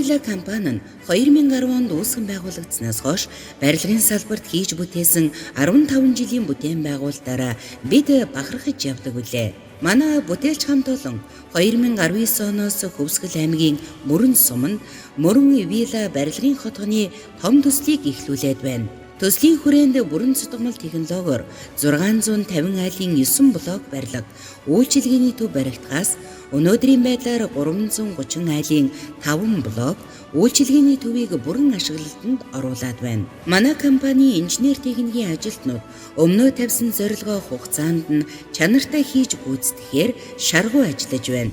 Вилла компани нь 2010 онд үүсгэн байгуулагдсанаас хойш барилгын салбарт хийж бүтээсэн 15 жилийн бүтээн байгуулалтаараа бид бахархаж явдаг үлээ. Манай бүтээлч хамт олон 2019 оноос Хөвсгөл аймгийн Мөрөн суманд Мөрөн Вилла барилгын хотгоны том төслийг эхлүүлээд байна. Төслийн хүрээнд бүрэн цутгамал технологиор 650 айлын 9 блок барилга, үйлчилгээний төв баригдахаас өнөөдрийн байдлаар 330 айлын 5 блок үйлчилгээний төвийг бүрэн ашиглалтанд оруулаад байна. Манай компани инженер техникийн ажилтнууд өмнөө тавьсан зорилгоо хугацаанд нь чанартай хийж гүйцэтгэхээр шаргуу ажиллаж байна.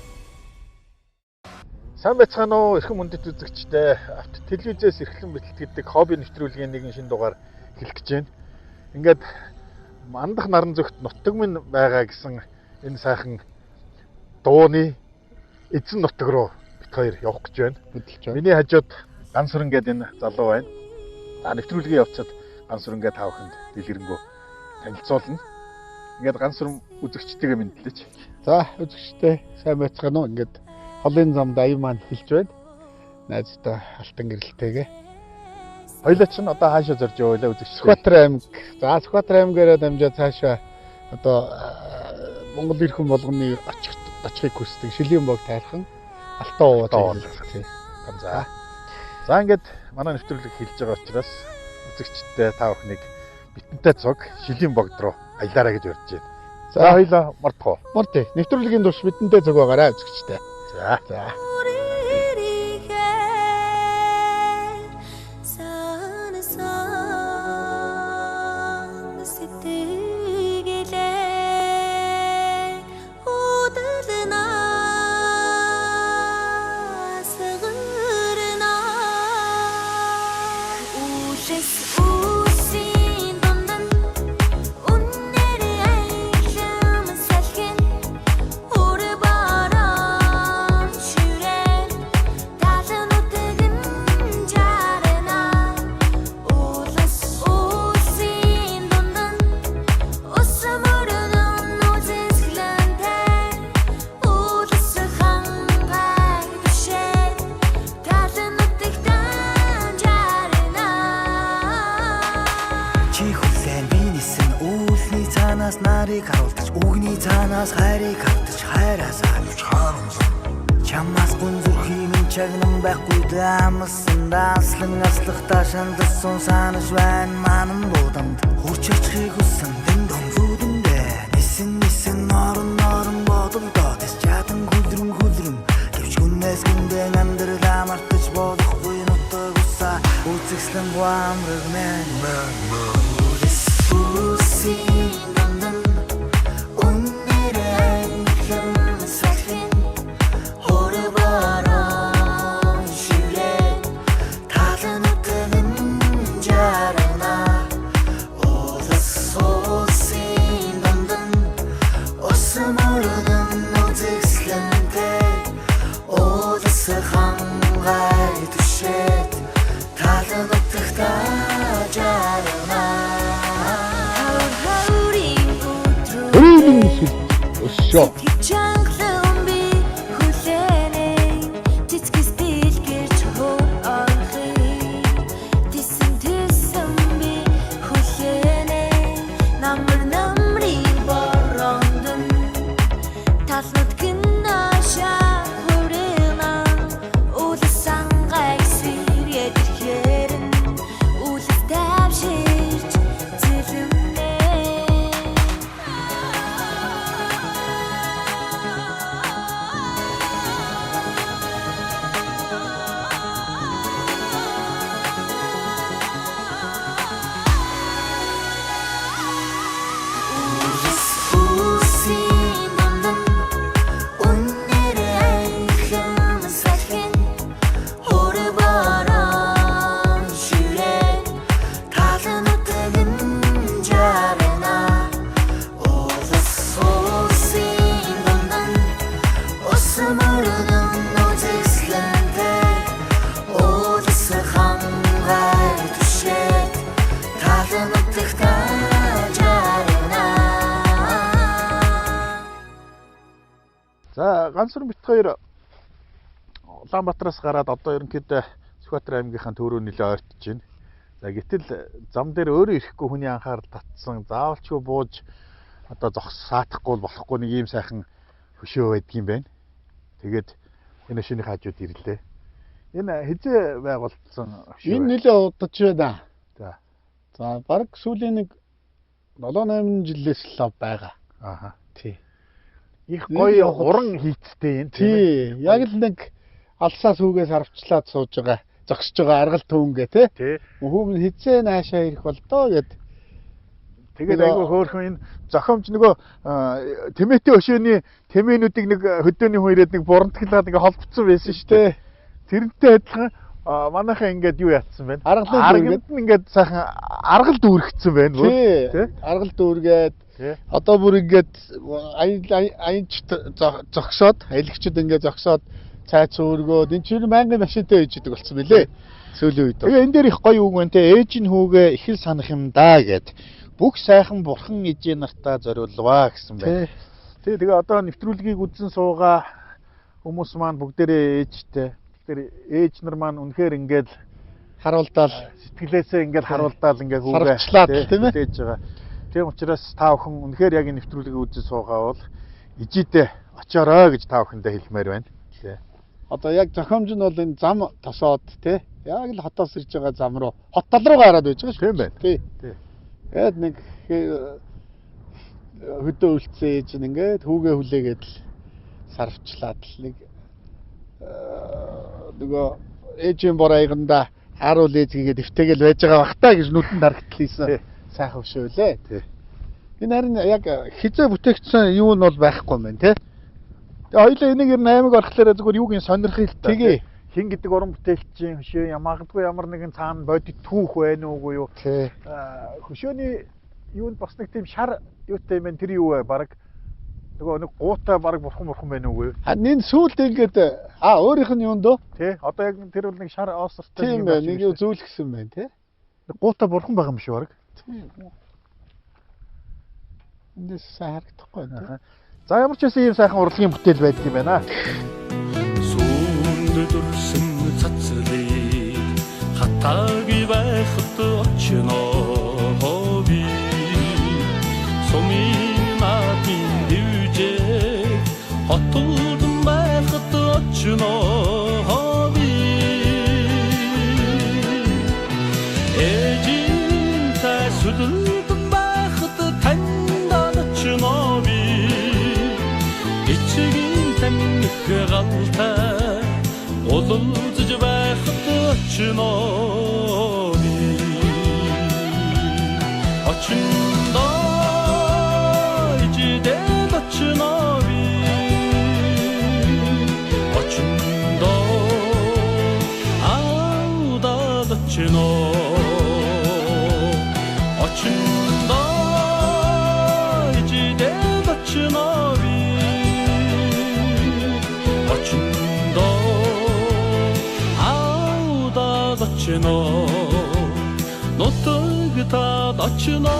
Сайн байцгаана уу эрхэм хүндэт үзэгчдээ. Авто телевизээс эрхлэн бэлтгэл гэдэг хобби нэвтрүүлгийн нэгэн шинэ дугаар хэлэх гэж байна. Ингээд мандах наран зүгт нутаг минь байгаа гэсэн энэ сайхан дууны эзэн нутаг руу бит хоёр явах гэж байна. Миний хажууд Гансүрэн гэдэг энэ залуу байна. Нэвтрүүлгийн явцад Гансүрэн гэдэг тааваханд дэлгэрэнгүй танилцуулна. Ингээд Гансүрэн үзэгчтэйгээ мэдлээч. За үзэгчтэй сайн байцгаана уу. Ингээд холын замд аян маань хэлж байна. Найзтай алтан гэрэлтэйгээ. Хоёлаа ч одоо хаашаа зорж явуулаа үзэгч. Сүхбаатар аймаг. За Сүхбаатар аймгаараа дамжаад цаашаа одоо Монгол ирхэн болгоны очихыг хүсдэг Шилийн бог тайлхан Алтан ууж тий. За. За ингээд манай нэвтрүүлэг хэлж байгаа учраас үзэгчтэй та бүхнийг битэнтэй цог Шилийн богд руу аялаарай гэж урьж байна. За хоёлаа мартах уу? Мартъя. Нэвтрүүлгийн турш битэнтэй цог байгаарай үзэгчтэй. За. Нарыг харуулж үгний цаанаас хайрыг хавтаж хайраас авч харамсан чамаас гүнзүрхий минь чагнан байхгүй даамсан даслан аслахтаа шандсан санаж байна манан будамд хурчирчхийг хүссэн дэн донзуудэндээ нисэн норон бодолдоо тэс чатан хүлрэн гэвч хүнээс гүндэн амьдралаа мартаж болохгүй нутаг усаа үзэгслэн гуамраг мэн Шо. За Гансүрэн бит хоёр Улаанбаатараас гараад одоо ерөнхийдөө Сүхбаатар аймгийнхаа төрөө нэлээд ойртож байна. За гэтэл зам дээр өөрөө ирэхгүй хүний анхаарал татсан. Заавалчгүй бууж одоо саатахгүй болохгүй нэг ийм сайхан хөшөө байдаг юм байна. Тэгээд энэ шинэ хажууд ирлээ. Энэ хизээ байгуулсан хөшөө. Энэ нэлээд удаж байна. За. За баг сүүлийн нэг 7-8 жилээс л байгаа. Ааха. Тий. Их гоё уран хийцтэй энэ. Тий. Яг л нэг алсаас хүүгээс харвчлаад сууж байгаа. Зогсож байгаа аргал түүнгээ тий. Хүүм хизээ наашаа ирэх болдоо гэд. Тэгээд айгүй хөөрхөн энэ зохиомж нөгөө тэмээтэй өшөөний тэмээнүүдийг нэг хөдөөний хүн ирээд нэг бурамтгалаад ингээ холбогдсон байсан шүү дээ. Тэрнтэй адилхан манайхаа ингээд юу яатсан байна? Аргалд ингээд сайхан аргал дүүргцсэн байна бүр. Тий. Аргал дүүргээд одоо бүр ингээд аянч зогсоод, аялагчд ингээд зогсоод цайц өөргөөд энэ чинь мянган машинтай ээж идэг болсон билээ. Сүүлийн үед. Тэгээ энэ дээр их гоё үг байна те. Ээж нь хүүгээ их л санах юм да гэд. Бүх сайхан бурхан ээжээ нартаа зориулваа гэсэн байна. Тэгээ одоо нэвтрүүлгийг үзэн суугаа хүмүүс маань бүгдээрээ ээжтэй. Тэр ээж нар маань үнэхээр ингээд харуулдаал сэтгэлээсээ ингээд харуулдаал ингээд хүүгээ тийм ээ ээж байгаа. Тийм учраас та бүхэн үнэхээр яг энэ нэвтрүүлгийг үзэн суугаа бол ижидээ очоорой гэж та бүхэндээ хэлмээр байна. Тий. Одоо яг зохиомж нь бол энэ зам тосоод тий. Яг л хотоос ирж байгаа зам руу хот тал руугаа хараад байж байгаа шүү. Тийм байна. Тий. Яад нэг хөдөө үлцэн ээж нь ингээд хүүгээ хүлээгээд л сарвчлаад л нэг нөгөө ээжийн бор аяганда харуул ээж гээд өвтэйгэл байж байгаа бах та гэж нүдэнд харагдтал хийсэн сайхан хөшөө лээ. Тий. Энэ харин яг хизээ бүтээгдсэн юу нь бол байхгүй юм байна тий. Тэгээ хоёлаа энийг 8-ыг орохлоор зүгээр юуг нь сонирхъя л та. Тэгээ хин гэдэг уран бүтээлчийн хөшөө ямагадгүй ямар нэгэн цаана бодит түүх байна уугүй юу. Тий. Хөшөөний юунд бас нэг тийм шар юутай юм байна тэр юу вэ? Бараг нөгөө нэг гуутай бараг бурхан байна уугүй юу. Энэ сүүлд ингээд өөрийнх нь юунд дөө? Тий. Одоо яг тэр бол нэг шар оосортой юм байна. Нэг юу зөөлгсөн байна тий. Нэг гуутай бурхан байгаа юм шиг бараг. Эндээс сайн харагдахгүй тий. За ямар ч байсан ийм сайхан урлагийн бүтээл байдаг юм байна. Сүүнд дөрсөн цацлыг хатааги байхад очноо би сумын наадын дэвжээ хотууд байхад очноо би ээжийн тасвал байхад тандаад очноо би галтай улуулж байхад очноо би очиндоо ижидээд очноо би очиндоо аудаад очноо очиндоо ижидээд очноо очно нутагтад очно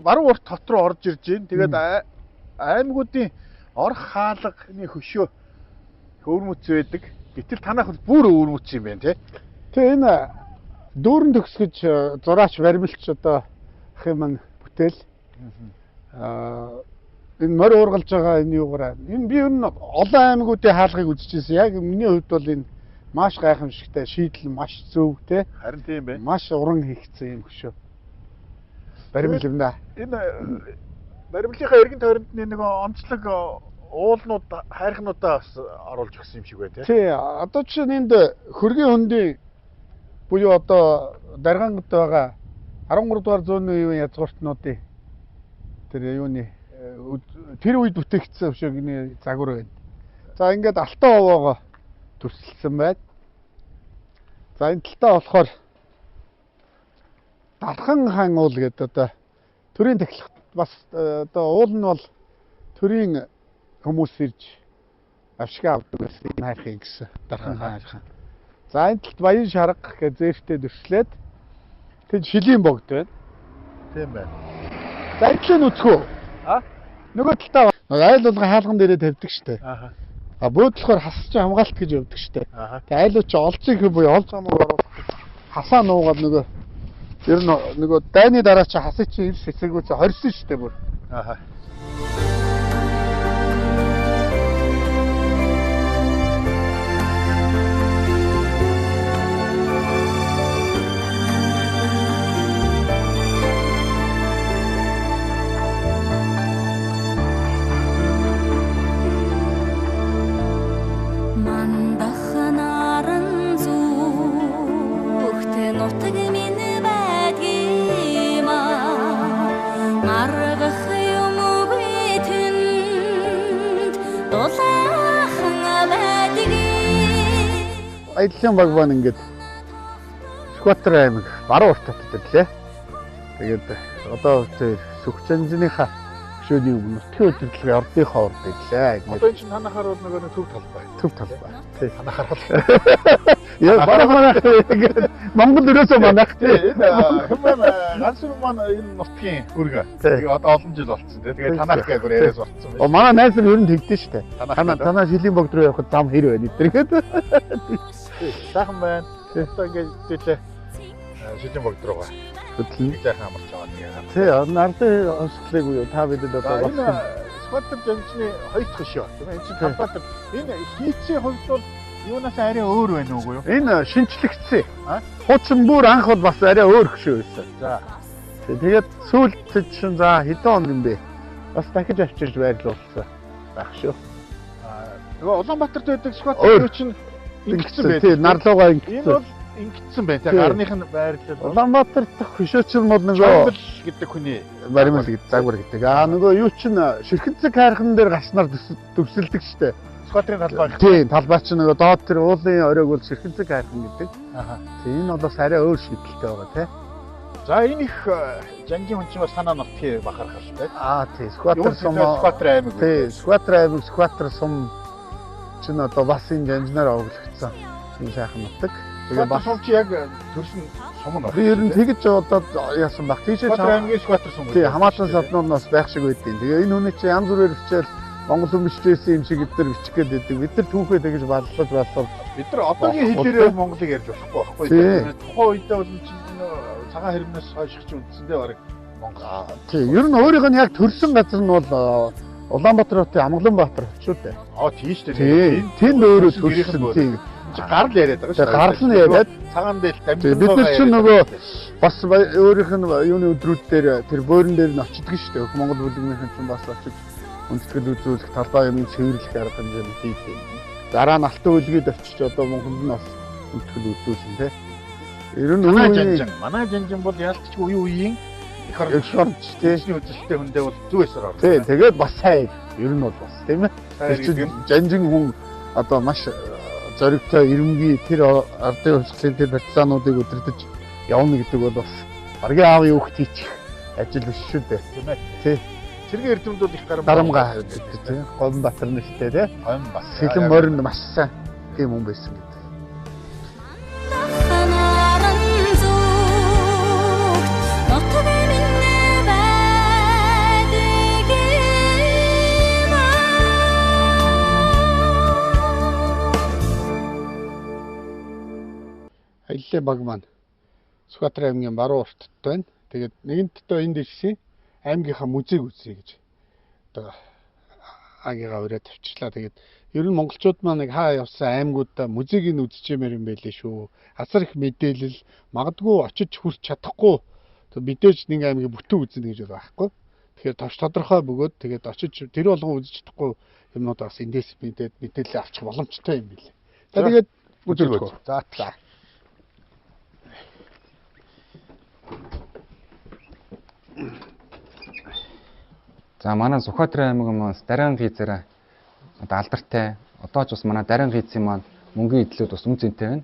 баруун урт хот руу орж ирж байна. Тэгээд аймагуудын орох хаалганы хөшөө өвөрмөц байдаг. Гэтэл танах бүр өвөрмөц юм байна тий. Тэгээ энэ дүүрэн төгсгөж зураач баримлч одоо ах юм бүтээл энэ морь уургалж байгаа энэ юугаараа энэ би энэ олон аймагуудын хаалгыг үзчихсэн. Яг миний хувьд бол энэ маш гайхамшигтай шийдэл маш зөв те. Харин тийм байна. Маш уран хийгдсэн юм хөшөө. Баримл юм да. Энэ баримлынхаа эргэн тойронд нэг онцлог уулнууд хайрхнуудаа бас оруулж өгсөн юм шиг байна тий. Одоо чинь энд хөргийн хөндийн буюу одоо Даргангад байгаа 13 дугаар зууны үеийн язгууртнуудын тэр юуны тэр үед бүтээгдсэн хөшөөгийн загвар байна. За ингээд алтан овоогоо төрсөлсөн байна. За энэ талтаа болохоор Дархан хаан уул гэдэг одоо төрийн тахилгад бас одоо уул нь бол төрийн хүмүүс ирж авшиг авдаг гэсэн хайрхыг гэсэн Дархан хаан. За энэ талд баян шарга гэж зээртэй төрслээд тэд шилийн богд байна. Тийм байна. За эдлээ нүцгүү. А? Нөгөө талдаа айл болгон хаалган дээрээ тавьдаг штэ. Ааха. А бөөд болохоор хас чи хамгаалт гэж явдаг штэ. Ааха. Тэгээ айлууд чи олцсон их буюу олж амууг оруулах. Хасаа нуугаад нөгөө ер нь нөгөө дайны дараа чи хасыг чи ирс хэсэггүй чи хорьсон штэ бүр. Ааха. Аяллаа баг бан ингээд Скватер аймаг баруун урт татдаг лээ. Тэгээд одоо тэр Сүхчанжныхаа гүшөөний өмнө нутгийн удирдлагын ордынхаа урд ирлээ. Одоо энэ чинь танахаар бол нөгөө төв талбай. Төв талбай. Тий. Танахаар бол. Яа баруун ингээд Монгол өрөөсөө манайх тий. Хүмүүс ганцхан маань энэ нутгийн үргэ. Тэгээ одоо олон жил болцсон тий. Тэгээ танах гэгээр яриас болцсон байна. Манай найз нар ер нь тэгдэж штэ. Танаа шилийн богд руу явахад зам хэр байна эдгээр гээд. Сайхан байна. Одоо ингээд зүйлээ шилийн богд руугаа. Хөдлөн Жаахан амарч байгаа тэгээ. тий, ардын онцлоггүй юу? Та бидэд одоо энэ Скватер жанчны хоёр дахь шоо. Энэ чинь талбайтар энэ хийцийн хувьд бол юунаас арай өөр байна уу юу? энэ шинжлэгдсэн. Хуучин бүр анх бол бас арай өөр хөшөө байсан. За. Тэгээд сүүлд чинь за хэдэн он юм бэ? Бас дахиж авчирч байрлуулсан байх шүү. Нөгөө Улаанбаатарт байдаг Скватер чинь ингэсэн байх. Тий, нарлуугаа Энэ ингэсэн. бол ингэсэн байна. Тэгээ гарных нь байрлал. Улаанбаатар дахь хөшөө чинь бол нөгөө гэдэг хүний баримл гэдэг загвар гэдэг. Нөгөө юу чинь ширхэнцэг хайрхан дээр гаснаар төвсөлдөг штэ. Скватерын талбай. Тийм, талбай чинь нөгөө доод тэр уулын оройг бол ширхэнцэг хайрхан гэдэг. Аха. Тийм энэ бол бас арай өөр шийдэлтэй байгаа тий. За энэ их жанжин хүн чинь бас санаа нутгийн бахархал тий. Тий, Скватер сум. Скватер аймаг. Тий, Скватер аймаг, Скватер сум чинь одоо бас энэ жанжнаар овоглогдсон. Энэ сайхан нутаг. Тэгээ бас сум чи яг төрсөн сум нь. би ер нь тэгж одоо яасан баг. Тийшээ Скватер аймгийн Скватер сум. тий, хамаатан саднууд нас байх шиг байдیں۔ Тэгээ энэ хүний чи янз бүрээр бичээл Монгол хүн бичижсэн юм шиг эдгээр бичих гээд байдаг. Бид нар түүхээ тэгж баллаж баллав. Бид нар одоогийн хэлээр Монголыг ярьж болохгүй байхгүй. Тухайн үедээ бол чинь цагаан хэрмнээс хойш ч үндсэндээ бараг Монгол. Тий, ер нь өөрийнх нь яг төрсэн газар нь бол Улаанбаатар хотын Амгаланбаатар хот шүү дээ. Тийш дээ. Тий, тэнд өөрөө төрсэн тий. Гарл яриад байгаа шүү. Гарл нь яриад цагаан дээр бид нар чинь нөгөө бас өөрийнх нь юуны өдрүүд дээр тэр бөөрөн дээр нь очдөг шүү дээ. Монгол бүлэгнийхэн чинь бас очиж үндэтгэл үзүүлэх талбай юм цэвэрлэх арга хэмжээнд хийдэг. Дараа нь алтан үлгэд очиж одоо Монголд нь бас үндэтгэл үзүүлсэн тий. Ер нь манай жанжин бол яалтч үе үеийн их орч тий. Үзэлтэй хүндээ бол зүг эсэр орно. Тий, тэгээд бас сайн. Ер нь бол бас тийм ээ. Тэр чинь жанжин хүн одоо маш зоригтой ирэмгий тэр ардын хувьслын тэр барьцаануудыг удирдах явна гэдэг бол бас баргийн аав юу хт хийчих ажил биш шүү дээ. Тийм ээ. Тий. Цэргийн эрдэмтд бол их дарамгаа тий. Говьбатар нэртэй тий. Говьбатар. Сэлэн морин маш сайн тийм хүн байсан гэдэг. Аяллаа баг маань Скватер аймгийн баруун уртд байна. Тэгээд нэгэнтдээ энд дэшсэн аймгийнхаа музейг үзье гэж одоо агигаа өрөөд тавьчихлаа. Тэгээд ер нь монголчууд маань нэг хаа явсан аймагуудаа музейг нь үзчихэмээр юм байлээ шүү. Асар их мэдээлэл магадгүй очиж хүрч чадахгүй. Мэдээж нэг аймгийн бүтэн үзнэ гэж байхгүй. Тэгэхээр товч тодорхой бөгөөд тэгээд очиж тэр болгон үзэж чадахгүй юмнууд бас эндээс мэдээлэл авчих боломжтой юм билээ. Тэгээд үзүүлгөө. За. За манай Сүхбаатар аймаг маань Дарин гизээр одоо алдартай. Одоо ч бас манай Дарин гизийн маань мөнгөний эдлүүд бас үнцэнтэй байна.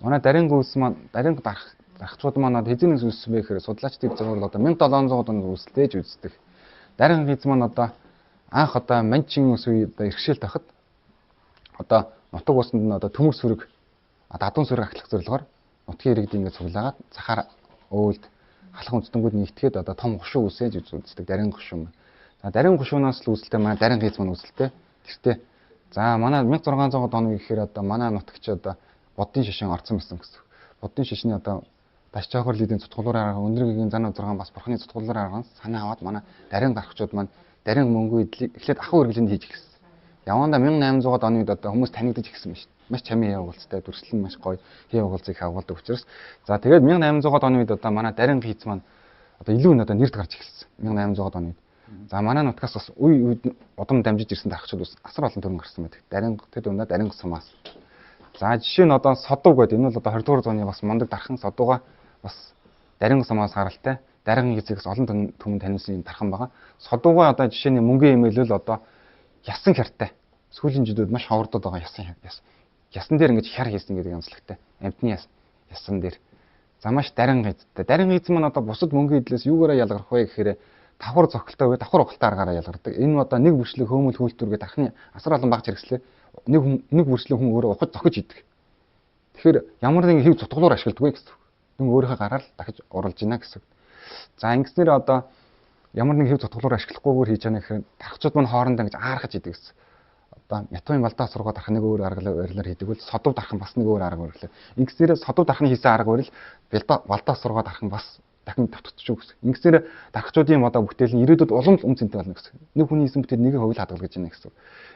Манай Дарин гүс маань Дарин дарахчууд маань хэзээ үүссэн бэ гэхээр судлаачдын зөвөр одоо 1700-ад онд үүслэж үздэг. Дарин гиз маань одоо анх одоо Манчин ус үед иргэшээлт тахад одоо нутаг усанд нь одоо төмөр сүрэг одоо адуун сүрэг ахлах зорилгоор нутгийн иргэдийн ингээд цуглаагаад цахаар өөлд халах үндэстнгүүд нэгтгээд одоо том гушуу үсэж үздэг Дарин гушуу. За дарин гушуунаас л үзэлтэй манай дарин хийц маань үзэлтэй. Тэртээ за манай 1600 оны гэхээр одоо манай нутагч одоо бодын шишин орцсон байсан гэсэн. Бодын шишний одоо даш чаахар лидийн цутгуулаар арга өндрөгийн зан 6 бас бурхны цутгуулаар арга санаа аваад манай дарин гарахчууд маань дарин мөнгө идлийг эхлээд ахуй хэрэглэнд хийж эхэлсэн. Явандаа 1800 оны үед одоо хүмүүс танигдаж эхэлсэн байна шүү дээ. Маш чамийн явуулцтай дүрслэн маш гоё явуулцыг хавуулдаг учраас за тэгээд 1800 оны үед одоо манай дарин хийц маань одоо илүү одоо нэрд гарч эхэлсэн. 1800 оны үед. За манай нутгаас бас үед удам дамжиж ирсэн дарахчууд бас асар олон төрөн гарсан байдаг. Дарин тэд өнөө дарин сумаас. За жишээ нь одоо содуу гэдэг энэ бол одоо 20 дугаар зууны бас мундаг дархан содууга бас дарин сумаас гаралтай. Дарин хийцээс олон түмэн танилцсан дархан байгаа. Содууга одоо жишээ нь мөнгөн имэлэл одоо ясан хяртай. Сүүлийн жилүүд маш ховордод байгаа ясан дээр ингэж хяр хийсэн гэдэг онцлогтой. Амтны ясан дээр. За маш дарин хийцтэй. Дарин хийц маань одоо бусад мөнгөн идлээс юугаараа ялгарх вэ гэхээр давхар цогцолтой вэ давхар угалтаа аргаараа ялгардаг. Энэ одоо нэг бүрчлэг хөөмөл хүлтүргээ дархны асар олон багц хэрэгслээ нэг бүрчлэг хүн өөрөө ухаж зохиж идэг. Тэгэхээр ямар нэгэн хэв цутгалуур ашигладаг вэ гэсэн. Нэг өөрийнхөө гараар дахиж оруулж гинэ гэсэн. За ингэснээр одоо ямар нэгэн хэв цутгалуур ашиглахгүйгээр хийж яана гэхээр дархчууд маань хоорондоо ингэж аархаж идэг гэсэн. Одоо мятуын балдаа сургаад дарах нэг өөр арга барилаар хийдэг бол содов дарах бас нэг өөр арга барил. Ингэснээр содов дарахны хийсэн арга барил балдаа сургаад дарах бас дахин давтагдчих гэсэн. Ингэснээр дархчуудын одоо бүтээл нь ирээдүйд улам л үнцэнтэй болно гэсэн. Нэг хүний хийсэн бүтээл нэгэ хувил хадгалж байна гэсэн.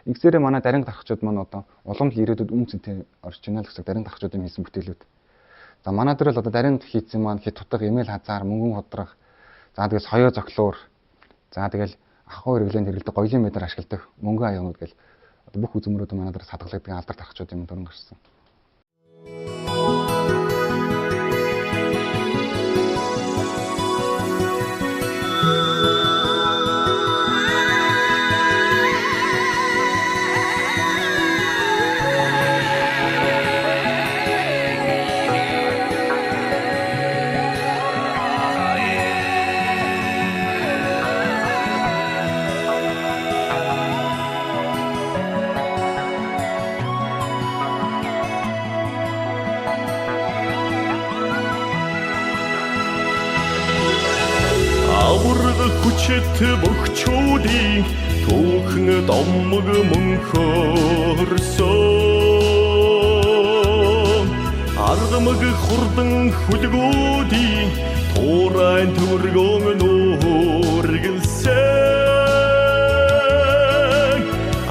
Ингэснээр манай дарин дархчууд маань одоо улам л ирээдүйд үнцэнтэй орж ийнэ л гэсэн. Дарин дархчуудын хийсэн бүтээлүүд. За манай дээр л одоо дарин хийсэн маань хэд тутаг эмээл хазаар мөнгөн ходрах. За тэгэл соёо зоглуур. За тэгэл ахуй хэрэглээнд хэрэглэдэг гоёлын мэдэр ашигладаг мөнгөн аяанууд гэл бүх үзмөрүүд манай дээр садгалагддаг алдар дархчууд юм дөрөн гарсан. Хүчит бөхчүүдийн түүхэн домог мөнхөрсөн аргамаг хурдан хүлгүүдийн туурайн төргөн нүргэлсэн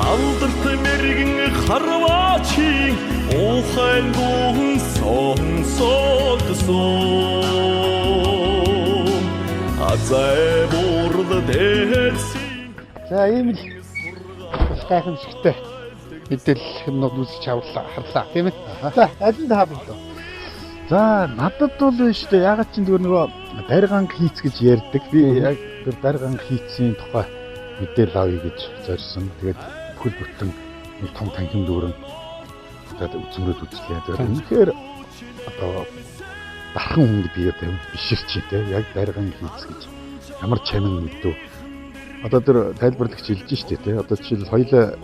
алдарт мэргэн харваачи ухаан гуун сонсогдсон За ийм л гайхамшигтай мэдээлэл үзэж харлаа тийм ээ. За аль нь хаа болов? За надад бол шүү дээ ягаад ч нөгөө дарганг хийц гэж ярьдаг. Би яг тэр дарганг хийцийн тухай мэдээлэл авъя гэж зорьсон. Тэгээд бүхэл бүтэн нэг том танхим дүүрэн тэгээд үзмөрөд үзлээ. Тэгээд үнэхээр одоо дархан хүн гэдэг юм бишэрч дээ. Яг дарганг хийц гэж ямар чанан мэдв. Одоо тэр тайлбарлагч хэлж штэ тий. Одоо жишээл хоёлаа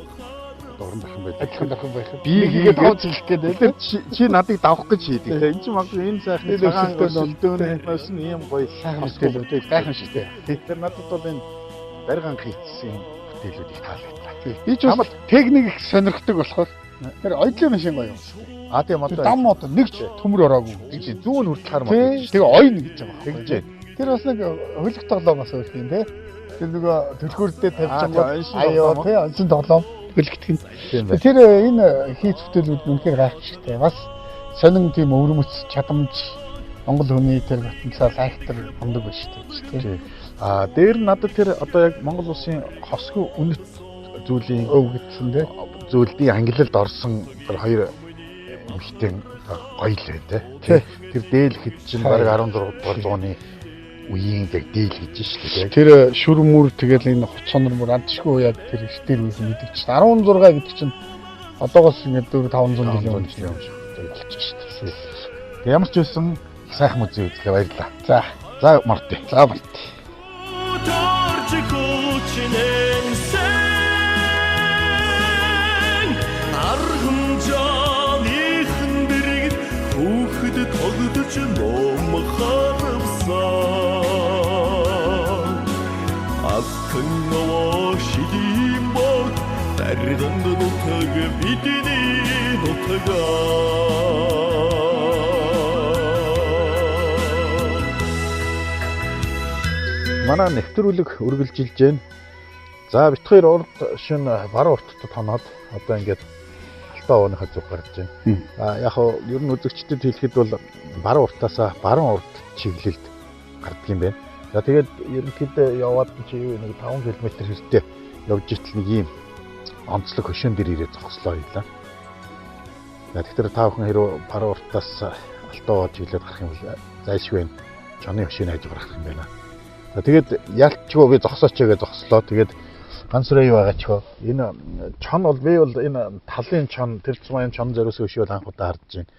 орон дархан байдаг. Адилхан дархан байх. Би хийгээд давж хэлэх гэдэг. Чи надыг давах гэж хийдэг. Тэгээ энэ чинь магадгүй энэ сайхны цагаан өлтөөнөөс нь ийм гоё бүтээлүүд гайхамшигтай. Тэр надад бол энэ дарган хийцсэн бүтээлүүд их таалагдлаа. Би ч бас техник их сонирхдаг болохоор тэр ойдлын машин гоё юм. А тийм одоо дам одоо нэг ч төмөр ороогүй. гэж зүүн хүртэл хармаа. Тэгээ ойн гэж байгаа. Тэгж. Тэр бас нэг хөлөх тоглоомоос өөр юм те. Тэр нөгөө төлхөөрдөө тавьж байгаа аяа те онцон тоглоом хөлөгдөх юм. Тэр энэ хийц бүтээлүүд үнэхээр гайхамшигтай. Бас сонин тийм өвөрмөц чадамж Монгол хүний тэр потенциал айхтар гомдог байна шүү дээ. А дээр нь надад тэр одоо яг Монгол улсын хосгүй үнэт зүйлийн өв гэсэн те зүйлдийн ангиллалд орсон тэр хоёр эмхтэн гоё л байна те. Тэр дээл хэд чинь бараг 16 дугаар зууны үеийн яг дээл хийж шүү дээ. Тэр шүр мүр тэгэл энэ хоцонор мөр антшгүй яг тэр ихтер үеийн мэддэг чинь 16 гэдэг чинь одоогоос ингээд 400-500 жилийн өмнө юм шиг болчих шүү дээ. Ямар ч байсан сайхан үзье үзлээ баярлаа. За Марти. Тогдож ном харамсан Атхан нутаг бидний нутгаа Манай нэвтрүүлэг үргэлжилж байна. За бит хоёр урд шин баруун уртд тоноод одоо ингээд алтаа ууныхаа зүг гарч байна. Яг хоо ер нь үзэгчдэд хэлэхэд бол баруун уртаасаа баруун урд чиглэлд гардаг юм байна. За тэгээд ерөнхийдөө яваад чи нэг 5 км хэртэй явж итэл нэг ийм онцлог хөшөөн дээр ирээ зогслоо байлаа. За тэгэхээр та бүхэн хэрвээ баруун уртаас алтаа ууж чиглэлд гарах юм бол зайлшгүй байна. Чоны хөшөөний хажуу гарах юм байна. За тэгээд ялчгүй би зогсооч гэж зогслоо. Тэгээд ганцраа юу байгаа ч хөө энэ чон бол би бол энэ талын чон тэр цумын чон зориулсан өшөөл анхудаа харж байна.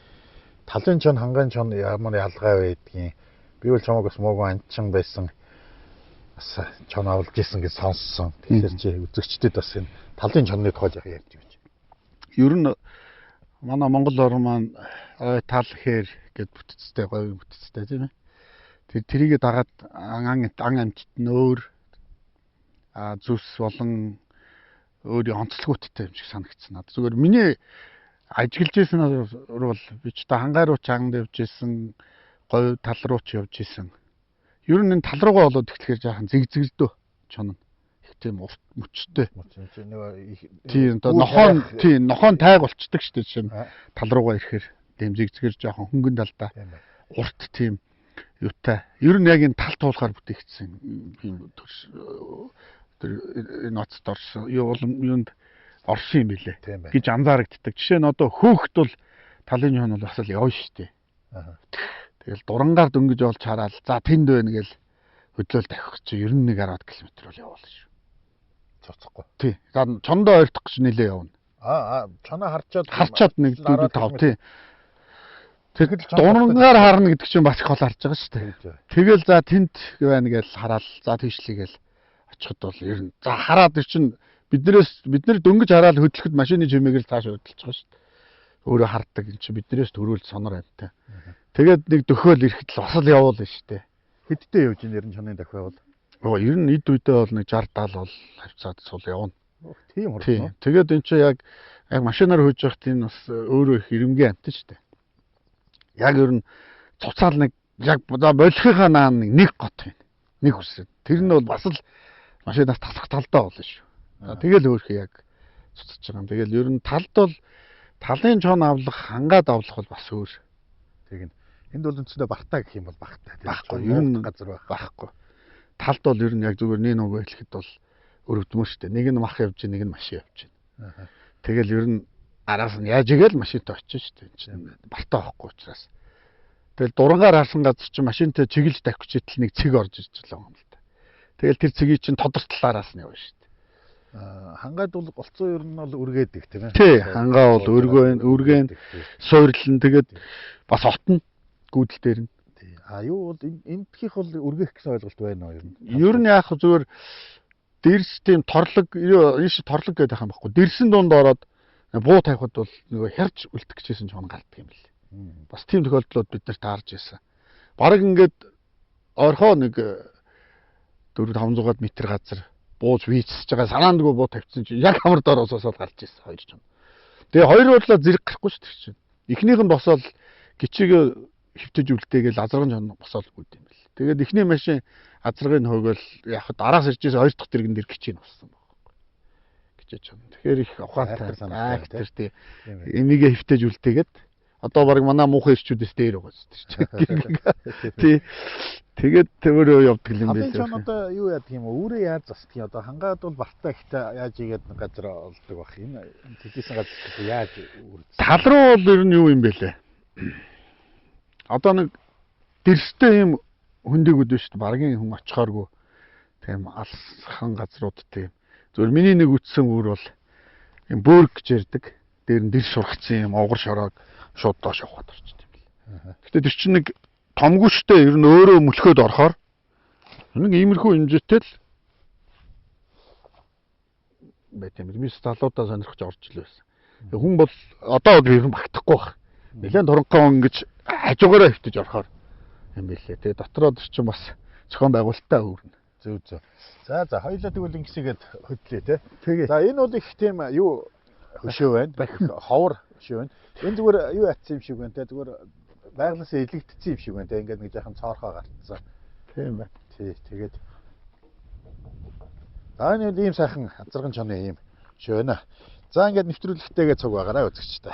Талын чон хангаан чон ямар ялгаа байдгийг би бол чамаг бас муугүй анчин байсан. Бас чон авалж исэн гэж сонссон. Тэгэхээр чи үзэгчдэд бас энэ талын чонны тухай яг ярьж байна. Ер нь манай Монгол ор маань тал хээр гэд бүтцтэй гоё бүтцтэй тийм ээ. Тэрийг дагаад ан амтд нь өөр зүс болон өөрийн онцлогуудтай юм шиг санагдсан надад. Зүгээр миний ажиглаж байсан бол би ч та хангаар руу чангад явж исэн, говь тал руу ч явж исэн. Ер нь энэ тал руугаа болоод ихлэхээр жаахан зигзэгдөө чон. Их тийм урт мөчтэй. Тийм нохоон тайг болчдөг шүү дээ жишээ нь. Тал руугаа ирэхээр тийм зигзгэр жаахан хөнгөн талдаа. Урт тийм юутай. Ер нь яг энэ тал туулахаар бүтээгдсэн юм тэр ноцд орсон. Юунд орсон юм билээ гэж анзаарэгддэг. Жишээ нь одоо хөөхт бол талын чон бол бас л явна шүү дээ. Тэгэл дурангаар дөнгөж олж хараад за тэнд байна гээл хөдлөөл тавих чи 91 км бол явуулна шүү. Цоцохгүй. Тий. За чондоо ойртох гэж нэлээ явна. Чоноо харчаад нэг 4-5 тий. Тэгэл дурангаар харна гэдэг чинь бас их хол харж байгаа шүү дээ. Тэгэл за тент байна гэж хараад за тийшлийгээл очиход бол ер нь за хараад ир чинь бид нар дөнгөж хараад хөдлөхөд машины чимээгээр цааш хөдөлж байгаа шүү дээ. Өөрөө харддаг энэ чинь биднээс төрүүлж сонор амтай. Тэгээд нэг дөхөөл ирэхэд л бас л явуулна шүү дээ. Хэдтэй явж ин ер нь чонын дахиа бол ер нь эд үедээ бол нэг 60-70 бол хавцаад сул явна. Тийм хурдан. Тэгээд эн чинь яг машинаар хөөж явахт энэ бас өөрөө их ирэмгэн амт шүү дээ. Яг ер нь цуцаал нэг яг болохынхаа наан нэг гот байна. Нэг үсрээд. Тэр нь бол бас л машинаас тасах талдаа болно шүү. Тэгэл өөрхий яг цуцаж байгаа юм. Тэгэл ер нь талд бол талын чон авлах, хангаад авлах бол бас өөр. Тэг нь энд бол өнцөдөө бартаа гэх юм бол багтай. Баггүй ер нь газар байхгүй. Талд бол ер нь яг зүгээр нэг нөгөө хэлэхэд бол өрөвдмөр шүү дээ. Нэг нь мах явж, нэг нь машин явж байна. Тэгэл ер нь араас нь яаж игээл машинтай очиж шүү дээ. Чинь бартаа байхгүй учраас. Тэгэл дурангаар харсан газар чинь машинтай чиглэж тавих гэж итэл нэг цэг орж ирж байгаа юм л да. Тэгэл тэр цэгийг чинь тодор талаараас нь явна шүү дээ. Хангаад бол голцоо ер нь бол үргээдэг тийм ээ. Тий, хангаа бол үргэн суйрлан тэгээд бас отно гүйдэл дээр нь. Тий. Юу бол эндхийх бол үргэх гэсэн ойлголт байна уу ер нь? Ер нь яг зүгээр дэрс тийм торлог ийш торлог гэдэг юм баггүй. Дэрсэн дунд ороод буу тавихад бол нөгөө хярж үлдэх гэжсэн ч гардаг юм бэл. Бас тийм тохиолдлууд бид нарт таарж байсан. Бараг ингээд орхоо нэг 400-500 м газар бууж вийцсэж байгаа санаандгүй буу тавьчихсан чинь яг хамар доор осоосоод гарч ирсэн хоёр ч юм. Тэгээ хоёр бодлоо зэрэг гарахгүй шүү дээ чинь. Эхнийх нь босоод гिचиг хөвтөж үлдээгээл азарган жон босоод үүд юм бэл. Тэгээд эхний машин азаргын хойгол яг араас ирж байсан хоёр дахь тэрэгэн дээр гिचиг нуссан байхгүй. Гिचэж чон. Тэгэхээр их ухаантай санагдав тий. Эмигээ хөвтөж үлдээгээд одоо баг манай муухай ирчүүдээс дээр байгаа шүү дээ. Тий. Тэгээд өөрөө явдаг юм байна. Апын одоо юу яадаг юм уу? Өөрөө яаж засдаг юм? Одоо хангаад бол бартаа ихтэй яаж игээд нэг газар олдог бах юм. Тэжсэн газар яаж үрдсэн? Тал руу бол ер нь юу юм бэ лээ? Одоо нэг дэрстэй юм хөндөгүүд биш шүү дээ. Баргийн хүн очихооргүй тийм алсхан газрууд тийм. Зөвхөн миний нэг үтсэн үр бол юм бөөрг гэж ярддаг. Дээр нь дэр шургацсан юм овгор шороог шууд доош явахад орчд юм бэл. Гэтэ тэр чинь нэг томгүйчтэй ер нь өөрөө мөлхөөд орохоор нэг иймэрхүү хэмжээтэй л байт юм. Мис залуудаа сонирхож орж ил байсан. Хүн бол одоо бол ер нь багтахгүй баг. Нэлээд торонхоо ингэж хажуугаараа хөвтөж орохоор юм билээ. Тэгээ дотроо чинь бас зохион байгуулалтаа өөрнө. Зөв. За хоёулаа тэгвэл ингэсгээд хөдлөө те. За энэ бол их тийм юу хөшөө байна. Ховор хөшөө байна. Энэ зүгээр юу атсан юм шиг байна те. Зүгээр байгалаас илэгдсэн юм шиг байна те. Ингээд нэг жоохон цоорхоо гартсан. Тийм байна. Тий, тэгээд за энэ ийм сайхан азарган чоны ийм хөшөө байна. За ингээд нэвтрүүлэгтэйгээ цуг байгаарай үзэгчтэй.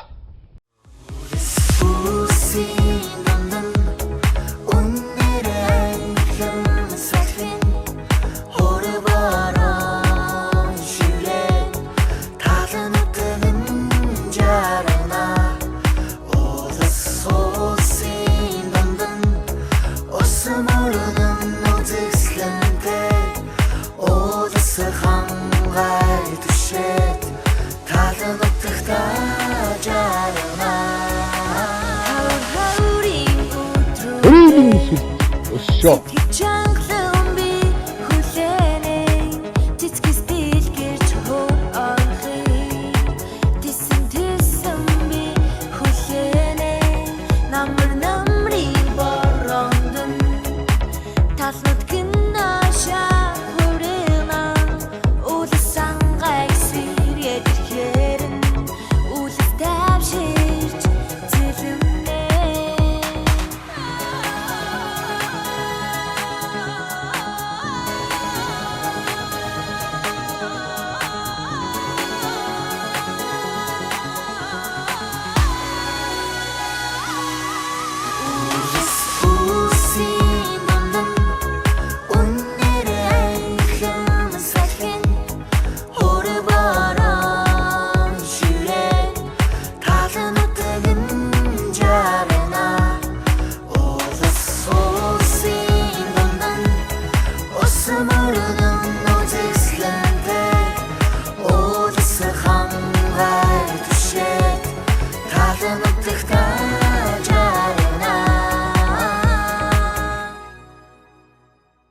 Өшөө.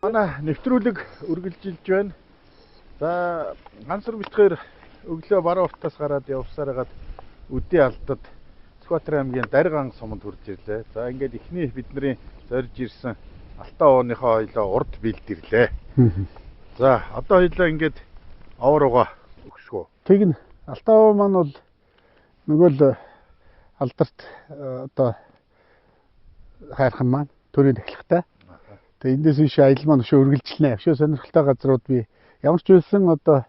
Манай нэвтрүүлэг үргэлжилж байна. За ганцар битгээр өглөө баруун уртаас гараад явсараад үдийн алдад Сүхбаатар аймгийн Дарган суманд хүрч ирлээ. За ингээд эхний бидний зорж ирсэн Алтан ууныхоо хоёлоо урд бэлдэрлээ. За одоо хоёлоо ингээд оврууга өгшгөө. Тэгнь Алтан уу маань бол нөгөө л алдарт одоо хайрхан маань төрийн эхлэхтэй. Тэгээ эндээс биш аялал маань өшөө үргэлжилнэ. Өшөө сонирхолтой газрууд би ямар ч үсэн одоо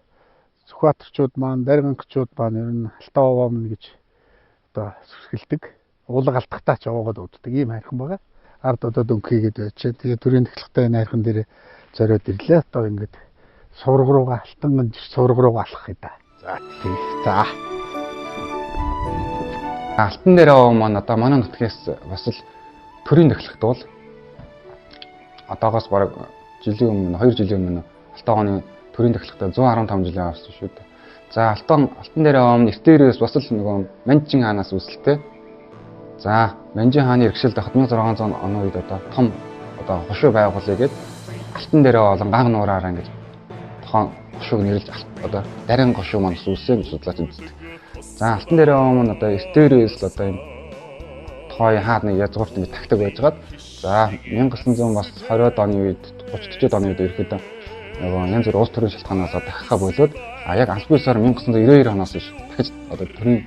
Сүхбаатарчууд маань, Дарганчууд маань ер нь Алтан уу маань гэж одоо сүрхэлдэг. Уулга алдахтаа ч яваагаад уддаг ийм хайрхан байгаа. Ард одоо дөнгөйгээд байж. Тэгээ төрийн эхлэхтэй энэ хайрхан дээр зориод ирлээ. Одоо ингээд сурга руугаа алтан ганж сурга руугаа алхах юм да. За тийм. За. Алтан дээр оо маань одоо манай нутгаас бас л төрийн эхлэхт бол одоогоос бараг жилийн өмнө 2 жилийн өмнө Алтан оны төрийн эхлэхдээ 115 жилийн авсан шүү дээ. За алтан дээр өмнө эртээрээс бас л нөгөө Манжин хаанаас үүсэлтэй. За Манжин хааны иргэшилд 1600 оны үед одоо том одоо хошуу байгуулъя гээд алтан дээр болон ган нуураараа ингэж тохон хошууг нэрлж одоо Дарган хошуу маань үүссэн гэж судлаач үздэг. За алтан дээр өмнө одоо эртээрээс л одоо энэ тохой хаад нэг язгуурт ингэ тагтаг байжгаад за 1920 бас 20-од оны үед 30-40-од оны үед ерөөдөө нөгөө янз бүр улс төрийн шалтгаанаас дахихаа болоод яг албан ёсоор 1992 оноос биш дахиж одоо төрийн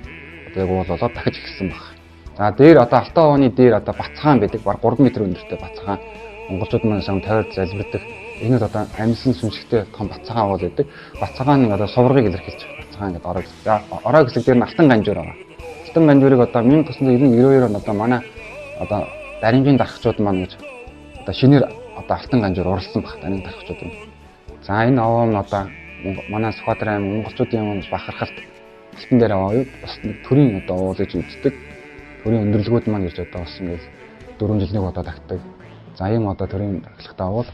одоо яг болоод дахиж эхэлсэн баг. За дээр одоо Алтан ууны дээр одоо Бацхан байдаг. Баг 3 м өндөртэй Бацхан. Монголчууд маань шам тавиад залбирдаг. Энэ одоо амьсан сүншигтэй том Бацхан уул байдаг. Бацхан одоо суврагыг илэрхийлж Бацхан гэдэг ороо гэсэн. За ороо гэсэг дээр нь Алтан ганжуур байгаа. Алтан ганжуурыг одоо 1992 онд одоо манай одоо Дарингийн дарагчууд маань гэж одоо шинээр одоо Алтан ганжуур уралсан баг. Дарингийн дарагчууд юм. За энэ овоо нь одоо манай Сүхбаатар аймаг монголчуудын юмс бахархалт алтан дээр аваа бас төрийн одоо уулж үздэг. Төрийн өндөрлгүүд маань ирж одоо бас ингээл 4 жилийн одоо тагтдаг. За ийм одоо төрийн ахлагтай авал.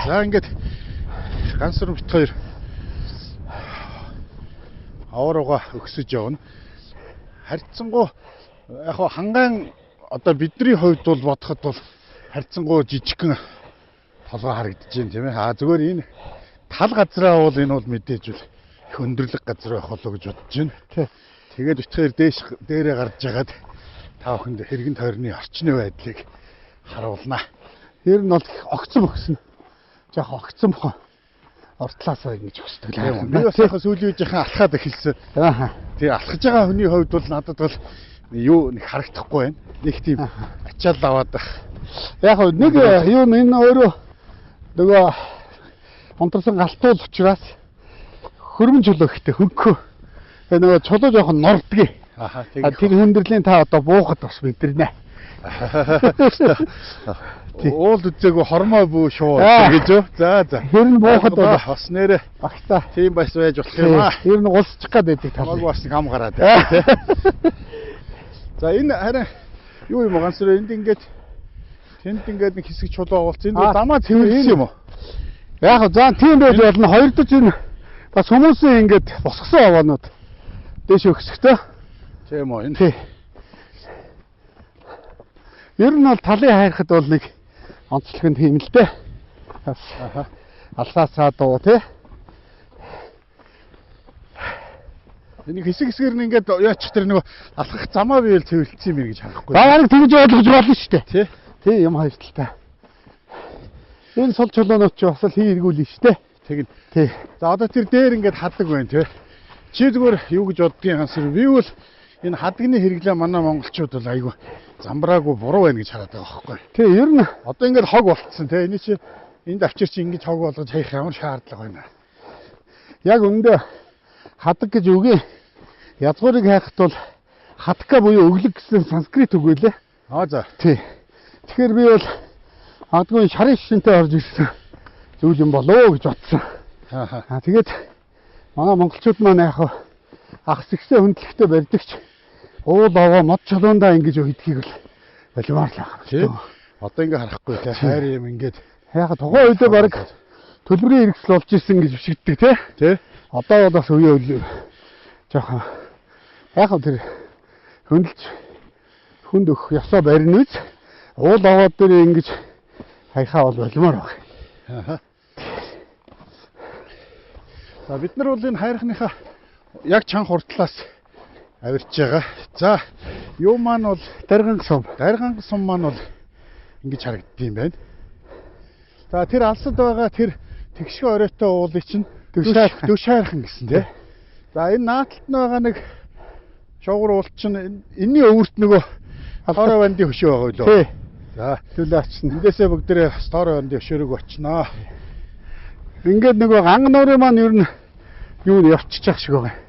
За ингээд ганцруу бит хоёр аварга өгсөж явна. Харьцангуй яг хангаан одоо бидний хувьд бол бодоход бол харьцангуй жижигхэн толгой харагдаж байна тийм ээ. Зүгээр энэ тал газраа бол энэ бол мэдээж бол их өндөрлөг газар байх болоо гэж бодож байна. Тэгээд өчтөр дээрээ гарч жагаад та бүхэнд хэрэгэн тойрны орчны байдлыг харуулнаа. Ер нь бол огцом өгсөн. Жохоо огцом бохоо. ортлаасаа ингэж өсдөг л Тийм. Би бас яг сүүлийн үеийнхэн алхаад эхэлсэн. Аа. Тэгээ алхаж байгаа хүний хувьд бол надад бол юу нэг харагдахгүй байна. Нэг тийм ачаал аваад байх. Яг нэг юу энэ өөрөө нөгөө онторсон галтуул учраас хөрмөн чулуу ихтэй хөнгөө. Тэгээ нөгөө чулуу жоохон нордгийг. Аха Тэр хүндрэлийн та одоо буухад бас мэдэрнэ. Уул үзээгүй хормоо бүү шуу гэж үү. За. Тэр нь буухад бас нэрэ багтаа. тийм бас байж болох юм аа. Ер нь улсчих гад байдаг тал. Хамаагүй бас нэг хам гараад байна тий. За энэ харин юу юм ганцроо энд ингээд тэнд ингээд нэг хэсэг чулуу уулц. Энд дамаа цэвэрлсэн юм уу? Яг за тийм байж болно. Хоёр дахь энэ бас хүмүүсийн ингээд босгосон аваанууд дээш өгсөхтэй. Тийм үү энэ. Тий. Ер нь бол талын хайрхад бол нэг онцлог нь тийм л дээ. Бас алсаасаа дуу тий. Энийг хэсгээр нь ингээд яачих тэр нөгөө алхах замаа биел цэвэрлсэн юм гэж харахгүй. Баагаар тэгж ойлгож болно шүү дээ. Тий. Тий юм хоёр талтай. Энэ сул чулуунууд ч бас л хийргүүлнэ шүү дээ. Тэгнь. Тий. За одоо тэр дээр ингээд хадаг байна тий. Чи зүгээр юу гэж боддгийн хансэр би бол энэ хадагны хэрэглээ манай монголчууд бол айгүй замбраагүй буруу байна гэж хараад байгаа байхгүй. Тий ер нь Одоо ингээд хог болцсон тий. Эний чи энд авчир чи ингэж хог болгож хаях ямар шаардлага байна. яг өндөө хадаг гэж үгүй. Язгуурыг хайхад бол хатка буюу өглөг гэсэн санскрит үг байлээ. За. Тий. Тэгэхээр би бол адгүй шарын шишинтэй орж ирсэн зүйл юм болоо гэж бодсон. Тэгээд манай монголчууд маань яг ахс ихсээ хөндлөхтэй барьдагч уул аваа мод чулуундаа ингэж өгдгийг л болимоор л байгаа. Тий. Одоо ингээ харахгүй тий. Хайр юм ингээд яг тухайн үедээ баг төлбөрийн хэрэгсэл болж ирсэн гэж бишигддэг тий. Тий. Одоо бол бас үе жоохон яг тэр хөндлөж хүнд өгөх ёсоо барина үз. Уул аваад дээр ингэж хаяхаа бол болимоор байна. За бид нар бол энэ хайрхныхаа яг чанга хурдлаас авирч байгаа. За юу маань бол Дарганг сум. Дарганг сум маань бол ингэж харагддсан байна. За тэр алсад байгаа тэр тэгшгэ оройтой уулыг чинь Дөшайрхан гэсэн тий. За энэ нааталт нь байгаа нэг шовгор уул чинь энэний өвөрт нөгөө Сторой бандын хөшөө байгаа юу? Тий. За Түлээ очно. эндээсээ бүгдээ Сторой бандын хөшөөрөг очноо. Ингээд нөгөө ганг нуурын маань ер нь юу явчих шиг байгаа.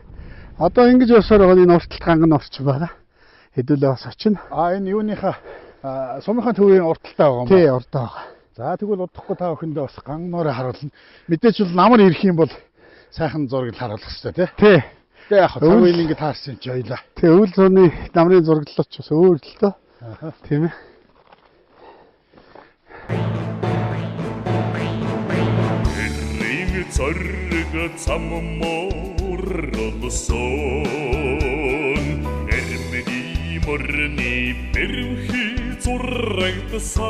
Одоо ингэж явсаар байгаа энэ урталт ганг нуурч байгаа. Хэдүүлээ бас очно. Энэ юуныхаа сумынхаа төвийн урталтай байгаа юм Тий, уртаа байгаа. За тэгвэл удахгүй та бүхэндээ бас ганг нуурыг харуулна. Мэдээч бол намар ирэх юм бол сайхан зургийг харуулах хэрэгтэй тий. Тий. Тэгээ яг тавын ингэ таарсан ч ойлаа. Тий, өвөл зууны намрын зураглалч бас өөр л тоо. Тийм ээ. Зорга цамморолсон эрмэди морны бервхи зурагдсан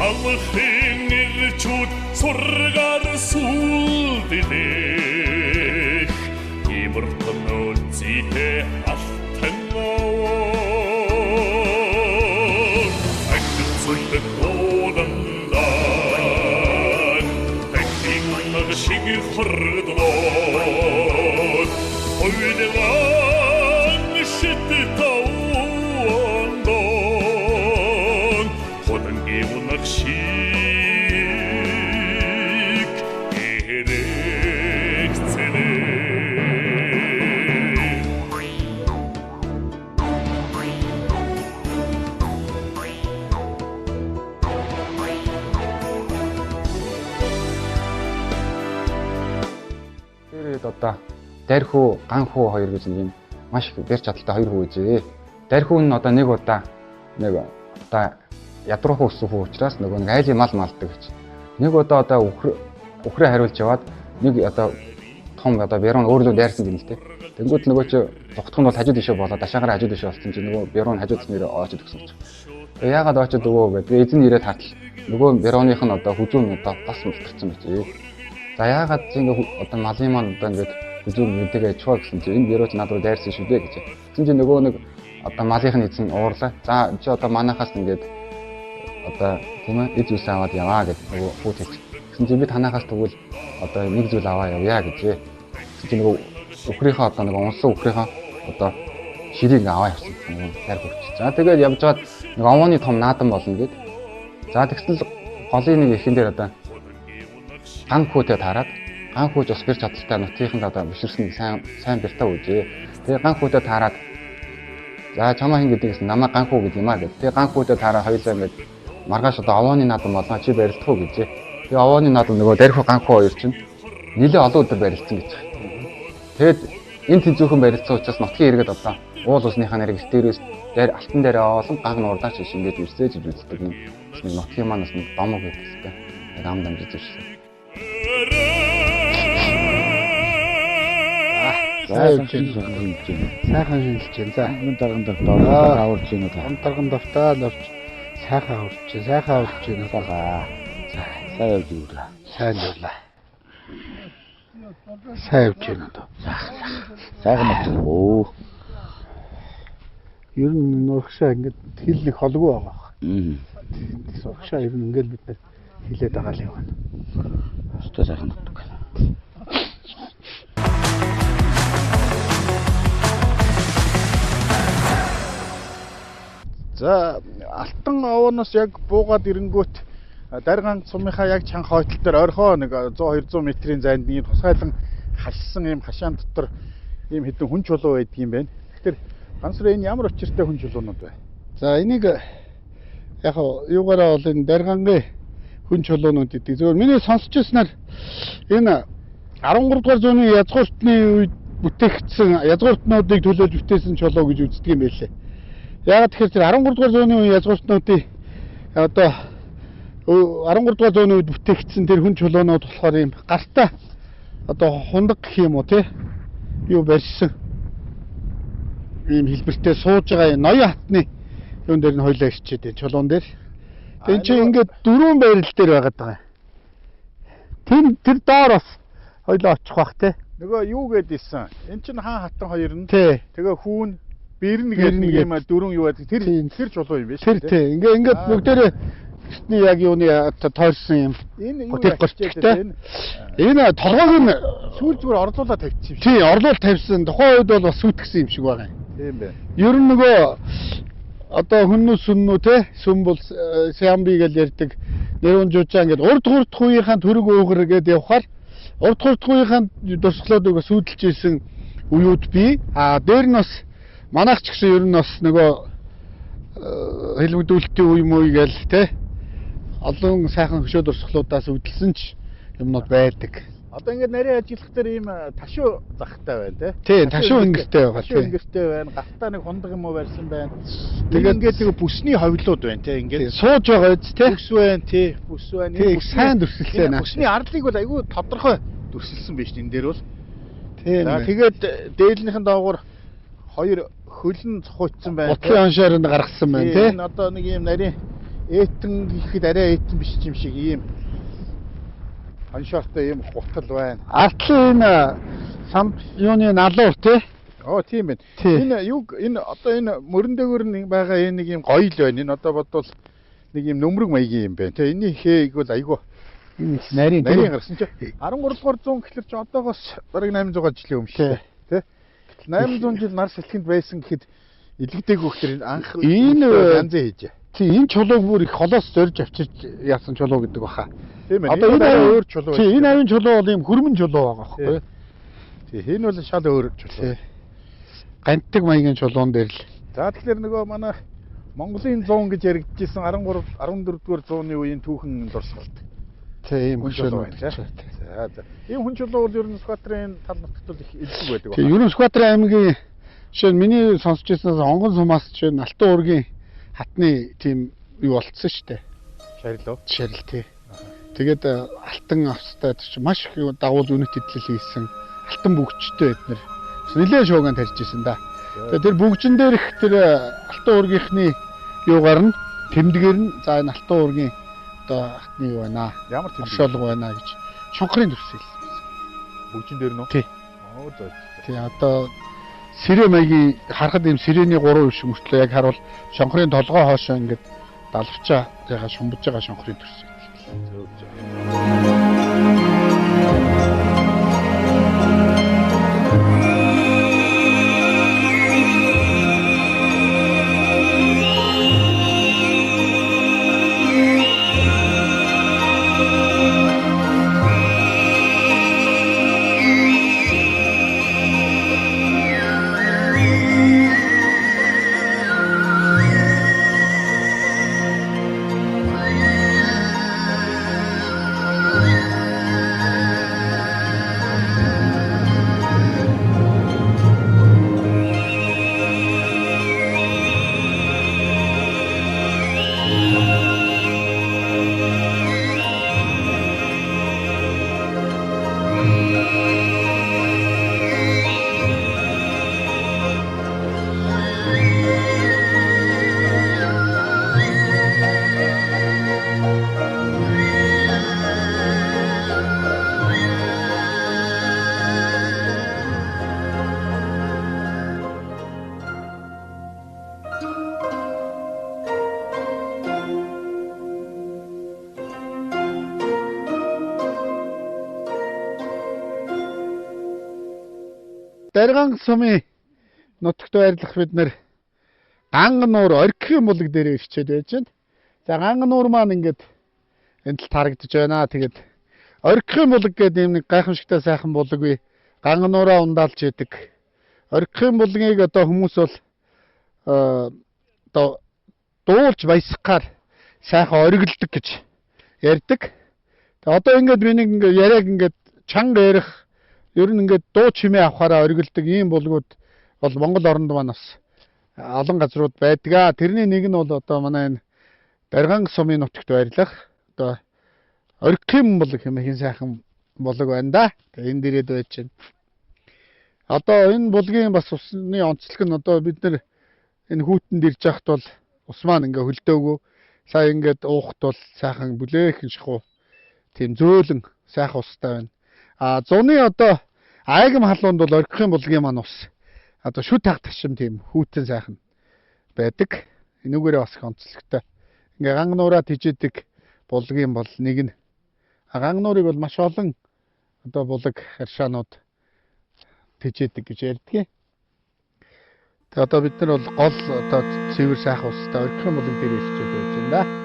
алхын ирчүүд сургаар сүлдэлэх имэртэнүүд зихэ алтэноо агтцулдэг Шиги хордлоо ойлган шиттаон ходанги унах шик эрэгцэнэ одоо Дархуу, Ганхуу хоёр гэж нэг юм маш их бэр чадaltaй хоёр хүү ээжээ. Дархуу нь одоо нэг удаа ядруухан өссөн хүү учраас нөгөө нэг айлын мал малдаг гэж. Нэг удаа одоо үхрээ хариулж яваад нэг одоо том одоо бярон өөрөө дайрсан юм л те. Тэнгүүд нөгөө чи тогтох нь бол хажууд ишээ болоод дашаагаар хажууд ишээ болсон чи нөгөө бярон хажууд нэрээ оочод өгсөн гэж. Тэгээ яагаад оочод өгөө гэдэг эзэн ирээд хартал нөгөө бяроных нь одоо хүзүүн одоо бас мөлтөрсөн байж. За яагаад ингэ одоо малын маань одоо ингэж хүзүүн мэдээгээ ичваа гэсэн чи энэ бярууч над руу дайрсан шүү дээ гэж. Тэгсэн чи нөгөө нэг одоо малынх нь эзэн уурлаа. За чи одоо манахаас ингээд одоо тийм ээ эд үсээ аваад яваа гэдэг нөгөө хүүт хэлж. Гэсэн чинь би танахаас тэгвэл одоо нэг зүйл аваа явъя гэжээ. Гэсэн чинь нөгөө өхрийнхөө одоо нэг унсан өхрийнхөө одоо ширийг аваа явсан. Нэг хайр хурч. За тэгээд явж байгаад нэг овооны том наадан болно гэд. За тэгсэн л голын нэг ихэн дээр одоо ган хүүтэй таарад ган хүүч бас бэр чадaltaй нутгийнханд одоо биширсэн сайн бэртаа үжээ. Тэгээ ган хүүтэй таарад за чамаа хин гэдэгс намаа ган хүү гэдэг юм аа гэд. Тэгээ ган хүүтэй таараа хоёулаа ингээд маргааш одоо овооны наадан болоо чи барилдах уу гэжээ. Тэгээ овооны наадан нөгөө дарих ган хүү хоёр чинь нэлээ олон өдөр барилдсан гэж байна. Тэгэд энэ тэнцүүхэн барилдсан учраас нутгийн иргэд одоо уул усныхаа нэрийг дээрээс алтан дээрээ оолон ган нуурдаач шингээд ирсэж үздэг юм. Нэг нутгийн манаас нэг домог гэдэгтэй. Яг ам дамжиж ирсэн. Сайхан шинжилж байна. За энэ дарган давтаа аварч байна уу? Энэ дарган давтаа л орч сайхан аварч байна. За сайн явж байна. Сайн явлаа. Сайн явж байна доо. Сайхан авчих уу. Ер нь нурагшаа ингээд хил нэг холгүй байгаа. Нурагшаа ер нь ингээд бид нар хилээд байгаа л явна. Өстой сайхан дутдаг. За алтан овооноос яг буугаад ирэнгүүт даргаан сумынхаа яг чанга хойдол дээр орхоо нэг 100-200 метрийн зайд нэг тусгайлан хашсан юм хашаан дотор ийм хэдэн хүн чулуу байдаг юм байна. Тэгэхээр ганцраа энэ ямар учиртай хүн чулуунууд вэ? За энийг яг юугаараа бол энэ даргаангийн хүн чулуунууд гэдэг. Зөвхөн миний сонсч ирснээр энэ 13 дугаар зууны язгууртны үед бүтээгдсэн язгууртнуудыг төлөөлж бүтээсэн чулуу гэж үздэг юм байлээ. Яг тэгэхээр тэр 13 дугаар зууны үеийн язгууртнуудын одоо 13 дугаар зууны үед бүтээгдсэн тэр хүн чулуунууд болохоор ийм гартаа одоо хундаг гэх юм уу те юу барьсан ийм хэлбэртэй сууж байгаа ноён хатны юун дээр нь хойлоо ичээд энэ чулуун дээр. Энд чинь ингээд дөрвөн байрал дээр байгаад байгаа. Тэр доор бас хойлоо очих бах те. Нөгөө юу гэдээсэн? Энд чинь хаан хатан хоёр нь тэгээ хүүн бэрнэ гэдэг нэг юм дөрвөн юу байдаг. Тэр чулуу юм биш үү? Тэр ингээд бүгдээрээ Гэтний яг юуны тойрсон юм. Бүтээх голчтой. Энэ толгойг нь сүүл зүгээр орлуулаад тавьчихсан юм шиг. Тий, орлуул тавьсан. Тухайн үед бол бас сүйтгсэн юм шиг байгаа юм. Тийм бэ. Ер нь нөгөө одоо хүннүү те сүм бол сямби гэж ярьдаг. Нэрүүн жужаа ингээд урд хурд хуийнхаа төрөг өөгөр гэдэг явхаар урд хурд хуийнхаа дурсгалуудыг сүйдэлж ирсэн үеуд бий. Дээр нь бас манайх ч гэсэн ер нь бас нөгөө хэлмэдүүлэлтийн үе муу гээл те олон сайхан хөшөө дурсгалуудаас үдэлсэн ч юмнууд байдаг. Одоо ингээд нарийн ажиллах дээр ийм ташуу захтай байна те. Тийм, ташуу өнгөртэй байгаа. Ташуу өнгөртэй байна. Галтаа нэг хундаг юм уу барьсан байна. Тэгээд ингээд нэг бүсний ховлууд байна те. Ингээд сууж байгаа үст те. Бүс байна те. Бүс байна. Тийм, сайн дүрсэлсэн наа. Бүсний арлыг бол айгүй тодорхой дүрсэлсэн биш энэ дээр бол. Тийм. Тэгээд дээлнийхэн доогуур хоёр хөлн цохойцсон байна. Ботлын аншаар нь гаргасан байна те. Энэ одоо нэг ийм нарийн ээтэн гэхэд арай ээтэн биш юм шиг ийм аншаартай ийм гутал байна. Артлын энэ самб юуны налуур те. Оо тийм байна. Энэ юу энэ одоо энэ мөрөн дээгүүр нэг байгаа энэ нэг ийм гоё л байна. Энэ одоо бодвол нэг ийм нөмрөг маягийн юм байна те. Энийн хээг бол айгүй нарийн гарсан чи 13 дугаар зуун гэхэлэр чи одоогоос бараг 800 жилийн өмнө шүү те. 800 жил нар сэлхэнд байсан гэхэд илэгдээгүү гэхээр анх энэ янзын хийжээ. Тийм энэ чулууг бүр их холоос зорж авчирч яасан чулуу гэдэг баха. Тийм ээ. Одоо энэ өөр чулуу. Тийм энэ аюун чулуу бол ийм хөрмөн чулуу байгаа байхгүй. Тийм энэ бол шал өөр чулуу. Гантдаг маягийн чулуун дээр л. За тэгэхээр нөгөө манай Монголын 100 гэж яригдчихсэн 14 дугаар зууны үеийн түүхэн дурсгалт. Тийм хүн чулуу байна. За. Ийм хүн чулуу бол ер нь Сүхбаатарын тал нутагт бол их элдэг байдаг байна. Тийм ер нь Сүхбаатарын аймгийн жишээ нь миний сонсч ирсэнээс онгон сумаас жишээ нь Алтан уургийн хатны тийм юу болцсон шүү дээ. Шарил уу? Шарил тий. Тэгээд алтан австай ч маш их дагуул үнэт идэл хийсэн. Алтан бүгчтэй эднэр нэлээд шууган тарьж исэн да. Тэгээд тэр бүгжин дээр их тэр Алтан уургийнхны юугаар нь тэмдгээр нь за энэ Алтан уургийн одоо хатны юу байна? Ямар тэмдэг байна гэж шонхрын төрсөн хэлсэн. Бүгжин дээр нь үү? Тий. Оо зөө. Тий одоо сэрэ маягийн харахад ийм сэрэний 3 биш мөртлөө яг харуул шонхрын толгой хоошоо ингээд далавчаа яга шумбаж байгаа шонхрын төрсөн. Дарган сумын нутагт байрлах бид нэр Ганган нуур орхигийн булаг дээр ирчээд байж байна. За Ганган нуур маань ингээд энэ тал харагдаж байна. Тэгээд орхигийн булаг гэдэг юм нэг гайхамшигтай сайхан булаг бий. Ганган нуураа ундаалж яадаг. Орхигийн булгийг одоо хүмүүс бол одоо дуулж баясгахаар сайхан оргилдог гэж ярьдаг. Тэгээ одоо ингээд миний ингээд яриаг ингээд чанга ярих ер нь ингээд дуу чимээ авахаараа оргилдог ийм булгууд бол Монгол оронд маань бас олон газрууд байдаг. Тэрний нэг нь бол одоо манай энэ Дарган сумын нутагт байрлах одоо орхигийн булаг хэмээх сайхан булаг байна да. Тэгээ энэ дээрээд байж байна. Одоо энэ булгийн бас усны онцлог нь одоо бид нар энэ хүүтэнд ирж яхад бол ус маань ингээ хөлдөөгөө сая ингээд уухт бол сайхан бүлээхэн шахуу тийм зөөлөн сайхан устай байна. Зуны одоо айгам халуунд бол орхигийн булгийн маань ус одоо шүд тагтагшин тийм хүүтэн сайхан байдаг. Энүүгээрээ бас их онцлогтой. Ингээ ганган нуураа тижээдэг булгийн бол нэг нь. Ганган нуурыг бол маш олон одоо булаг харшаанууд тижээдэг гэж ярьдаг. Тэгээ одоо бид нар бол гол одоо цэвэр сайхан устай орхигийн булаг дээр ирчээд байж байна да.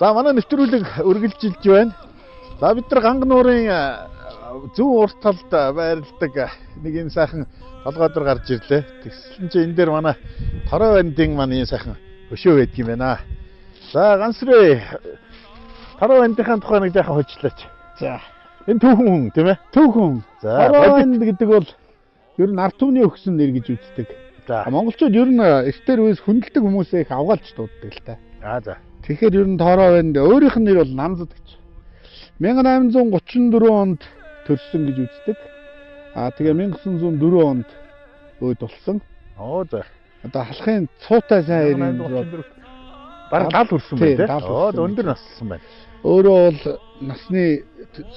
За манай нэвтрүүлэг үргэлжилж байна. За бид нар Ганган нуурын зөв урт талд байрладаг нэг юм сайхан толгой дээр гарч ирлээ. Тэгсэн чинь энэ дээр манай Торой бандын маань юм сайхан хөшөө байдаг юм байна. За гансрээ Торой бандынхаа тухай нэг яхаа хожлооч. За энэ түүхэн хүн тийм ээ? Түүхэн. За Торой банд гэдэг бол ер нь ард түмний өгсөн нэр гэж үздэг. За монголчууд ер нь эртээр үес хүндэлдэг хүмүүсээ их авгаалж дууддаг л та. За. Тэгэхээр ер нь Торой банд өөрийнх нь нэр бол Намзад гэж. 1834 онд төрсөн гэж үздэг. Тэгээ 1904 онд өөд болсон. За. Одоо халахын цуутай сайн ирэн бараг 70 хүрсэн байна тийм. Өндөр нассан байна. Өөрөө бол насны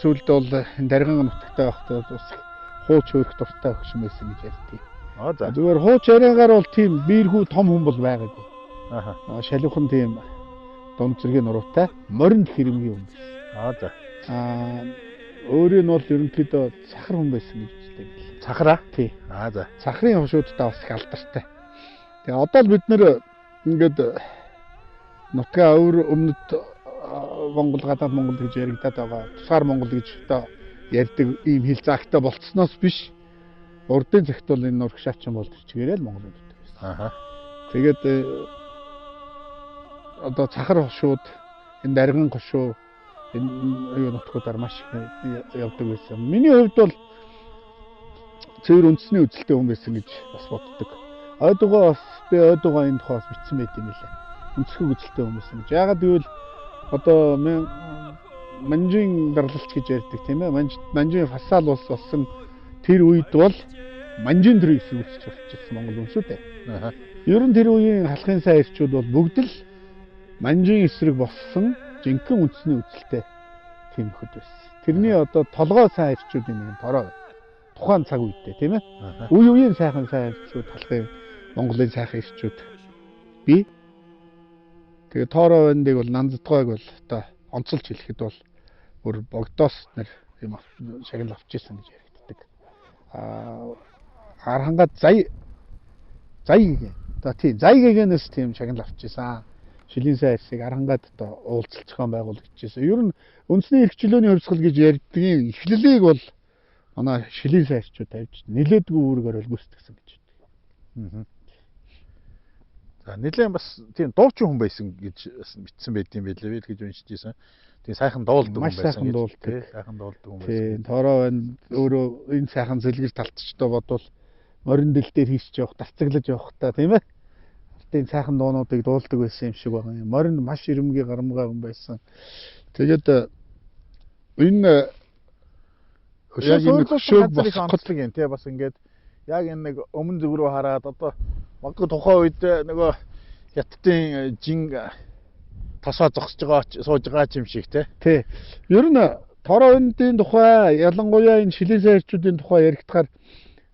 сүүлд бол Дарган нутагтай байхдаа бас хууч хөрөх дуртай өгсөн байсан гэж ярьдгийг. За. Зүгээр хууч яриагаар бол тийм биерхүү том хүн бол байгаагүй. Шалиухан тийм дунд зэргийн нуруутай моринд хэрэмгийн хүн байсан. Өөрөө нь бол ерөнхийдөө цахар хүн байсан гэж үздэг. Цахараа? Тий. За. Цахрын хушуудтай бас их алдартай. Тэгээ одоо л бид нэр ингээд нутгаа өмнөд Монгол гадаад Монгол гэж яригадаад байгаа. Тусгаар Монгол гэж одоо ярьдаг ийм хэл заагтай болцсноос биш. Урдын цагт бол энэ нурх шаачин бол чигээрээ л Монгол гэдэг байсан. Тэгээд одоо цахар хушууд энэ Дарган хушуу энэ нутгуудаар маш их явдаг байсан. Миний хувьд бол цэвэр үндэсний үзэлтэй хүн байсан гэж бас боддог. Ойдгоо бас би ойдгоо энэ тухай бас бичсэн байт юм лээ. Үндэсний үзэлтэй хүн байсан гэж. Яагаад гэвэл одоо манжийн даргалч гэж ярьдаг тийм ээ. Манжийн фасал улс болсон тэр үед бол манжийн төрийг эсэргүүцэж явчихсан Монгол хүн шүү дээ. Ер нь тэр үеийн халахын сайн ирчүүд бол бүгд л манжийн эсрэг болсон жинхэнэ үндэсний үзэлтэй тийм нөхөд байсан. Тэрний одоо толгой сайн ирчүүд юм Торой. Тухайн цаг үедээ тийм ээ. Үе үеийн сайхан ирчүүд халахын Монголын сайхан ирчүүд би. Тэгээ Торой бандыг бол Намзадгойг бол одоо онцолж хэлэхэд бол бүр богдоос нар юм шагнал авч ирсэн гэж яригддаг. Хархангаад заяг одоо тийм заягээс тийм шагнал авч ирсэн. Шилийн сайн арьсыг Хархангаад одоо уулзалт зохион байгуулагчжээ. Ер нь үндэсний эрх чөлөөний хувьсгал гэж ярьдгийн эхлэлийг бол манай шилийн сайн арьсчууд тавьж нэлээдгүй үүргээр гүйцэтгсэн гэж байна. За нэлээд бас тийм дуучин хүн байсан гэж бичсэн байдсан байлээ би гэж уншиж байсан. Тийм сайхан дуулдаг хүн байсан гэж. Сайхан дуулдаг хүн байсан. Тийм тоороо байна өөрөө энэ сайхан зэлгэр талтчтай бодвол морин дэл дээр хийсч явах, талцаглаж явах та тийм ээ. Тийм сайхан дуунуудыг дуулдаг байсан юм шиг байна. Морин маш ирэмгий гарамгай хүн байсан. Тэгээд энэ хөшөөг босгохдаг юм тий бас ингээд яг энэ нэг өмнө зүг рүү хараад одоо магадгүй тухайн үед нөгөө хятадын жин тасаа зогсож байгаа сууж байгаа юм шиг тий. Тий. Ер нь тоороо үндийн тухай ялангуяа энэ шилийн сайн арьсчуудын тухай яригдахаар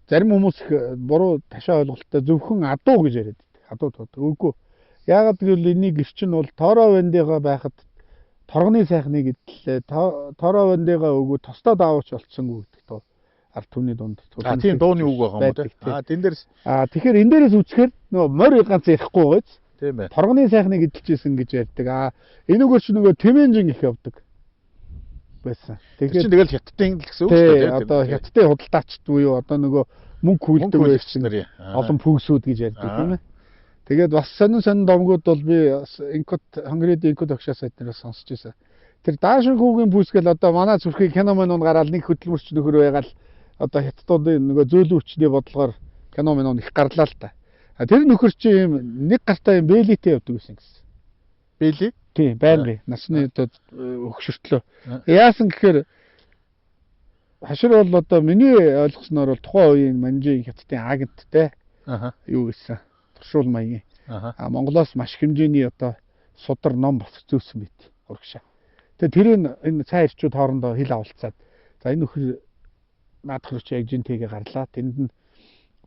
зарим хүмүүс их буруу ташаа ойлголттой зөвхөн адуу гэж яриад байдаг. Адуу тоодог. Үгүй. Яагаад гэвэл энийг гэрчин бол тоороо вандыгаа байхад торгоны сайхныг эдлээ. Тоороо вандыгаа өгөө тостоо даавч болцсонгүй гэдэг тоо. Ард түмний дунд. Тийм дууны үг байгаа юм тий. Тэн дээрс тэгэхээр энэ дээрээс үзэхээр нөгөө морь ганц ярихгүй байгааз. Тийм бай. Торгоны сайхныг эдэлжсэн гэж ярьдаг. Энэгээр ч нөгөө тэмэнжин их явдаг байсан. Тэгэл хятадын л гэсэн үг шүү дээ. Одоо хятадын худалдаачд буюу одоо нөгөө мөнгө хүлдэг байсан олон пүгсүүд гэж ярьдаг тийм ээ. Тэгээд бас сонин домгууд бол би Hungary инкод огшаа сайднаас сонсч байсан. Тэр даашин хүүгийн пүсгэл одоо манай зүрхийг кино мөн гараад нэг хөдөлмөрч нөхөр байгаад одоо хятадуудын нөгөө зөөлөн хүчний бодлогоор кино мөн их гарлаа л та. Тэр нөхөр чи юм нэг гартаа юм бэлитэй явдаг гэсэн гэсэн. Бэли? Тийм, байнгын насны одоо өгшөртлөө. Яасан гэхээр хашир бол одоо миний ойлгосноор бол тухайн үеийн манжийн хятадын агенттай юу гэсэн туршуул маягийн. Монголоос маш хэмжээний одоо судар ном бас зөөсөн байт урагшаа. Тэгээ тэрийг энэ цай ирчүүд хоорондоо хил авалцаад за энэ нөхөр наадах руу яг жинтэйгээ гарлаа. Тэнд нь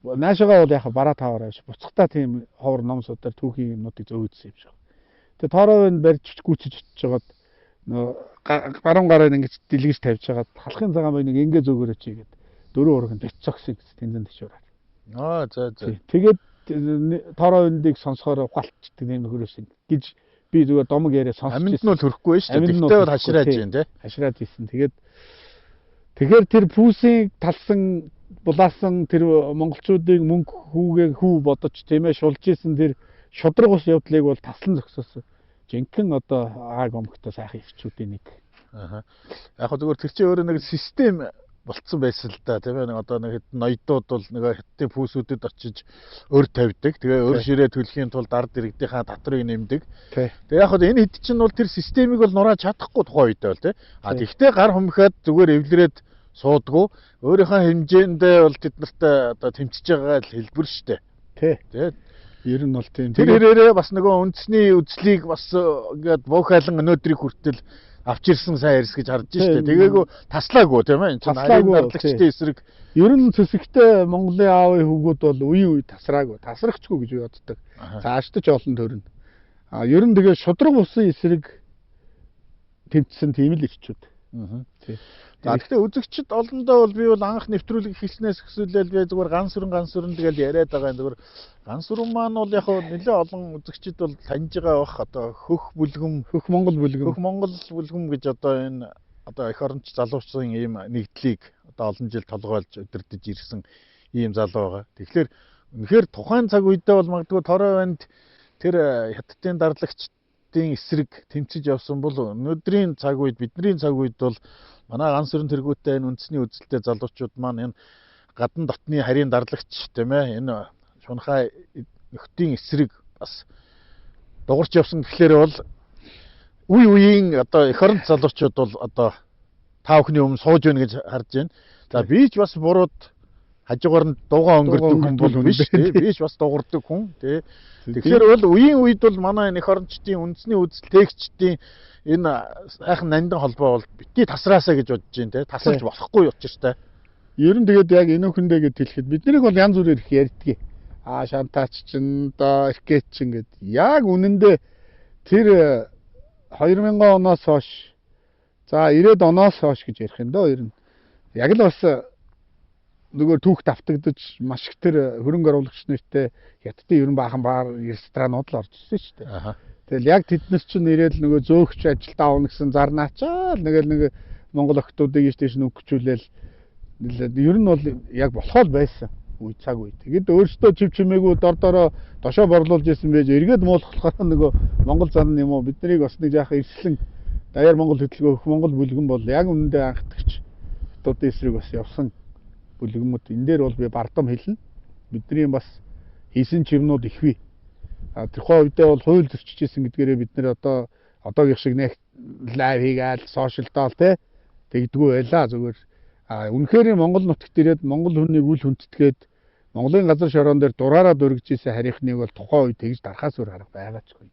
наашаага бол яг бараа таваар авч буцахтаа тийм ховор ном судар түүхийн юмнуудыг зөөдсөн юм шиг. Тэгээ тоороо барьж гүйцэж очиж жагаад нөө баруун гараар ингэж дэлгэж тавьж жагаад халахын цагаан байныг ингээ зөөгөрөөч игээд дөрөв урагт биццогсыг тэнцэн ташуураад. За. Тэгээд тоороо үндийг сонсохоор ухаалтчдаг юм нөхөрөөс гэж би зүгээр домог яриа сонсч байсан. Аминд нь бол хөрөхгүй шүү дээ. Тэгтээ бол хашираад юм тий. Хашираад ийсэн. Тэгэхээр тэр пүүсийг талсан булаасан тэр монголчуудыг мөнгө хүү бодож тийм ээ шулж исэн тэр шудраг ус явдлыг бол таслан зогсоосон. Жинхэнэ одоо ааг омгтой сайхан ирчүүдийн нэг. Яг хөө зүгээр тэр чинь өөрөө нэг систем болцсон байсан л да тийм ээ одоо нэг хэд ноёдууд бол нэг хятадын пүүсүүдэд очиж өр тавьдаг. Тэгээ өр ширээ төлөхийн тулд ард иргэдийнхаа татрыг нэмдэг. Тэгээ яг хөө энэ хэд чинь бол тэр системийг бол нурааж чадахгүй тухайн үедээ бол тийм. Тэгтээ гар хумхаад зүгээр эвлэрээд суудгүй өөрийнхөө хэмжээндээ бол тэд нартай одоо тэмцэж байгаа л хэлбэр штэ. Тий. Ер нь бол тийм. Тэр хэрээрээ бас нөгөө үндэсний үзлийг бас ингээд буухайлан өнөөдрийг хүртэл авч ирсэн сайн ярс гэж харж штэ. Тэгээгүй таслаагүй тийм ээ. Таслаагүй дарлагчдын эсрэг. Ер нь цэсэгтэй Монголын аавын хүүгүүд бол үе тасраагүй. Тасрахчгүй гэж боддог. Цаашдаж олон төрнө. Ер нь тэгээ шудраг усын эсрэг тэмцсэн тийм л ирчүүд. Тий. За гэхдээ үзэгчд олондоо бол би бол анх нэвтрүүлэг хийснээс өсвөлэл би зүгээр ганц сүрэн тэгэл яриад байгаа юм. Зүгээр ганц сүрэн маань бол яг нэлээ олон үзэгчд бол таньж байгаа бах одоо хөх монгол бүлгэм гэж одоо энэ одоо эх оронч залуучсан ийм нэгдлийг одоо олон жил толгойлж өдөрдөж ирсэн ийм залуу байгаа. Тэгэхээр үнэхээр тухайн цаг үедээ бол магадгүй тоороо банд тэр хятадын дарлагчдын эсрэг тэмцэж явсан бол өнөөдрийн цаг үед бидний цаг үед бол манай ганц сүрэн тэргүүтээ энэ үндэсний үзэлтэй залуучууд маань энэ гадна дотны харийн дарлагч тийм ээ энэ шунхай нөхдийн эсрэг бас дуурч явсан гэхлээр бол үеийн одоо эх оронч залуучууд бол одоо та бүхний өмнө сууж байна гэж харж байна. За би ч бас бурууд хажуугаар нь дуугаа өнгөрдөг хүн бол биш тий. Би ч бас дуурдаг хүн тий. Тэгэхээр бол үеийн үед бол манай эх орончдын үндэсний үзэлтэйгчдийн энэ сайхан нандин холбоо бол бити тасраасаа гэж бодож байна те. Тасалж болохгүй учиртай. Ер нь тэгээд яг энэ хүндээ гэж хэлэхэд бид нарыг бол янз бүрээр их ярьдгийг. Шантаач чин да эркет чин гэд. Яг үнэндээ тэр 2000 оноос хойш За 90-ад оноос хойш гэж ярих юм доо ер нь. Яг л бас нөгөө түүхт автагдаж маш их тэр хөрөнгө оруулагч нартай хятадын ерөн баахан баар ресторанууд л орж ирсэн шүү дээ. Аха. Тэгэл яг тэднес чинь ирээд нөгөө зөөгч ажилд аавна гэсэн зарнаачаал нэг Монгол охтуудыг ийш тийш нүгчүүлээл ер нь бол яг болохоо байсан үе цаг үе. Тэгэд өөрсдөө чив чимээгүй дордороо дошоо борлуулж исэн байж эргээд муулахлахаар нөгөө Монгол зан юм уу биднийг бас нэг яах ирслэн даяар Монгол хөдөлгөөх Монгол бүлгэн бол яг үнэндээ анхдагч хотуудын эсрэг бас явсан бүлгэмүүд энэ дээр бол би бардам хэлнэ. Бидний бас хийсэн чивнүүд их бий. Тэрхүү үедээ бол хууль зөрчижсэн гэдгээрээ бид нэр одоогийн шиг нэг лайв хийгээл сошиалдоо те тэгдэггүй байла зүгээр. Үнэхээр Монгол нутагт ирээд Монгол хүнийг үл хүндэтгээд Монголын газар шороон дээр дураараа дөргиж исэн харийнхныг бол тухайн үед тэгж дарахаас өөр арга байгаачихгүй.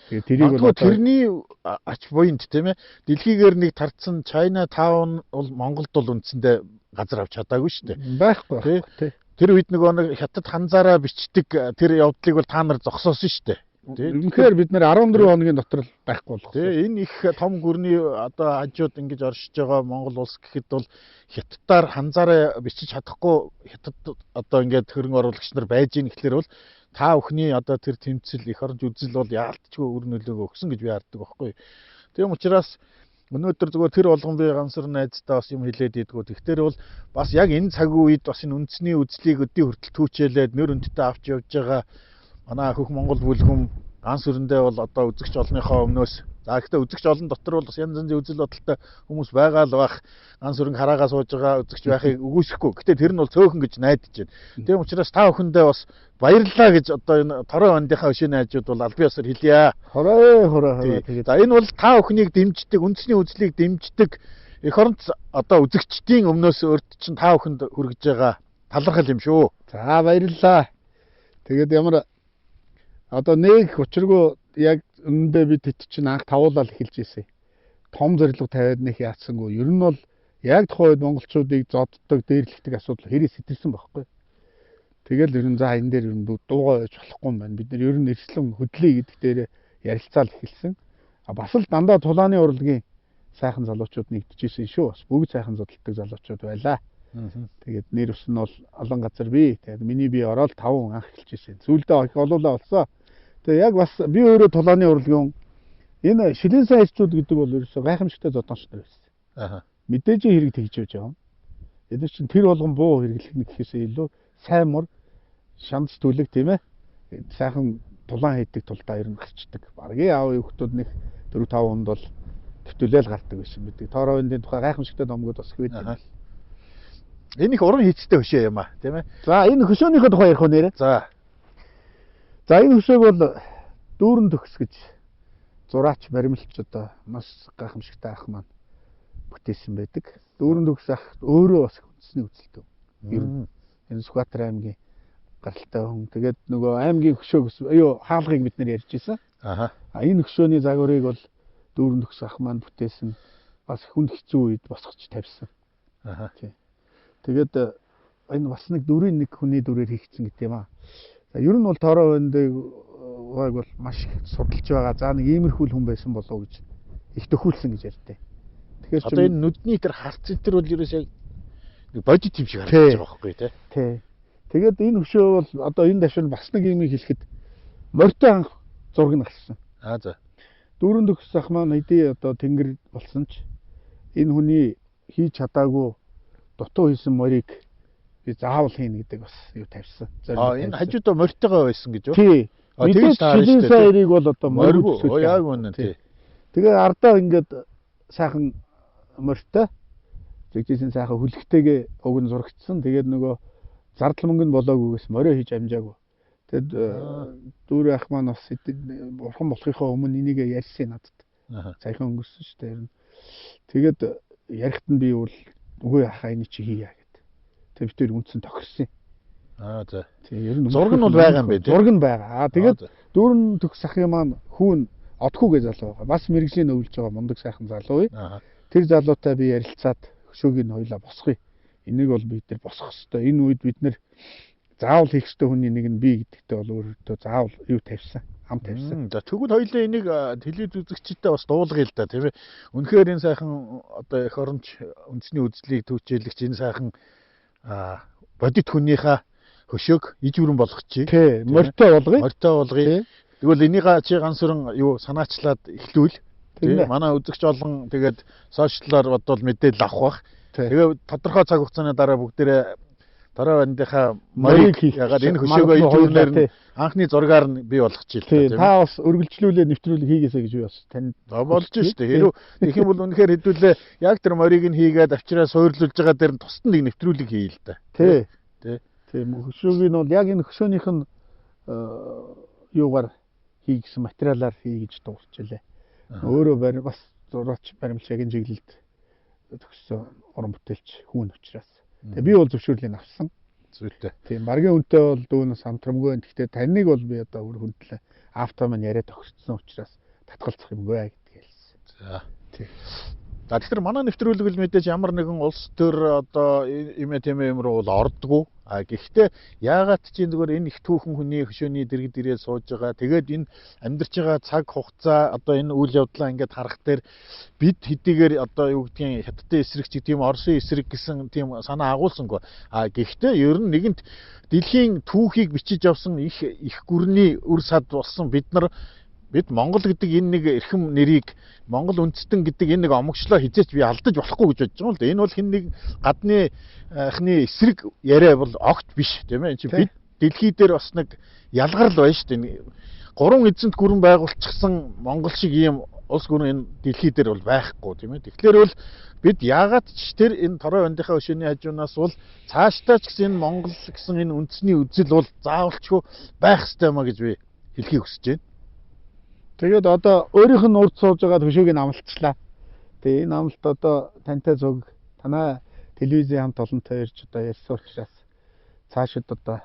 Тэгээ тэрийг бол тэрний ач буйнд тийм ээ дэлхийгээр нэг тардсан China Town бол Монголд бол үндсэндээ газар авч чадаагүй шүү дээ. байхгүй тий. Тэр үед нөгөө нэг хятад ханзаараа бичдэг тэр явдлыг бол та нар зогсоосон шүү дээ. Үнэхээр бид нэр 14 хоногийн дотор л байхгүй болгосон. Энэ их том гүрний одоо хажууд ингэж оршиж байгаа Монгол улс гэхэд бол хятадаар ханзаараа бичиж чадахгүй хятад одоо ингээд хөрөнгө оруулагч нар байж ийн гэхлээр бол та бүхний одоо тэр тэмцэл их оронч үзэл бол яалтчгүй өр нөлөөгөө өгсөн гэж би харддаг байхгүй. Тийм учраас өнөөдөр зүгээр тэр болгон би гансар найзтай бас юм хэлээд идэггүй. Тэгтэр бол бас яг энэ цаг үед бас энэ үндэсний үзлийг өдний хүртэл түүчээлээд нөр өндөртөө авч явж байгаа манай хөх Монгол бүлгүн ганс өрөндөө бол одоо үзэгч олныхоо өмнөөс за гэхдээ үзэгч олон дотор бол бас янз янзын үзэл бодолтой хүмүүс байгаа л байх. Ганс өрөнгө хараагаа сууж байгаа үзэгч байхыг үгүйсэхгүй. Гэхдээ тэр нь бол цөөхөн гэж найдаж байна. Тийм учраас та бүхэндээ бас баярлалаа гэж одоо энэ торой ондынхаа өшөөний хажууд бол албан ёсоор хэлье. Хорой. За энэ бол та бүхнийг дэмждэг, үндэсний үзлийг дэмждэг эх оронц одоо үзэгчдийн өмнөөс өрт чинь та бүхэнд хүргэж байгаа талархал юм шүү. За баярлалаа. Тэгээд ямар одоо нэг учиргүй яг önөндөө бид тэт чинь анх тавуулаад эхэлж ирсэн. Том зорилго тавиад нэх яатсангүй. Ер нь бол яг тухайн үед монголчуудыг зодддог, дээрлэгдэг асуудал хэрэг сэтэрсэн байхгүй. Тэгэл ер нь за энэ дээр ер нь дуугаа байж болохгүй юм байна. Бид нар ер нь эрслэн хөдлөе гэдэг дээр ярилцаал эхэлсэн. Бас л дандаа тулааны урлагийн сайхан залуучууд нэгдэжсэн шүү. Бас бүгд сайхан зодтолдог залуучууд байлаа. Тэгээд нэр ус нь бол олон газар бий. Тэгээд миний би ороод 5 хүн анх эхэлж ирсэн. Сүүлдээ их олуулаа болсон. Тэгээд яг бас би өөрөө тулааны урлагийн энэ шилэн сайжчууд гэдэг бол ерөөсөө гайхамшигтай зодонч нар байсан. Мэдээж хэрэг тэгж явж байгаа юм. Эдгээр чинь тэр болгон буу хэрэглэх гэхээсээ илүү сайн мөр шандс түлэг тийм ээ. Сайхан тулаан хийдэг тулдаа ер нь гарчдаг. Баргийн аав хүүхдүүд нэг 4-5 хүнд бол төвтөлөөл гардаг байсан гэдэг. Тоорондын тухай гайхамшигтай номгууд бас их байдаг. Энэ их уран хийцтэй хөшөө юм а тийм ээ. За энэ хөшөөнийхөө тухай ярих уу нэрэ? За энэ хөшөөг бол дүүрэн төгс гэж зураач баримлч одоо маш гайхамшигтай ах маань бүтээсэн байдаг. Дүүрэн төгс ах өөрөө бас үндэсний үзэлтэй. Ер нь энэ Сүхбаатар аймгийн гаралтай хүн. Тэгээд нөгөө аймгийн хөшөө юу хаалгыг бид нэр ярьж байсан. Энэ хөшөөний загварыг бол дүүрэн төгс ах маань бүтээсэн. Бас хүнд хэцүү үед босгож тавьсан. Тэгээд энэ бас нэг дүрийн нэг хүний дүрээр хийгдсэн гэдэг юм аа. За ер нь бол тоороо өндөө бол маш их судалж байгаа. За нэг иймэрхүү хүн байсан болов уу гэж их төхүүлсэн гэж ярьдээ. Тэгэхээр одоо энэ нүдний тэр харц тэр бол ерөөсөө нэг бодит юм шиг харагдаж байгаа байхгүй тий. Тэгээд энэ хөшөө бол одоо энэ давшин бас нэг юм хэлэхэд морьтой анх зураг нь гарсан. За. Дүүрэн төгс ах маань хэдий одоо тэнгэр болсон ч энэ хүний хийж чадаагүй дутуу хийсэн морийг би заавал хийнэ гэдэг бас юу тавьсан. Энэ хажуудаа морьтойгоо байсан гэж үү? Тий. Мэдээж шилэн сайрыг бол одоо морьгүй яг үнэн тий. Тэгээ ардаа ингээд сайхан морьтой зэгжсэн сайхан хүлэгтэйгээ уг нь зурагдсан. Тэгээд нөгөө зардал мөнгө нь болоогүйгээс морио хийж амжаагүй. Тэгэд дүүрэн ах маань бас бурхан болохынхоо өмнө энийг ярьсан надад. Сайхан өнгөрсөн шүү дээ. Тэгээд ярихт нь би бол үгүй ахаа энэ чи хийя гэд. Тэгээд бид үнцэн тохирсон. За. Тэг ер нь зураг нь бол байгаа юм бэ? Зураг нь байгаа. Тэгээд дүүрэн төгс ахын маань хүүн одхуугээ залуу байгаа. Бас мэрэгжлийн өвлж байгаа мундаг сайхан залуу. Тэр залуутай би ярилцаад хөшөөгийн хоёлаа босгоё. Энийг бол бид нар босгох ёстой. Энэ үед бид нар заавал хийх ёстой хүний нэг нь би гэдэгтээ бол өөртөө заавал юу тавьсан. хамт тавьсан. За тэгвэл хоёулаа энийг телевиз үзэгчтэй бас дуулгая л да тийм ээ. Үнэхээр энэ сайхан одоо эх оронч үндэсний үзлийг төвчээлэгч энэ сайхан бодит хүнийхээ хөшөөг иж бүрэн болгочих. Тий, морьтой болгоё. Морьтой болгоё. Тэгвэл энийг чи ганц бүрэн юу санаачлаад эхлүүл. Тийм манай үзэгч олон тэгээд сошиалаар бодвол мэдээлэл авах бах. Тэгээ тодорхой цаг хугацааны дараа бүгдээрээ дараа бандынхаа морийг ягаад энэ хөшөөгөө иж бүрнээр нь анхны зургаар нь бий болгочих л та бас өргөлжлүүлээ нэвтрүүлэг хийгээсэй гэж би бас танд болж штэ. Хэрвээ тэгэх юм бол үнэхээр хэдүүлээ яг тэр морийг нь хийгээд авчраа суйрлуулж байгаа дээр нь тусад нэг нэвтрүүлэг хийе л да. Тий. Тийм хөшөөг нь бол яг энэ хөшөөнийх нь юугаар хийгсэн материалаар хий гэж дуурчлаа. Өөрөө бас зураач баримтлагын чиглэлд төгссөн уран бүтээлч хүн учраас. Тэгээ би бол зөвшөөрлийг авсан. Зүйтэй. Тийм маргийн үнэтэй бол дүүнээс хамтрамгүй. Гэхдээ таныг бол би одоо өөр хүндлээ автомат яриад төгссөн учраас татгалзах юмгүй гэдгийг хэлсэн. За. Тийм. За тэгэхээр манай нэвтрүүлэг л мэдээж ямар нэгэн улс төр одоо тийм юм руу бол ордгоо. Гэхдээ яагаад чи зүгээр энэ их түүхэн хүний хөшөөний дэргэд ирээд сууж байгаа. Тэгээд энэ амьдарч байгаа цаг хугацаа одоо энэ үйл явдлаа ингээд харах дээр бид хэдийгээр одоо юу гэдгийг хятадын эсрэг ч тийм Оросын эсрэг гэсэн тийм санаа агуулсангүй. Гэхдээ ер нь нэгэнт дэлхийн түүхийг бичиж явсан их гүрний үр сад болсон бид Монгол гэдэг энэ нэг эрхэм нэрийг Монгол үндэстэн гэдэг энэ нэг омогшлоо хизээч би алдаж болохгүй гэж бодож байгаа юм л да. Энэ бол хэн нэг гадныхны эсрэг яриа бол огт биш тийм ээ. Чи бид дэлхий дээр бас нэг ялгарл байна шүү дээ. Гурван эзэнт гүрэн байгуулчихсан Монгол шиг ийм улс гүрэн энэ дэлхий дээр бол байхгүй тийм ээ. Тэгэхээр бол бид яагаад ч тэр энэ торой бандынхаа хөшөөний хажуунаас бол цаашдаа ч гэсэн энэ Монгол гэсэн энэ үндэсний үзэл бол заавалчгүй байх ёстой маа гэж би хэлхийг хүсэж байна. Тэгээд одоо өөрийнх нь урд сууж байгаа хөшөөг нь амлалцлаа. Тэгээ энэ амлалт одоо тантай зөв танай телевизийн хамт олонтой ирж одоо ярьсан учраас цаашид одоо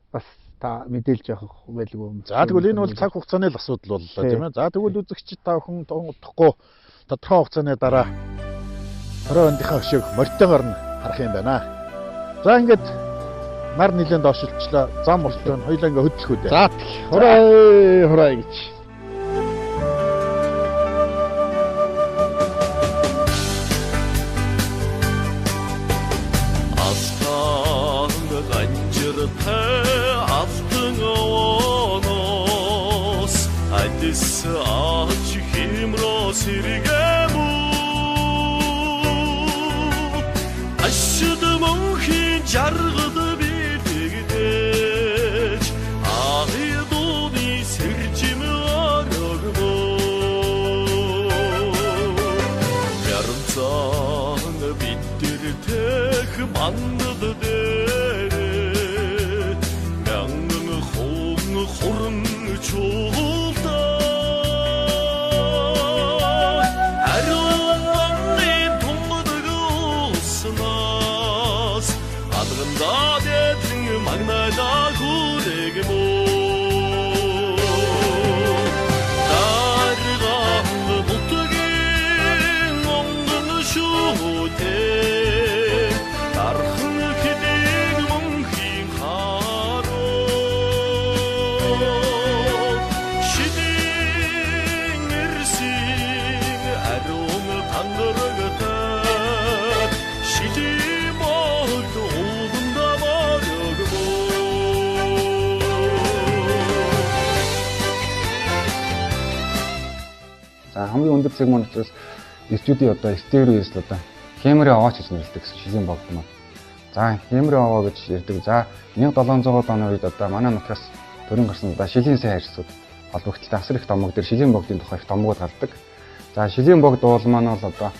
бас та мэдээлж явах байлгүй. За тэгвэл энэ бол цаг хугацааны л асуудал боллоо тийм ээ. За тэгвэл үзэгчид та бүхэн утгахгүй тодорхой хугацааны дараа торой бандынхаа хөшөөг морьтойгоор нь харах юм байна. За ингээд нар нилээн доошлчлаа. Зам болтон хоёлаа ингээ хөдлөх үү. За хураа гэж. Ач химро сэргэмүү Ашид мөнхийн жаргад битгдэж Ахидууны сэржим орогмоо Ярцан биттэртэх мандад дээрээ Мянган хурн чуу хамгийн өндөр сегмент учраас студийн одоо стереоис л одоо Camry аваач гэж нэрлэдэг шилийн богд маань. За Camry аваа гэж ярьдаг. За 1700-аад оны үед одоо манай нутгаас төрөн гарсан одоо шилийн сайн хайрцууд холбогдлоо асар их домог дээр шилийн богдын тухай их домгууд гардаг. За шилийн богд уул маань бол одоо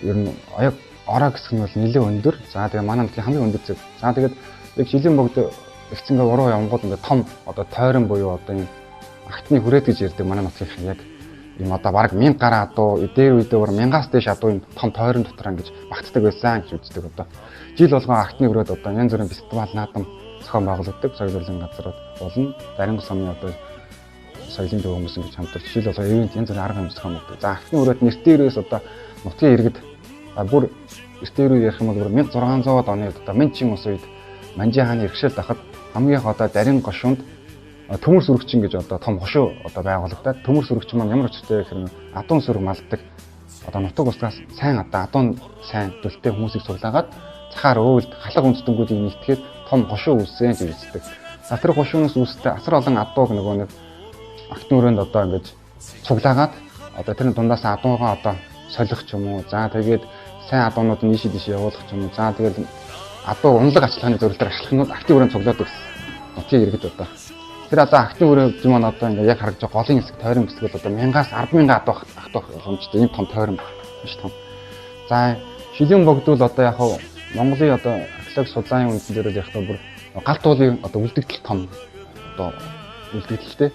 ер нь аяг ороо гисэх нь бол нэлээд өндөр. За тэгээ манай нутгийн хамгийн өндөр зэг. За тэгээд яг шилийн богд ихцэнгээ уруу явангууд ингээ том одоо тойрон буюу одоо юм агтны хүрээд гэж ярьдаг манай нутгийн яг юм одоо баг 1000 гаруй адуу дээр үедээ бүр 1000-аас дээш адуу юм том тойрон дотор ингэж багтдаг байсан гэж үздэг одоо. Жил болгон агтны хүрээд одоо янз бүрийн фестивал наадам зохион байгуулагддаг соёл урлагийн газрууд болон Даринго сумын одоо соёлын төв хүмүүс ингэж хамтарч жил болгон ивент янз бүрийн арга хэмжээ зохион байгуулдаг. За агтны хүрээд нэртэй ирээс одоо нутгийн иргэд бүр нэртэй ирээ ярих юм бол 1600-аад оны одоо Манчин ус үед Манжи хааны иргэшэл дахад хамгийн их одоо Даринго гошуунд төмөр сүрэгчин гэж одоо том хошуу одоо байгуулагдаад төмөр сүрэгчин маань ямар очтой гэхээр адуун сүрэг малддаг одоо нутаг устгаас сайн одоо адуун сайн төлтэй хүмүүсийг цуглаагаад цахаар өөлд халах үндэстэнүүдийг нэгтгэхэд том хошуу үүссэн гэж үздэг. За тэр хошуунаас үүсдэг асар олон адууг нөгөө нэг агтны өрөөнд одоо ингэж цуглаагаад одоо тэрний дундаас адуугаа одоо солих ч юм уу. За тэгээд сайн адуунууд нь ийшээ тийшээ явуулах ч юм уу. За тэгээд адуу унлаг ачлахны зөвлөлтөөр ашиглахнууд актив өрөөнд цуглаад өгсөн. Нутгийн иргэд одоо. Тэр одоо актив өрөө маань одоо ингээ яг харагдаж байгаа голын хэсэг тойрон хэсэг бол одоо 1000-аас 100000 адуу боломжтой. Ийм том тойрон биш том. За шилийн богдвол одоо яг Монголын одоо археологи судлааны үндсэн дээр л яг бүр галт уулын одоо үлдэгдэл том одоо үлдэгдэлтэй.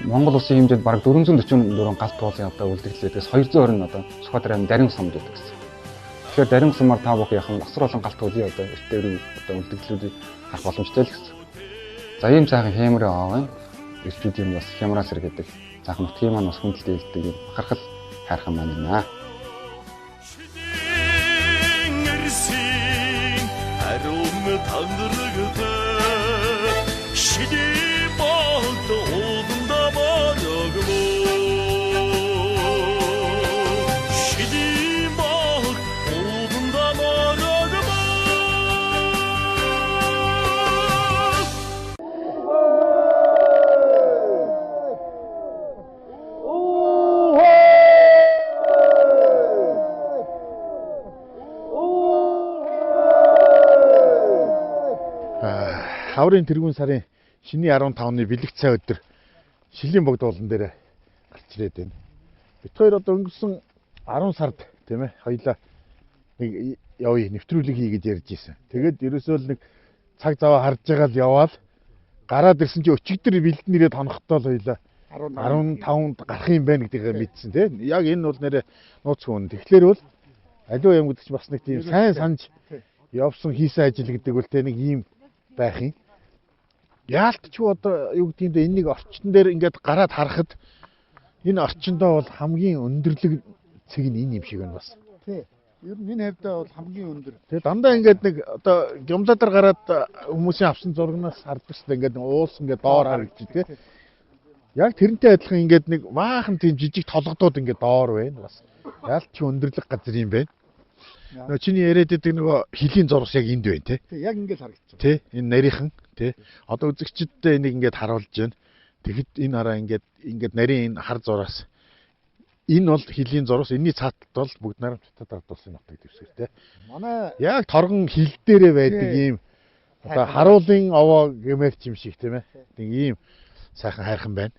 Монгол улсын хэмжээнд бараг 444 галт уулын одоо үлдэгдлээс 220 нь одоо Сүхбаатарын Дарин сумд байдаг гэсэн. Тэгэхээр Дарин сумаар та бүхэн яхан асар олон галт уулын одоо эрт дээрийн одоо үлдэгдлүүдийг харах боломжтой л гэсэн. За ийм сайхан хэмрээ аавын эрчүүдийн бас хямраа сэр гэдэг сайхан нутгийн маань бас хүндэлтэй хэлдэг юм бахархал хайрхан маань байна. Аруун тангарагтай шиди болд ууланда марагмаа шиди болд ууланда Хаврын тэргүүн сарын шиний 15-ны бэлэг цай өдөр Шилийн богд уулан дээр гарч ирээд байна. Бид хоёр одоо өнгөрсөн 10 сард тийм ээ хоёлаа нэг явъя нэвтрүүлэг хий гэж ярьж ирсэн. Тэгээд ерөөсөө л нэг цаг зав харж байгаа л яваал гараад ирсэн чи өчигдөр бэлднэрээ тонохдоо л хоёлаа 15-нд гарах юм байна гэдгийг мэдсэн тийм. Яг энэ бол нэрээ нууц хүн. Тэгэхээр бол аливаа юм гэдэг чи бас нэг тийм сайн санаж явсан хийсэн ажил гэдэг бол тийм нэг ийм байх юм. Яалтч одоо юу гэдэг нь энийг орчин дээр ингээд гараад харахад энэ орчиндоо бол хамгийн өндөрлөг цэг нь энэ юм шиг байна бас. Тий. Ер нь энэ хавьдаа бол хамгийн өндөр. Тэгээ дандаа ингээд нэг одоо гямлаадаар гараад хүмүүсийн авсан зургнаас хардаг шүү дээ ингээд уус ингээд доор харагдчих тий. Яг тэрнтэй адилхан ингээд нэг баахан тийм жижиг толгодууд ингээд доор байна бас. Яалтч өндөрлөг газар юм байна. Нөгөө чиний яриад байдаг нөгөө хилийн зургас яг энд байна тий. Тий, яг ингээд харагдаж байна. Тий, энэ нарийнхан тий. Одоо үзэгчдэд энийг ингээд харуулж байна. Тэгэхэд энэ хараа ингээд нарийн энэ хар зураас энэ бол хилийн зургас, энэний цааталт бол бүгд нарамчтад ардуулсан нутаг дэвсгэр тий. Манай Яг торгон хил дээрээ байдаг ийм одоо харуулын овоо гэмэрч юм шиг тийм ээ. Нэг ийм сайхан хайрхан байна.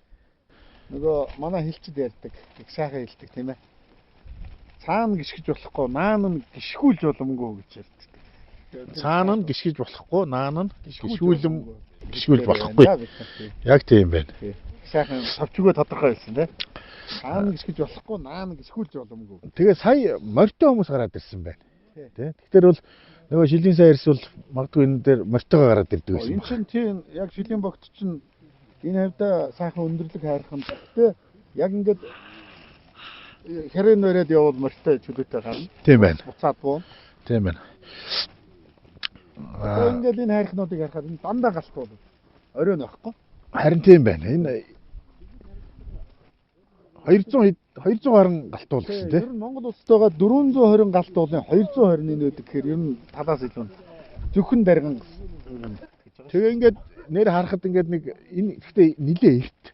нөгөө манай хэлчид ярьдаг. Их сайхан хэлдэг тийм ээ. Цаана гიშгэж болохгүй, наан нь гიშгүүлж боломгүй гэж ярьдаг. Цаана нь гიშгэж болохгүй, наан нь гიშгүүлж болохгүй. Яг тийм байна. Сайхан совчгоо тодорхой хэлсэн тийм. Цаана гიშгэж болохгүй, наан гიშгүүлж боломгүй. Тэгээ сая морьтой хүмүүс гараад ирсэн байна. Тэ. Тэгэхээр бол нөгөө шилийн сая ирсвэл магадгүй энэ дээр морьтойгоо гараад ирдэг байсан Энэ чинь тийм яг шилийн богт чинь энэ хавьда сайхан өндөрлөг хайрхан. Гэхдээ яг ингээд хэрэн өрөөд явбал морьтой чөлөөтэй гарна. Тийм байна. Буцаад буу. Тийм байна. Одоо ингээд энэ хайрхнуудыг харахад энэ дандаа галт бол оройн байхгүй. Харин тийм байна. Энэ 200 гаруй галт уул гэсэн тийм. Ер нь Монгол улсад байгаа 420 галт уулын 220-ны нөөдөг гэхээр ер нь талаас илүү зөвхөн дарган Тэгээ ингээд нэр харахад ингээд нэг энэ гэхдээ нилээ эрт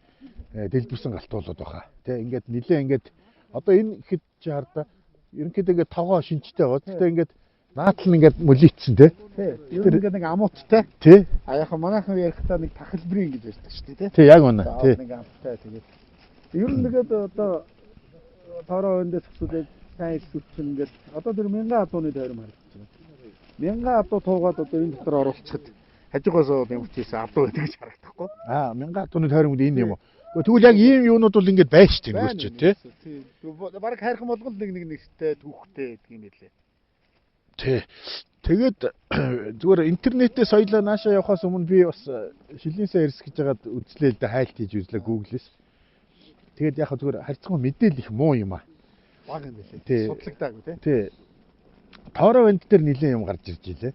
дэлбэрсэн галт уулууд баха. Тэ ингээд нилээ ингээд одоо энэ ихэд чи хардаа ерөнхийдөө ингээд тавгаа шинжтэй байгаа. Гэхдээ ингээд наатал нь ингээд мөлийцсэн тий. Ер нь ингээд нэг амууттай. Тий. А яхаа манайхан ярихтаа нэг тахилбрийн гэж ярьдаг шүү дээ тий. Тий яг үнэ. Тий. Нэг амттай тэгээд ер нь нэгэд одоо тоороо өндөө зөксүүлээд сайн ирсүүлсэн ингээд одоо тэр 1000 адууны тойрон харагдаж байна. 1000 адуу туугаад одоо энэ дотор оруулчихад хажуугаас ямар ч хийсэн адуу байдаг гэж харагдахгүй. 1000 адууны тойронд энэ юм уу? Тэгвэл яг ийм юунууд бол ингээд байж тийм үрч тий. Бараг хайрхан болгол нэг нэгтэй түүхтэй гэдэг юм билээ. Тий. Тэгээд зүгээр интернетээс соёлоо наашаа явахаас өмнө би бас шилийн сая ирс гэж байгаад үзлээ л дээ хайлт хийж үзлээ Google-с. Тэгээд яг зүгээр харьцангуй мэдээлэл их муу юм аа. Баг юм билээ. Судлагдаагүй тий. Тий. Тоороо вент дээр нэлээд юм гарч ирж илээ.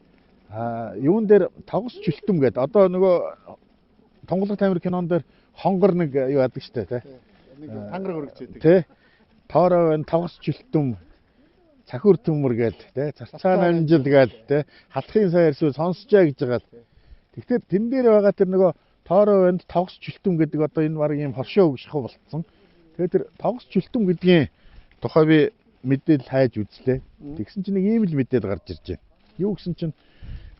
Юун дээр тогс чөлтөм гэдэг. Одоо нөгөө Тунгалаг тамир кинон дээр хонгор нэг юу яадаг штэ тий. Нэг тангараг өргөж идэг. Тий. Тоороо энэ тавгас жилтүм цахиур төмөр гээд тий. Царцаа намжил гээд тий. Халахын сая ирсүү сонсчаа гэж байгаа. Тэгэхээр тэн дээр байгаа тэр нөгөө тоороо энд тавгас жилтүм гэдэг одоо энэ баг ийм хоршоо шахав болцсон. Тэгээд тэр тавгас жилтүм гэдгийн тухай би мэдээлэл хайж үзлээ. Тэгсэн чинь нэг ийм л мэдээлэл гарч ирж байна. Юу гэсэн чинь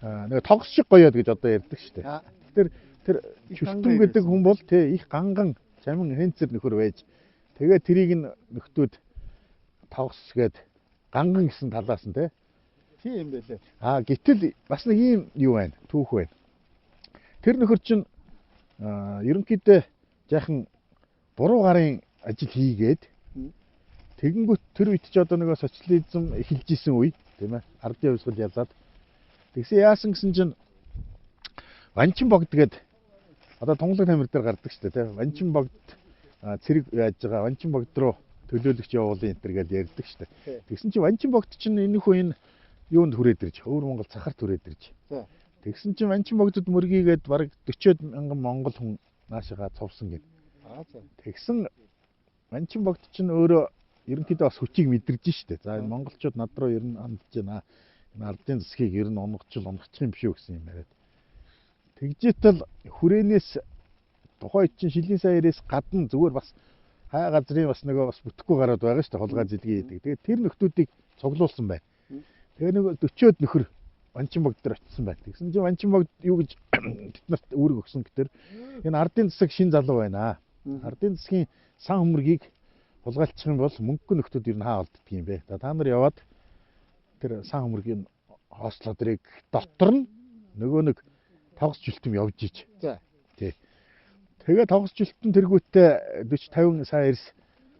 нэг тогс шиг гоёод гэж одоо ярьдаг шүү дээ. Тэгэхээр тэр жилтүм гэдэг хүн бол тий их ганган чамин хэнцэр нөхөр байж тэгээ тэрийг нөхдүүд тогс гээд ганган гэсэн талаас нь Тийм байлээ. Гэтэл бас нэг ийм юу байна түүх байна. Тэр нөхөр чинь ерөнхийдөө жаахан буруу гарын ажил хийгээд тэгэнгүүт тэр үед ч одоо нөгөө социализм эхэлж исэн үе тийм ээ ардын хувьсгал ялаад тэгсэн яасан гэсэн чинь Ванчин богд гээд одоо Тунгалаг тамир дээр гардаг шүү дээ тийм Ванчин богд цэрэг яаж байгаа Ванчин богд руу төлөөлөгч явуулын энэ төр гэж ярьдаг шүү дээ. Тэгсэн чинь Ванчин богд чинь энэхүү энэ юунд хүрээд ирж өвөр Монгол цахарт хүрээд ирж. Тэгсэн чинь Ванчин богдод мөргийгээд бараг 40 мянган монгол хүн наашаага цовсон гэв. Тэгсэн Ванчин богд чинь өөрөө ерөнхийдөө бас хүчийг мэдэрж штэ. За энэ монголчууд над руу ер нь хандж байна. Энэ ардын засгийг ер нь онгоцчих юм биш үү гэсэн юм яриад. Тэгжээтэл хүрээнээс тухайд чинь шилийн саяраас гадна зүгээр бас хай газрын бас нөгөө бас бүтэхгүй гараад байгаа штэ. Хулгай зэлгийн хийдэг. Тэгээд тэр нөхдүүдийг цуглуулсан байна. Тэгээ нэг 40-од нөхөр Ванчин богд дээр очсон байна. Тэгсэн чинь Ванчин богд юу гэж тэднэрт үүрэг өгсөн гэхээр энэ ардын засаг шин залуу байна. Ардын засгийн сан хөмөргийг хулгайлчих юм бол мөнгө нөхдүүд ер нь хаа олддөг юм бэ? Та нар яваад тэр сан хөмөргийн хоослоо дэрэг дотор нь нөгөө нэг тогс жилтүм явж иж. Тий. Тэгээ тогс жилтэн тэргүүтээ 40 50 сая эрс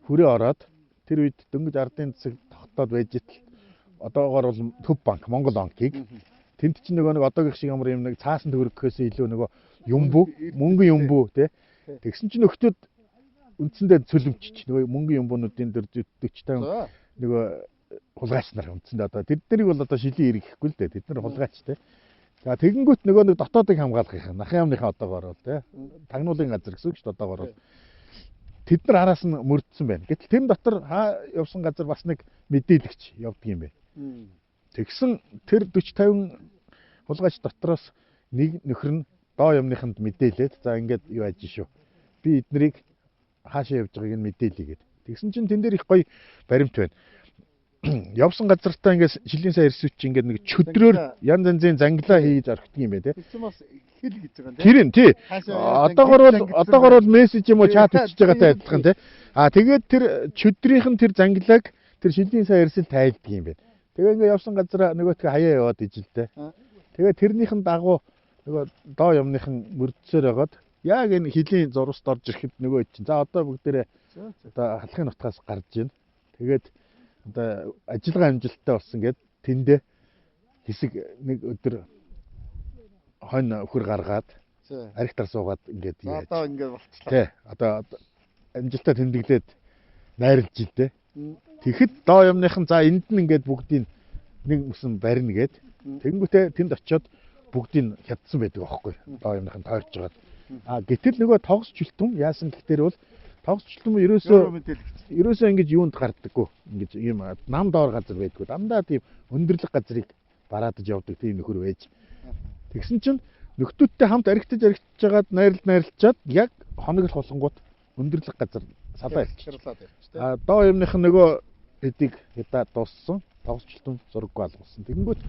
хүрээ ороод тэр үед дөнгөж ардын засаг тогтоод байж итл одоогоор бол Төв банк Монгол банкийг тэнд чинь нөгөө нэг одоогийн шиг ямар юм нэг цаасан төгрөг гэхээс илүү нөгөө юмбу мөнгө юмбу тий. Тэгсэн чинь нөхдүүд үндсэндээ цөлөвчч нөгөө мөнгө юмбунуудын дээр 40 50 нөгөө хулгайч нар үндсэндээ одоо тэднийг бол одоо шилийн ирэх гэхгүй л дээ тэд нар хулгайчтэй. За тэгэнгүүт нөгөө нэг дотоодыг хамгаалах юм нахын яамныхаа одоогоор бол тий тагнуулын газар гэсэн үг шүү дээ одоогоор бол тэд нар араас нь мөрдсөн байна. Гэтэл тэр дотор явсан газар бас нэг мэдээлэгч явдаг юм байна. Тэгсэн тэр 40 50 хулгайч дотроос нэг нөхөр нь доо юмныханд мэдээлээд за ингээд юу ажиж шүү. Би эднэрийг хаашаа явж байгааг нь мэдээлье гээд. Тэгсэн чинь тэн дээр их гоё баримт байна. Явсан газартаа ингээд шилийн сая ирсүүч ингээд нэг чөдрөөр янз янзын зангилаа хийж орхидог юм байна те. Тэгсэн бас хэл гэж байгаа юм те. Тэр тий. Одоогоор бол мессеж юм уу чат бичиж байгаатай адилхан те. Тэгээд тэр чөдрийнх нь тэр зангилааг тэр шилийн сая ирсэл тайлдаг юм байна. Тэгээ ингээд явсан газараа нөгөөтгөө хаяа яваад ижилтэй. Тэгээ тэрнийхэн дагуу нөгөө доо юмныхан мөрдсөөр байгаад яг энэ хилийн зурваст орж ирэхэд нөгөө чинь за одоо бүгдээрээ одоо халахын нутгаас гарч ийн. Тэгээд одоо ажиллагаа амжилттай болсон гэд тэндээ хэсэг нэг өдөр хонь өхөр гаргаад аригтар суугаад ингээд яаж. Одоо ингээд болчихлоо. Тий. Одоо амжилттай тэмдэглээд найрлж илтэй. Тэгэхэд доо юмныхан за энд нь ингээд бүгдийг нэг мөсөн барина гэд. Тэнгүүтээ тэнд очиод бүгдийг хядсан байдаг аахгүй. Доо юмныхан тойрч жагаад. Гэтэл нөгөө тогс жилтүм яасан гэхээр бол тогс жилтүм ерөөсөө ингэж юунд гардаггүй. Ингэж ийм нам доор газар байдгүй. Дандаа тийм өндөрлөг газрыг бараадаж явдаг тийм нөхөр байж. Тэгсэн чинь нөхдүүдтэй хамт аригтаж жагаад найрлжаад яг хоног л холонгууд өндөрлөг газар салаа илчлээ. Доо юмных нөгөө эдийг ядаа дууссан. Тогс жилтүм зураггүй алгуулсан. Тэгэнгүүт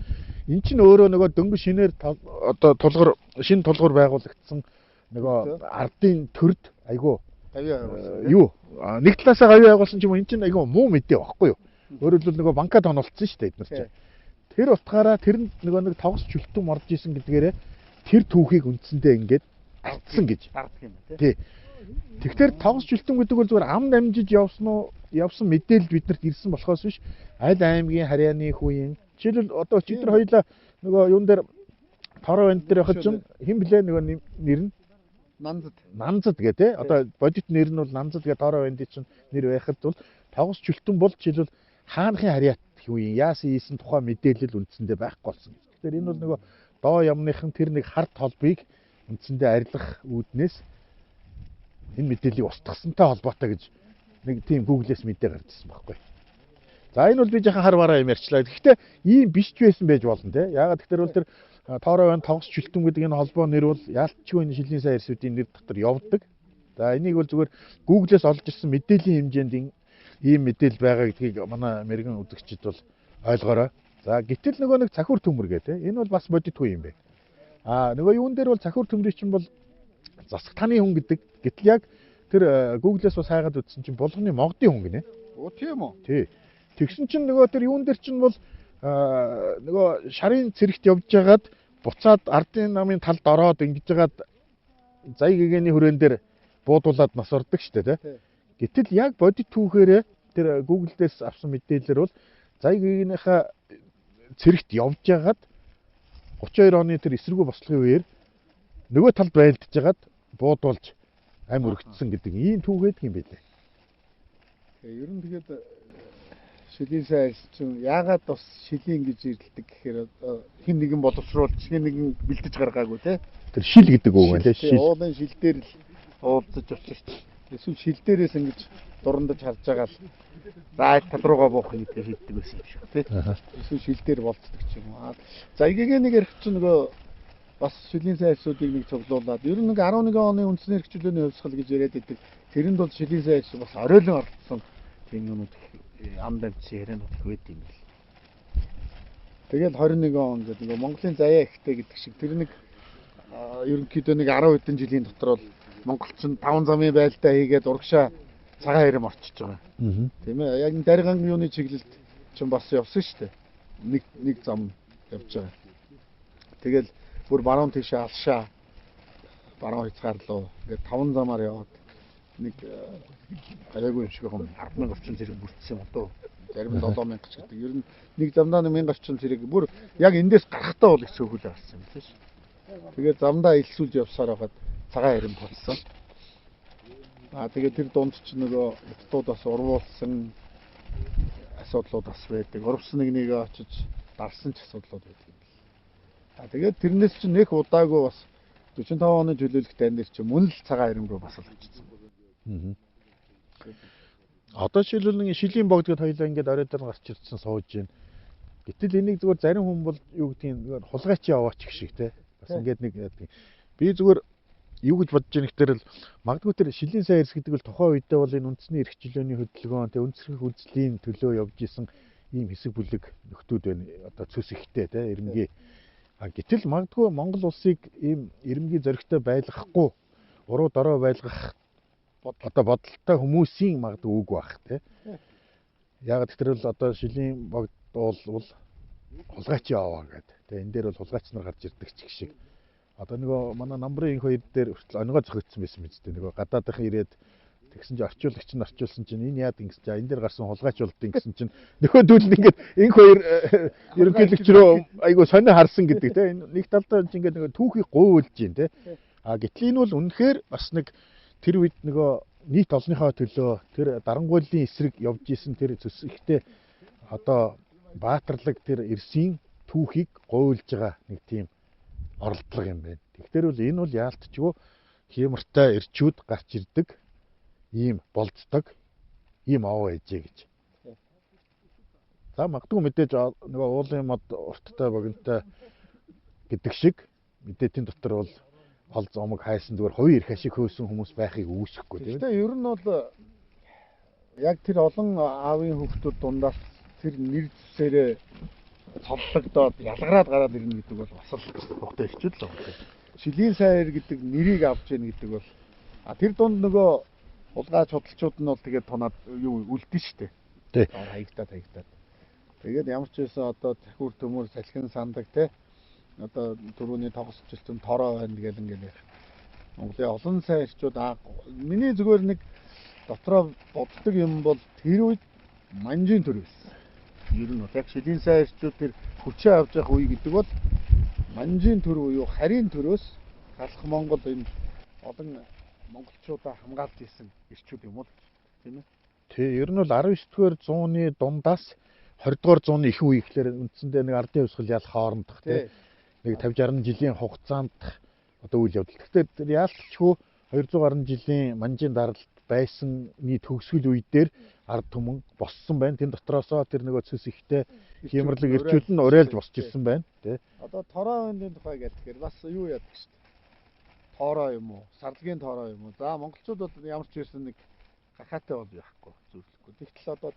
эн чинь өөрөө нөгөө дөнгөж шинээр одоо шинэ тулгуур байгуулагдсан нөгөө ардын төрд айгуу юу нэг талаасаа гавь байгуулсан ч юм уу эн чинь айгуу муу мэдээ багхгүй юу. Өөрөөр хэлбэл нөгөө банкад тоноолцсон шүү дээ эдгээр чинь. Тэр утгаараа тэр нөгөө нэг тогс жилтүм орж исэн гэдгээрээ тэр түүхийг үндсэндээ ингээд алдсан гэж дарддаг юм байна тий. Тэгэхээр тогс жилтүм гэдэг бол зүгээр ам дамжиж явсан мэдээлэл биднэрт ирсэн болохоос биш аль аймгийн харьяаны хүүийн жишээлбэл одоо өчигдөр хоёлаа нөгөө юун дээр Тороо банд дээр явахад чинь хэн блэ нөгөө нэр нь Нанзад гэ тэ одоо бодит нэр нь бол Нанзад гэ Тороо бандын чинь нэр байхад бол тогс жилтүм бол жишээлбэл хаанхын харьяат хүүийн яасан ийсэн тухай мэдээлэл үндсэндээ байхгүй болсон. Тэгэхээр энэ бол нөгөө доо ямныхан тэр нэг харт холбыг үндсэндээ арилгах үүднээс энэ мэдээллийг устгахсантай холбоотой гэж нэг тийм Google-с мэдээ гарчсан байхгүй. За энэ бол би жоохон хар бараа юм ярьчлаа. Гэхдээ ийм биш ч байсан байж болно те. Яагаад гэхээр бол тэр Тоорой байна тогс шүлтэн гэдэг энэ холбоо нэр бол яалтчгүй энэ шилийн сайн эрсүүдийн нэр дотор явдаг. За энийг бол зүгээр Google-с олж ирсэн мэдээллийн хэмжээнд ийм мэдээлэл байгаа гэдгийг манай Америкийн үзэгчид бол ойлгоорой. За гэтэл нөгөө нэг цахиур төмөр гэдэг энэ бол бас бодитгүй юм бэ. Нөгөө юун дээр бол цахиур төмрийн чинь бол засаг таны хүн гэдэг. Гэтэл яг тэр Google-с бас хайгаад үзсэн чинь булганы могдын хүн гинэ. Тийм үү? Тий. Тэгсэн чинь нөгөө тэр юун дээр чинь бол нөгөө шарын цэрэгт явж байгаад буцаад ардын намын талд ороод ингэж байгаад зай гэгэний хүрэн дээр буудуулаад нас ордог штэ тий. Гэтэл яг бодит түүхээрээ тэр Google-дээс авсан мэдээлэлээр бол зай гэгээнийхээ цэрэгт явж байгаад 32 оны тэр эсэргүү бослогын үеэр нөгөө талд байлдаж байгаад буудуулж ам өргөцсөн гэдэг ийм түүхээд юм байлээ. Ер нь тэгээд шилийн сайн чинь яагаад бас шилийн гэж ирэлдэг гэхээр хин нэгэн боловсруулж хин нэгэн бэлдэж гаргаагүй те. Тэр шил гэдэг үг байна те. Шил. Уулын шил дээр л уулзаж очиж эсвэл шил дээрээс ингэж дурандаж харж байгаа л за тал руугаа буух гэдгийг хэлдэг байсан юм шиг те. Эсвэл шил дээр болцдог ч юм уу. За эгийг нэг ярих чинь нөгөө бас шилийн сайн эрсүүдийг нэг цуглуулад ер нь нэг 11 оны үндэсний эрхчлөөний хувьсгал гэж яриад байдаг. Тэрэнд бол шилийн сайн эрс бас оройлон оролцсон тийм юмуд амд амтсан ярианууд их байд юм бэл. Тэгээд 21 он гэдэг нэг Монголын заяа ихтэй гэдэг шиг тэр нэг ерөнхийдөө нэг 10 хэдэн жилийн дотор бол монголчин 5 замын байлдаа хийгээд урагшаа цагаан хэрэм орчиж байгаа. Тийм ээ. Яг даргангийн юуны чиглэлд ч бас явсан шүү дээ. Нэг зам явж байгаа. Тэгэл бүр баруун тийшээ алшаа баруун хязгаарлуу ингээд 5 замаар яваад нэг аягүй юм шиг юм 10,000 орчим зэрэг бүрдсэн юм дөө. Зарим нь 7,000 ч гэдэг. Ер нь нэг замдаа 1,000 орчим зэрэг бүр яг эндээс гарахтаа бол их сөөхөл гарсан юм лээ ш. Тэгээд замдаа илсүүлж явсаар байгаад цагаан хэрэм болсон. Тэгээд тэр дунд ч нөгөө хятадууд бас урвуулсан асуудлууд бас байдаг. Урвсан нэг очиж дарсан ч асуудлууд байдаг юм бэл. Тэгээд тэрнээс ч нэг удаагүй бас 45 оны төлөөлөх тань дээр ч мөн л цагаан хэрэм рүү бас л очсон. Одоо шилбэл нэг шилийн богдгод хоёлаа ингээд орой дээр гарч ирсэн сууж гин. Гэтэл энийг зүгээр зарим хүн бол юу гэдгийг хулгайч яваач гэх шиг те. Бас ингээд нэг би зүгээр юу гэж бодож байгаа нэхтэр л магадгүй тэр шилийн сайн эрс гэдэг бол тухайн үедээ бол энэ үндэсний эрх чөлөөний хөдөлгөөн тэг үндэслэх үзлийн төлөө явж исэн ийм хэсэг бүлэг нөхдүүд байна. Одоо цөс ихтэй те ирмгийн. Гэтэл магадгүй Монгол улсыг ийм ирмгийн зоригтой байлгахгүй уруу дорой байлгах одоо бодолтой хүмүүсийн магадгүй үг байх те. Яг тэр бол одоо шилийн богд бол хулгайч яваа гэдэг. Тэгээ энэ дээр бол хулгайч нар гарч ирдэг ч гэх шиг. Одоо нөгөө манай намбрын хоёр дээр хүртэл онгоо зохицсон байсан биз дээ. Нөгөө гадаадынхан ирээд тэгсэн чинь орчуулагч нь орчуулсан чинь энэ яад ингэж энэ дээр гарсан хулгайч болдгийн гэсэн чинь нөхөдөл нь ингээд энэ хоёр ерөнхийлөгч рүү айгу сонио харсан гэдэг те. Нэг талдаа ингээд нөгөө түүхийг гуйлж гин те. Гэтэл энэ бол үнэхээр бас нэг тэр үед нөгөө нийт олонныхоо төлөө тэр дарангуйлын эсрэг явж исэн тэр зүс ихтэй одоо баатарлаг тэр эрсийн түүхийг гуйлж байгаа нэг тийм оролдлого юм байна. Тэгэхээр бол энэ бол яалтчгүй хямртай эрчүүд гарч ирдэг ийм болцдог ийм аваа ээжээ гэж. За магадгүй мэдээж нөгөө уулын мод урттай богинтой гэдэг шиг мэдээдийн дотор бол хол зомог хайсан зүгээр хоёр их ашиг хөөсөн хүмүүс байхыг үүсэхгүй тийм. Гэхдээ ер нь бол яг тэр олон аавын хүүхдүүд дундаас тэр нэр зүсээрээ цоллогдоод ялгараад гараад ирнэ гэдэг бол бас л хогтой ирчүүд л байна. Шилийн сайр гэдэг нэрийг авч яах гэдэг бол тэр дунд нөгөө улгаач худалчууд нь бол тэгээд тунаад юу үлдэн штэ. Тий. Хаягдаад. Тэгээд ямар ч байсан одоо тахиур төмөр салхин сандаг те. Одоо түрүүний тогсчлсон тороо байна гэл ингээд ярих. Монголын олон сайн ирчүүд миний зүгээр нэг дотроо боддог юм бол тэр үед манжийн төр байсан. Ер нь яг шилийн сайн ирчүүд тэр хүчээ авч явах үе гэдэг бол манжийн төр буюу харийн төрөөс галах Монгол энэ олон монголчуудаа хамгаалж ирсэн ирчүүд юм уу тийм ээ. Тий, ер нь бол 19-р зууны дундаас 20-р зууны их үе ихлээр үндсэндээ нэг ардын хувьсгал ялах хоорондох тийм нэг 50-60 жилийн хугацаанд одоо үйл явдал. Гэхдээ тэр яалтчгүй 200 гаруй жилийн манжийн даралт байсны төгсгөл үе дээр ард түмэн боссон байна. Тэн дотроосоо тэр нөгөө цэс ихтэй хямралаг ирчүүд нь уриалж босч ирсэн байна. Тэ. Одоо тороо хөндийн тухай гэхээр бас юу яадаг шүү дээ. Тоороо юм уу? Сарлагын тоороо юм уу? За монголчууд бол ямар ч байсан нэг гахаатай бол яахгүй зөвлөхгүй. Тэгтэл одоо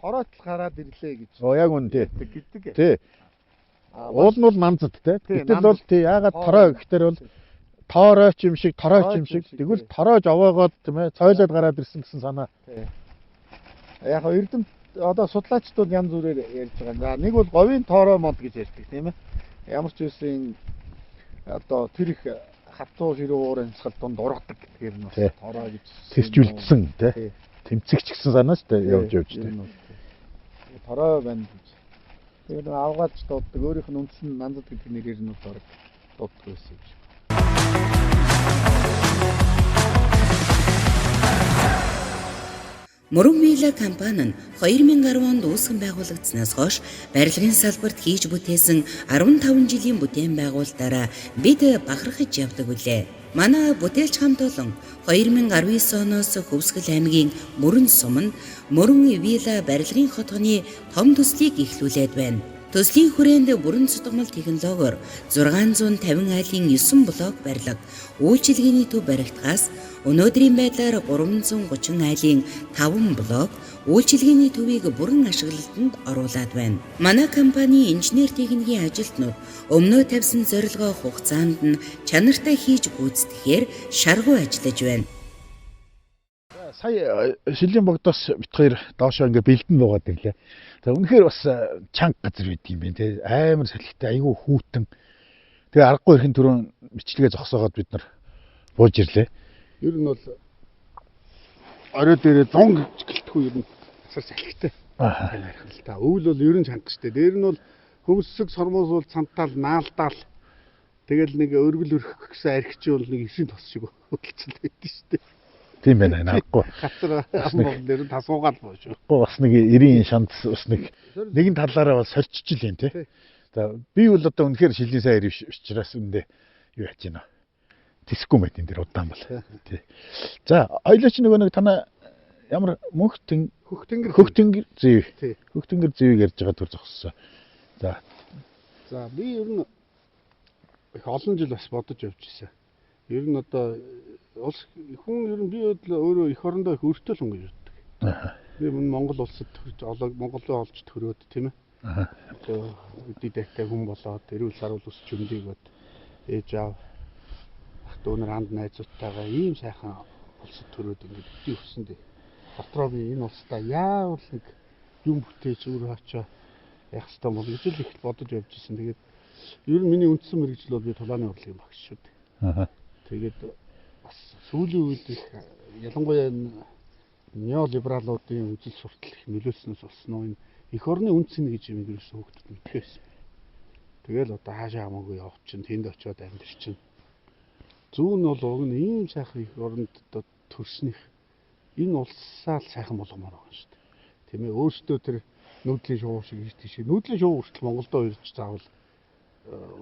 тороотл гараад ирлээ гэж. Яг үн тий. Гэдэг. Тий. Уул нь бол манзад тий. Гэтэл бол тий ягаад тороо гэхээр бол тооройч юм шиг, торойч юм шиг. Тэгвэл тороож овоогоод тийм ээ цойлоод гараад ирсэн гэсэн санаа. Тий. Яг эрдэмт одоо судлаачдууд янз бүрээр ярьж байгаа. За нэг бол говийн тоороо мод гэж ярьдаг тийм ээ. Ямар ч үсэн одоо тэр их хатуу хэрэг уурын цал донд ургадаг гэдгээр нь тоороо гэж тэрчүүлдсэн тий. Тэмцэгч гэсэн санаач тий явж тий. Тоороо байна гэж. Тэгээд авгаадч дууддаг өөрийнх нь үндсэн нандад гэдэг нэрээр нь дураг дууддаг байсан гэж. Мөрөн Мила компани нь 2010 онд үүсгэн байгуулагдсанаас хойш барилгын салбарт хийж бүтээсэн 15 жилийн бүтээн байгуулалтаараа бид бахархаж явдаг үлээ. Манай бүтээлч хамт олон 2019 оноос Хөвсгөл аймгийн Мөрөн сум нь Мөрөн Вилла барилгын хотгоны том төслийг эхлүүлээд байна. Төслийн хүрээнд бүрэн цутгамал технологиор 650 айлын 9 блок барилга, үйлчилгээний төв баригдахаас өнөөдрийн байдлаар 330 айлын 5 блок үйлчилгээний төвийг бүрэн ашиглалтанд оруулад байна. Манай компани инженер техникийн ажилтнууд өмнөө тавьсан зорилгоо хугацаанд нь чанартай хийж гүйцэтгэхээр шаргуу ажиллаж байна. Сая шилийн богдоос бит хоёр доошоо ингээ бэлдэн буугаад ирлээ. За үнэхээр бас чанга газар байд юм байна те. Амар салхитай айгүй хүүтэн. Тэгээ аргагүй ихэн түрүүн бичлэгээ зогсоогоод бид нар бууж ирлээ. Ер нь бол орой дээрээ 100 гэж гэлтгүй ер нь асар салхитай. Ярих л та. Өвөл бол ер нь чанга штэ. Дээр нь бол хөмсөг сормоос бол цантаал наалдаал. Тэгэл нэг өргөл өрөх гэсэн архич бол нэг 9 тос шиг хөдөлцөл байдсан штэ. Тийм байна наахгүй. Хатар амбол дээр тасуугаал боо шүү. Бас нэг 90 шанс бас нэгэн талаараа бас сорчиж л юм тий. За би бол одоо үнэхээр шилийн сайн ирэх учраас үндэ юу яаж гинэ. Тисэхгүй мэт энэ дэр удаан бол. Тий. За ойлооч нөгөө нэг танаа ямар хөх тэнгэр зэв. Хөх тэнгэр зэвийг ярьж байгаа түр зогссон. За би ер нь их олон жил бас бодож явж ирсэн. Ер нь одоо улс хүн ер нь би өөрөө эх орондоо их өртөл хүн гэж боддог. Би Монгол улсад төрж Монголоо олж төрөөд тийм ээ. Одоо үдий дахтай хүн болоод эрүүл сарвал өсч өмдийгөөд ээж аав ах дүүнэр анд найзуудтайгаа ийм сайхан улсад төрөөд ингэж үдий өссөндөө дотроо би энэ улстай яавал нэг юм бүтээж өөрөө очоо яах ёстой бол гэж л их бодож явж ирсэн. Тэгээд ер нь миний үндсэн мэргэжил бол би тулааны урлагийн багш шүү дээ. Тэгээд бас сүүлийн үед их ялангуяа неолибералуудын үзэл суртал их нөлөөлснөөс болсон уу энэ эх орны үнцэн гэж юм ерөөсөө хөгтөд мэдхээсэн. Тэгэл одоо хаашаа хамаагүй явчихын тэнд очиод амьдэрчин. Зүүн нь бол уг нь ийм сайхан эх оронд одоо төрснөх энэ улсаа л сайхан болгомоор байгаа шүү дээ. Тийм ээ өөртөө тэр нүүдлийн шуу шиг ирдэг шиг нүүдлийн шуу хүртэл Монголдо ирж заавал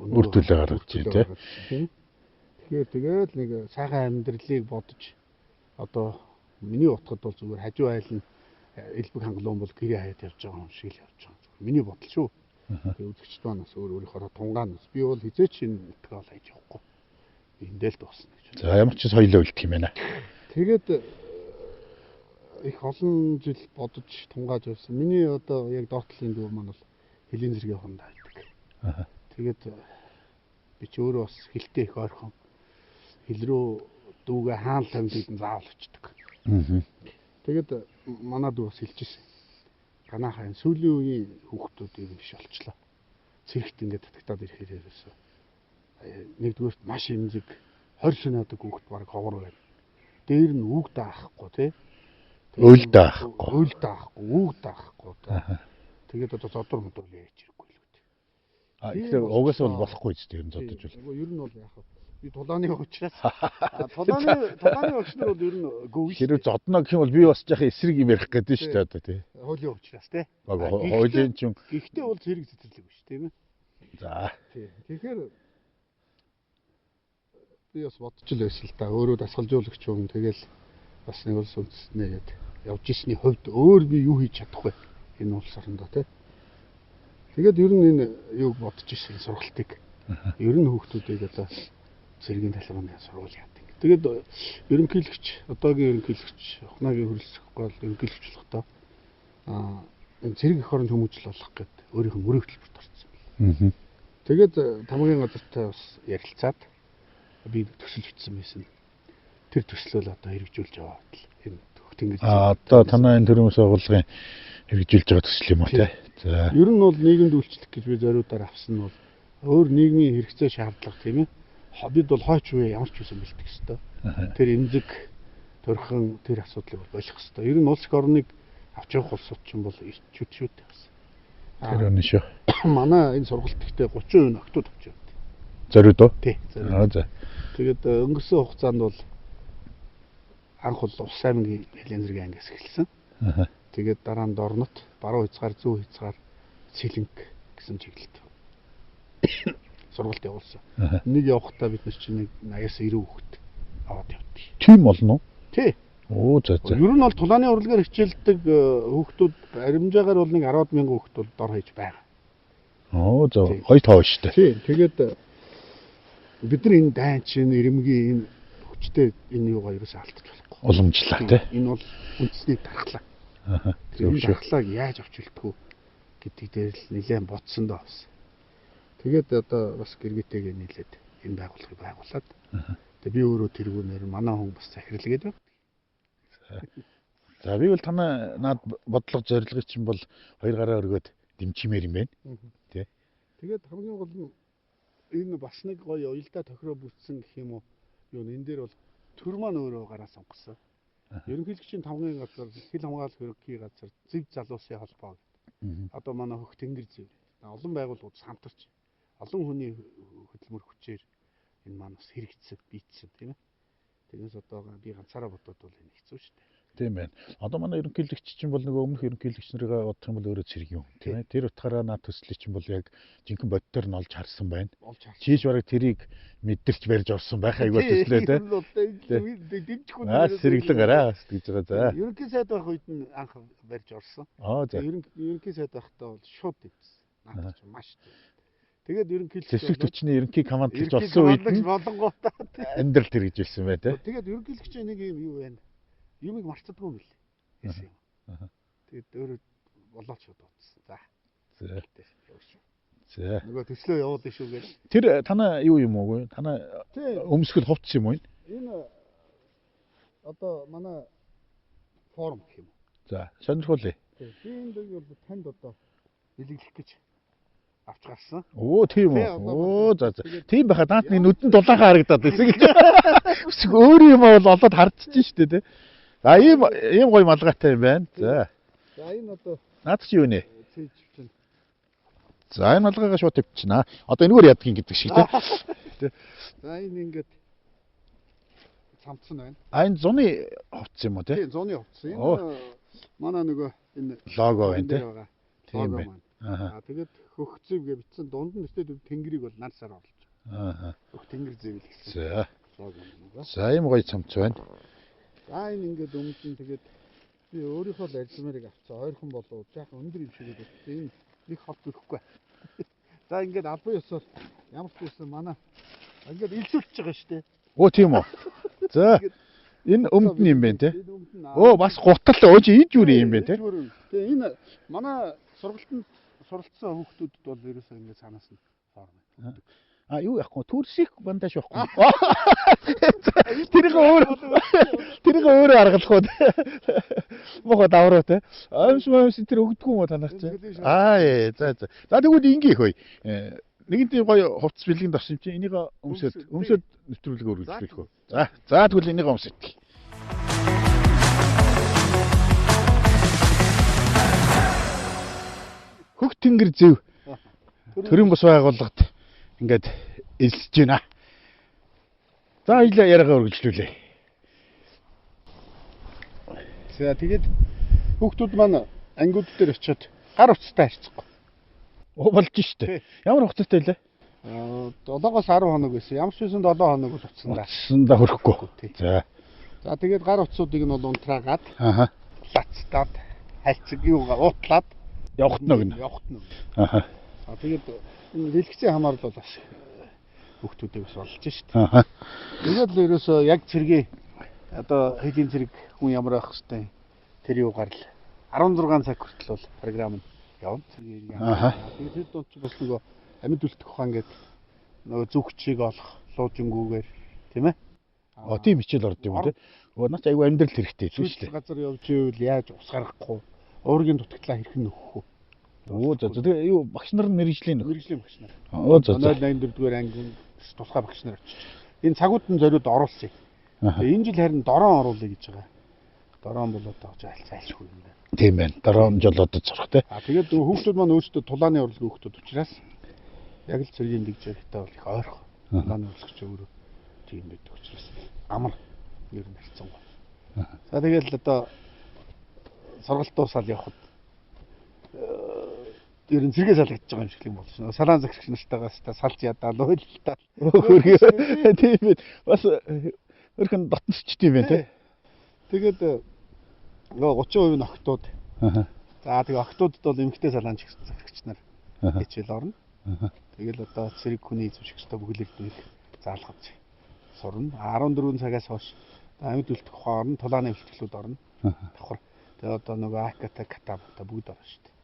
үр төлөө гаргаж тий. Тэгээд нэг сайхан амьдралыг бодож одоо миний утгад бол зүгээр хажуу айл нь элбэг хангалуун бол гэрээ хаяад явж байгаа юм шиг л явж байгаа. Зүгээр миний бодол шүү. Тэгээд үзэгчд манаас өөрийнхөө тунгаанаас би бол хизээч энэ итгэл хийж явахгүй. Эндээ л дуусна гэж. За ямар ч соёлоо үлдэх юм байна. Тэгээд их олон жил бодож тунгааж явсан. Миний одоо яг доотлын дүү маань бол хөлийн зэргийн хонд хайдаг. Тэгээд би ч өөрөө бас хилтэй их ойрхон хил рүү дүүгээ хаан тамдыг заавал очдөг. Тэгээд манай дүү бас хэлчихсэн. Ганаахаа сүүлийн үеийн хүүхдүүд юм биш болчлоо. Цэрэгт ингээд татагтаад ирэхээр ерөөсөө нэгдүгээрт маш эмзэг 20 санаадаг хүүхд баг хогор байна. Дээр нь үг даахгүй тий. Өөл даахгүй. Өөл даахгүй, үг даахгүй тий. Тэгээд одоо зодор модор яаж ирэхгүй л үү. Тэгэхээр угаасаа бол болохгүй ч тийм зодож бол. Ер нь бол яах вэ? Би тулааны учраас тулааны өгчнөр бол ер нь гүйл. Хэрэг зодно гэх юм бол би бас яхаа эсрэг юм ярих гэдэг шүү дээ одоо тий. Хуулийн учраас тий. Хуулийн ч юм. Гэхдээ бол зэрэг цэцэрлэг биш тийм ээ. За. Тий. Тэгэхээр Би бас бодож л байсан л да. Өөрөө дасгалжуулагч юм. Тэгэл бас нэг улс үндэстнээ гээд явж ирсний хувьд өөр би юу хийж чадах вэ? Энэ улс орондоо тий. Тэгээд ер нь энэ юуг бодож ирсэн сургалтыг. Ер нь хүүхдүүдийг одоо цэргийн талбайны сургууль яадаг. Тэгээд ерөнхийлөгч, одоогийн ерөнхийлөгч, ухнаагийн хөрөлцөх гол ерөнхийлөгч болохдоо энэ цэрэг эх оронд хүмүүжил болох гэдэг өөрийнх нь мөрөг хөтөлбөрт орсон. Тэгээд тамгийн газартай бас ярилцаад би төсөл бичсэн байсан. Тэр төслөө одоо хэрэгжүүлж яваад л энэ Тэнгэр. Одоо танаа энэ төрийн бас байгууллагын хэрэгжүүлж байгаа төсөл юм уу те. За. Ер нь бол нийгэмд үйлчлэх гэж би зориудаар авсан нь бол өөр нийгмийн хэрэгцээ шаардлага тийм ээ. Бид бол хойч үе ямар ч үсэн бэлдэх ёстой. Тэр эмзэг төрхөн тэр асуудлыг болох ёстой. Ер нь улс орныг авч явах улсууд ч юм бол ирчүүд шүү дээ бас. Тэр үнэ шүү. Манай энэ сургалт ихтэй 30% нь октод авч явдаг. Зориуд уу? Тий. За. Тэгээд өнгөрсөн хугацаанд бол анх бол Ус аймгийн Хилэн зэрэг ангиас эхэлсэн. Тэгээд дараа нь Дорнот, Баруун хязгаар, Зүүн хязгаар, Цэлэнг гэсэн чиглэлд сургалт явуулсан. Нэг явахдаа бид нар чинь 80-90 хүүхэд аваад явдаг. Тийм болно уу? Тий. Оо за. Ер нь бол тулааны урлагаар хичээлдэг хүүхдүүд баримжаагаар бол нэг 10,000 хүүхэд бол дор хаяж байгаа. Оо за. Хоёр тоо шүү дээ. Тий. Тэгээд бид нар энэ дайн чинь ирэмгийн энэ хүчтэй энэ юугаа ерөөсөө алдчих болохгүй. Уламжлаа тий. Энэ бол үндэсний дархлаа. Энэ дархлааг яаж авч үлдэх вэ гэдгийг дээр л нэлээд бодсон доо бас. Тэгээд одоо бас гэргитэйгээ нийлээд энэ байгууллагыг байгуулад. Тэгээд би өөрөө тэргүүнээр манай хүн бас захирлгээд байна. За би бол танаа над бодлого зорилгыг чинь бол хоёр гараа өргөөд дэмжимээр юм байна. Тий. Тэгээд хамгийн гол нь энэ бас нэг гоё уялдаа тохироо бүтсэн гэх юм уу. Юу энэ дээр бол төр маань өөрөө гараа сонгосон. Ерөнхийлөгчийн тамгын газар, хил хамгаалах ерөнхий газар, Зэв залуусын холбоо гэдэг. Одоо манай Хөх Тэнгэр Зэв. Олон байгууллагууд хамтарч олон хүний хөдөлмөр хүчээр энэ маань бас хэрэгцсэн, бийтсэн тийм ээ. Тэгээс одоо би ганцаараа бодоод бол энэ хэцүү шүү дээ. Тийм байна. Одоо манай ерөнхийлөгч чинь бол нөгөө өмнөх ерөнхийлөгч нарыгаа бодох юм бол өөрөө цэрэг юм тийм ээ. Тэр утгаараа наад төслийг чинь бол яг жинхэнэ бодтоор нь олж харсан байна. Чийж бараг тэрийг мэдэрч барьж орсон байх айгуу төслөө тийм. Сэргэлэн гараа гэж байгаа за. Ерөнхий сайд байх үед нь анх барьж орсон. За. Ерөнхий сайд байхдаа бол шууд дэвсэн. Наад чинь маш тийм. Тэгээд ерөнхийлөгч зэвсэг төчний ерөнхий командлагч болсон үед нь болонготой амьдрал хэрэгжүүлсэн бай тээ. Тэгээд ерөнхийлөгч нэг юм юу байна? Юмыг марцдаггүй юм бэл. Тэгээд өөрөө болооч бодсон. За. За. Нөгөө төслөө явуулсан шүү гэж. Тэр танаа юу юм уу? Танаа өмсгөл хувцс юм уу? Энэ одоо манай форум гэх юм. За, сонирхолтой. Би энэ дэг бол танд одоо илэглэх гэж авч гарсан. Оо тийм үү. Оо за. Тийм байхад наадны нүдэн дулаахан харагдаад байсан гэж. Өөр юм бол олоод хардчихжээ шүү дээ, тэ. За ийм гоё малгайтай юм байна. За. За энэ одоо наад чи юу нэ? цэжвчин. За энэ малгайгаа шууд тавьчихна. Одоо энэгээр ядгийн гэдэг шиг тэ. За энэ ингээд цамцсан байна. Энэ зуны хувцс юм уу тэ? Тийм зуны хувцс. Энэ манай нөгөө энэ лого байна тэ. Тийм байна. Тэгээд Хөх Зэв гэж бичсэн дунд нь өстэй тэнгэрийг бол нансаар оруулж байгаа. Хөх Тэнгэр Зэв л гэсэн. За ийм гоё цамц байна. За энэ ингээд өмнө нь тэгээд би өөрийнхөө л арилмаарыг авцсан. Ойрхон болов жаахан өндөр юм шиг гэдэг. Энэ нэг хот зүрхгүй. За ингээд албан ёсоор ямар ч байсан манай ингээд илчүүлж байгаа шүү дээ. Оо тийм үү. За энэ өмнөд нь юм байна те. Оо бас гутал өөж ийж үрээ юм байна те. Тэгээ энэ манай сургалтанд суралцсан хүүхдүүдэд бол ерөөсөө ингээд санаас нь хоорно. Юу яахгүй төрсих бандаж байхгүй. Тэрийг өөрөө аргалах уу. Мохо давруу те. Аимшмаас тэр өгдөггүй юм уу танаас чи? За. За тэгвэл ингээ хөөе. Нэгэнтэй гоё хувцс бэлгийн дорсон чи энийг өмсөд нэвтрүүлэг өргөжлөх хөө. За тэгвэл энийг өмсөд. Хөх Тэнгэр Зэв төрийн бас байгууллагад ингээд элсэж байна. За хоёлаа яриагаа өргөжлүүлээ. За тэгээд хүүхдүүд маань ангиуд дээр очиод гар утастай харьцахгүй. Болж штэ. Ямар хугацаатай вэ? 7-оос 10 хоног байсан. Ямар ч үсэн 7 хоног бол утсан да. Утсандаа хөрөхгүй. За. За тэгээд гар утсуудыг нь бол унтраагаад Аха. лацтаад хальцэг юугаа уутлаад Явахт нь. явахтна. Аха. Тэгээд энэ дэлгэцийн хамаарл бол бас хүүхдүүдээ бас болж шít. Аха. Тэгээд л ерөөсөө яг цэргийн одоо хэлийн цэрэг хүн ямар байх хэвтэй тэр юугаар л 16 цаг хүртэл бол програм нь явна. Цэргийн Аха. тэгээд тэр донд ч бас нөгөө амьд үлдэх ухаан гэдэг нөгөө зүгчийг олох луужингүүгээр тийм ээ. Тийм хичээл орд юм те. Наач айгүй амьдрал хэрэгтэй л шүү дээ. Газар явж ивэл яаж ус гаргахгүй, уургийн дутагдлаа хэрхэн нөхөх вэ? За тэгээ юу багш нар мэрэгжлийн нөх. Мэргэжлийн багш нар. За. 84-р ангийн тусгай багш нар очиж. Энэ цагуудын зориуд оруулсан. Тэгээ энэ жил харин дорон оруулъя гэж байгаа. Дорон бол одоо зайлшгүй юм байна. Тийм байна. 7 жолоодод сурах те. Тэгээд хүүхдүүд маань өөрсдөө тулааны урлагийн хүүхдүүд учраас яг л цэргийн дэгж хэрэгтэй бол их ойрхон. Тулааны урлагч өөрөө тийм байдаг учраас амар ер нь хэлцэн гоо. За тэгээд л одоо сургалт дуусаад явхад ер нь зэрэгээ салгагдж байгаа юм шиг юм болж байна. Салаан загшигч нартайгаас та салж ядаа л уйлтаа. Тийм ээ. Бас өөрхөн дотносчт юм байна те. Тэгээд нөгөө 30% нь октод. Аха. За тэгээ октодд бол эмгтэй салаан загшигч нар хичээл орно. Тэгэл одоо цэрэг хүний эзэмшигчтэй бүглэгдүүл заалгаж сурна. 14 цагаас хойш амьд үлдэх ухаан орно, тулааны бэлтгэлүүд орно. Давхар. Тэгээ одоо нөгөө аката катамта бүгд орно шүү дээ.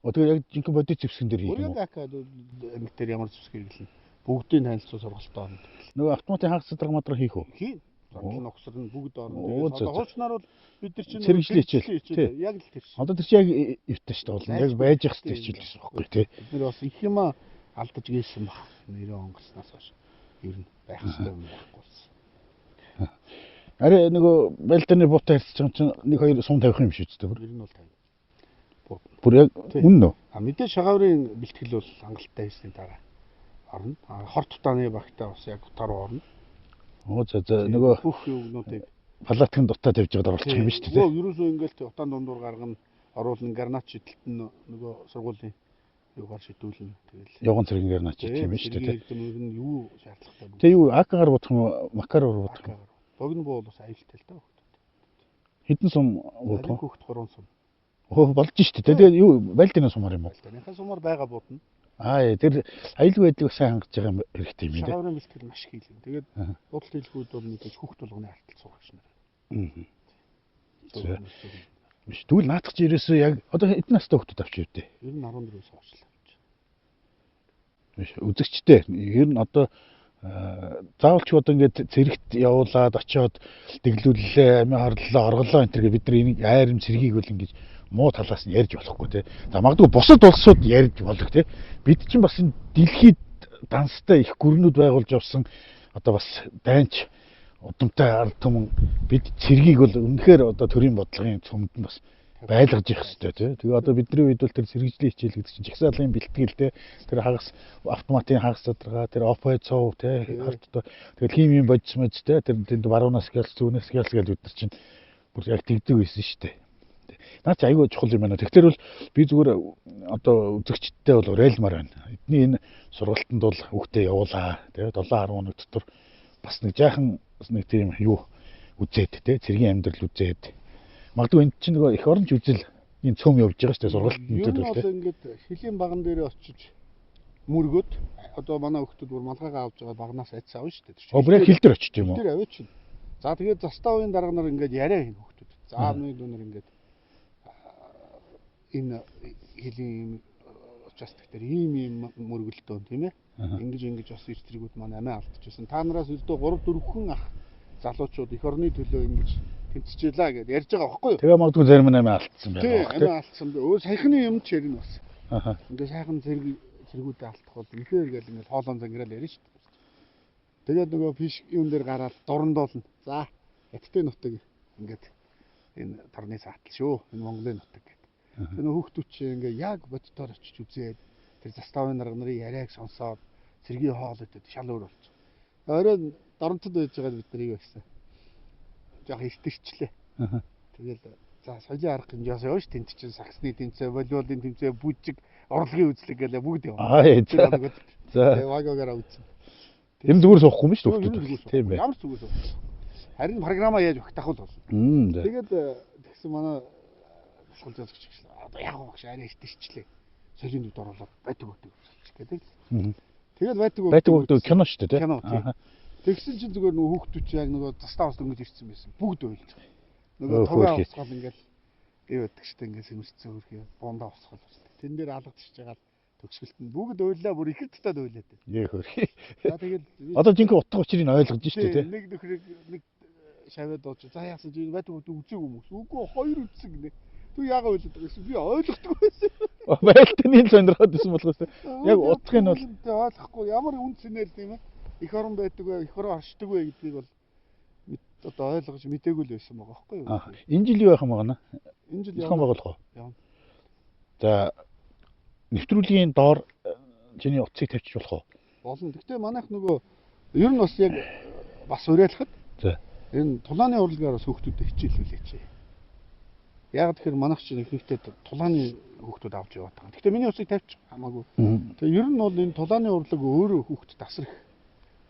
Тэгээ яг жинхэнэ бодит зэвсгэн дээр хийх юм уу? Яг акад амьдтэр ямар зэвсэг хэрэглэн бүгдийн танилцуулсан сургалтад орно. Нөгөө автоматын хагас задраг мадраг хийх үү? Хийн. Зургал ногсор нь бүгд орно. Оо, Тэгээд одоо хуучнаар бол бид нар чинь цэрэгжлийн хичээл. Яг л тэр чинь. Одоо тэр чинь яг өвтэй шүү дээ. Яг байж их хэвээр хичээл гэсэн үг байхгүй тий. Бид нар бас их юм алдаж гээсэн баг. 90 онгоцноос хойш ер нь байх хэрэгтэй юм байхгүй. Арай нөгөө байлдааны буутай харьцаж байгаа чинь 1-2 сум тавих юм шүү дээ. Ер нь бол тань. Бүр яг үнэн үү? Мэдээж шагаврын бэлтгэл бол хангалттай хийсний дараа орно. Хор тутааны багтаа бас яг утгаар орно. За нөгөө бүх юунуудыг палаткын дутаа тавьж байгаа оруулчих юм шүү дээ. Ерөөсөө ингээл утаан дундуур гаргана, оруулна, гарнаач шидэлт нь нөгөө сургуулийн юугаар шидүүлнэ. Тэгэл явган цэргийн гарнаач тийм шүү дээ. Тэр нь юу шаардлагатай бэ? Тэгээ юу акагаар бодох юм уу, макараар бодох юм уу? Богино буу бол бас аюултай л та хүүхдүүд. Хэдэн сум бодох вэ? Хүүхд 3 сум. Болж шүү дээ. Тэгээ юу байлдааны сумаар юм уу? Танихаа сумаар байгаа буудна. Тэр аюулгүй байдлыг сайн хангаж байгаа хэрэгтэй юм дээ. Шагаврын бэлтгэл маш хийлэн. Тэгээд бодолт хэлбүүд бол мэдээж хүүхд болгоны артал сурагч нар. Биш тэгвэл наадах чи ерөөсөө яг одоо эдэн настай хүүхдүүд авч явдээ. Ер нь 14-өөс хойш л авч. Биш үзэгчтэй. Ер нь одоо заавал ч одоо ингээд цэрэгт явуулаад очиод дэглүүллээ, амиа харлаа, орголоо энэ төр бид нар энийг айрам цэргийг бол ингэж муу талаас нь ярьж болохгүй те. За магадгүй бусад улсууд ярьж болох те. Бид чинь бас энэ дэлхийд данстай их гүрнүүд байгуулж явсан одоо бас дайнч удамтай ард түмэн бид цэргийг бол үнэхээр одоо төрийн бодлогын цөмд нь бас байлгаж их хэрэгтэй тий. Тэгээ одоо бидний үед бол тэр сэргэжлийн хичээл гэдэг чинь жагсаалын бэлтгэл тий. Тэр хагас автоматын хагас задрага тэр опой цов тий. Хардтай тэгэл химийн бодис мод тий. Тэр тэнд баруунаас гялс зүүнээс гялс гэж бид нар чинь бүр яг тэгдэг байсан шүү дээ. Наач айгүй чухал юм байна. Тэгэхээр бол би зүгээр одоо үзэгчдтэй бол уриалмаар байна. Эдний энэ сургалтанд бол хүүхдээ явуулаа тий. 7-10 хоног дотор бас нэг жаахан нэг тийм юу үзээд тий. Цэргийн амьдрал үзээд магадгүй энэ чинь нөгөө их оронч үзэл энэ цөм явж байгаа шүү дээ сургалтанд бол ингээд хилийн баган дээр очиж мөргөөд одоо манай хүүхдүүд бүр малгайгаа авч байгаа багнаас айц авна шүү дээ. Бүр яг хил дээр очиж юм уу? Тэр аваач. За тэгээд заставын дарга нар ингээд яриа хийн хүүхдүүд. За нэг дүүнэр ингээд энэ хилийн участок дээр ийм мөргөлдөөн тийм ээ. Ингэж бас их зэрэгүүд маань амиа алдчихсан. Та нараас өлдөө 3-4 хүн ах залуучууд их орны төлөө ингэж тэмцчихлээ гэж ярьж байгаа байхгүй юу? Тэгээ магадгүй зарим нь амиа алдсан байна. Тийм, амиа алдсан. Өө саяхны юм ч ярина бас. Ингээ сайхан зэргүүдээ алдах бол үнэхээр гэл ингээ хоолон зангирал ярина шүү дээ. Тэгээд нөгөө фиш юун дээр гараад дурандуулна. За, яттай нутаг ингээд энэ торны саатал шүү. Энэ Монголын нутаг гэдэг. Тэр нөгөө хүүхдүүд чинь ингээ яг боддоор очиж үзээд тэр заставын дарга нарын яриаг сонсоод цэргийн хоол өдөд шал өөр болчих. Орой доронтод байж байгаа бид нарыг байсан. Жохо ихтэрчлээ. Тэгэл за соёлын арга хэмжээс явж тэнт чинь саксны тэмцээн, волейболын тэмцээн, бүжиг, урлагийн үзлэг гэлээ бүгд юм. За. Вагоогаараа үзсэн. Тэр нь зүгээр суухгүй юм шүү Зүгээр дээ. зүгээр Тийм бай. Ямар ч зүгээр суухгүй. Харин програмаа яаж багтаах бол болно. За. Тэгээд тэгсэн манай босгол зөөлөгч гэж одоо яг багш арай иртэрчлээ. Солийн дүд оруулаад байдаг үзүүлчих гэдэг. Тэгээд байдаг Байдаг кино шүү дээ. кино тийм. Тэгсэн чинь зүгээр нөгөө хүүхдүүд чинь яг нөгөө застаа ус дөнгөж ирсэн байсан. Бүгд ойлж. Нөгөө тугаа усгаал ингээл ив өгдөг штэ ингээл сэмэрцэн хөрхий бундаа усгаал штэ. Тэн дээр алгадчихж байгаа төгсгөлт нь бүгд ойлаа бүр ихэр татаад ойлаад байна. Яа хөрхий. За тэгээд Одоо жинхэнэ утга учрыг ойлгож шүү дээ. нэг нөхрийг нэг шаваад дооч. За яасан чи байдаг үзег юм уу? Үгүй хоёр үзсэн гинэ. Тү яага ойлоод байгаа гэсэн би ойлгохгүй байсан. Байлтны сонирхоод байсан болохоос яг утгыг нь бол ойлгохгүй ямар үн цэнэл тийм ээ. Их орон байдаг бай, их орон оршдог бай гэдгийг бол одоо ойлгож мдээгүй л байсан байгаа байхгүй юу? Энэ жил юу байх юм байна? Энэ жил Зохион байгуулах уу? Явна. За нэвтрүүлгийн доор чиний утсыг тавьчих болох уу? Болно. Гэхдээ манайх нөгөө ер нь бас яг бас уриалахад энэ тулааны урлагаараа хүүхдүүдэд хичээлүүлээч. Яг тэгэхээр манайх чинь ихэнхдээ тулааны хүүхдүүд авч яваад байгаа. Гэхдээ миний усыг тавьчих хамаагүй. Тэгээ ер нь бол энэ тулааны урлаг өөрөө хүүхдэд тасрах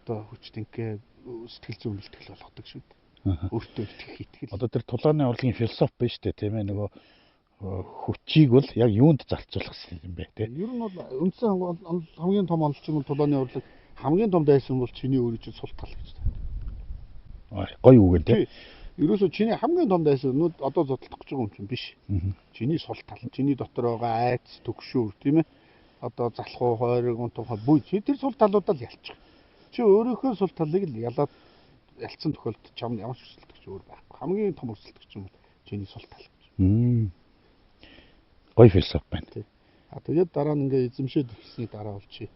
одоо хүч тэнхээ сэтгэл зүйн бэлтгэл болгодог шүү дээ. Өөртөө итгэх. Одоо тэр тулааны урлагийн философи байна шүү дээ, тийм ээ, нөгөө хүчийг бол яг юунд зарцуулах юм бэ, тийм. Ер нь бол үндсэн хамгийн том онол чинь тулааны урлаг хамгийн том дайсан бол чиний өөрөө чинь сул тал гэж байна. Гоё үг энэ, тийм. Ерөөсөө чиний хамгийн том дайсан нь одоо зодтолдох гэж байгаа юм чинь биш. Чиний сул тал, чиний дотор байгаа айц, төгшүүр, тийм ээ. Одоо залхуу, хойрог, унтуухай бүй тэр сул талуудаа л ялчих. Чи өөрийнхөө сул талыг л ялаад ялцсан тохиолдолд чам ямар ч өрсөлдөгч өөр байхгүй. Хамгийн том өрсөлдөгч юм бол чиний сул тал гэж. Гоё философи байна. Тэгээд дараа нь ингээ эзэмшээд ирсний дараа бол чи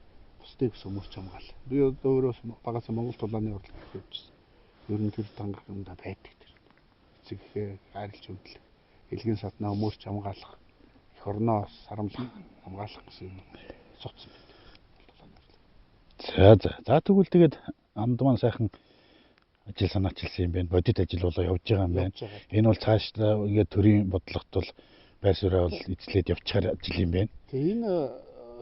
бусдыг өмөрч хамгаал. Би өөрөөс багасаа Монгол тулааны урлаг хийвчсэн. Ер нь тэр данга юмда байдаг тэр. Эцэгхээ хайрлж хөдлөх, элгийн саднаа өмөрч хамгаалах, эх орноо сарамлах, хамгаалах гэсэн юм цуцсан байдаг. За тэгвэл тэгээд амд маань сайхан ажил санаачилсан юм байна. Бодит ажил болоо явж байгаа юм байна. Энэ бол цаашдаа ингээд төрийн бодлогот бол байр сууриа бол эзлээд явчихаар ажил юм байна. Тэгээ энэ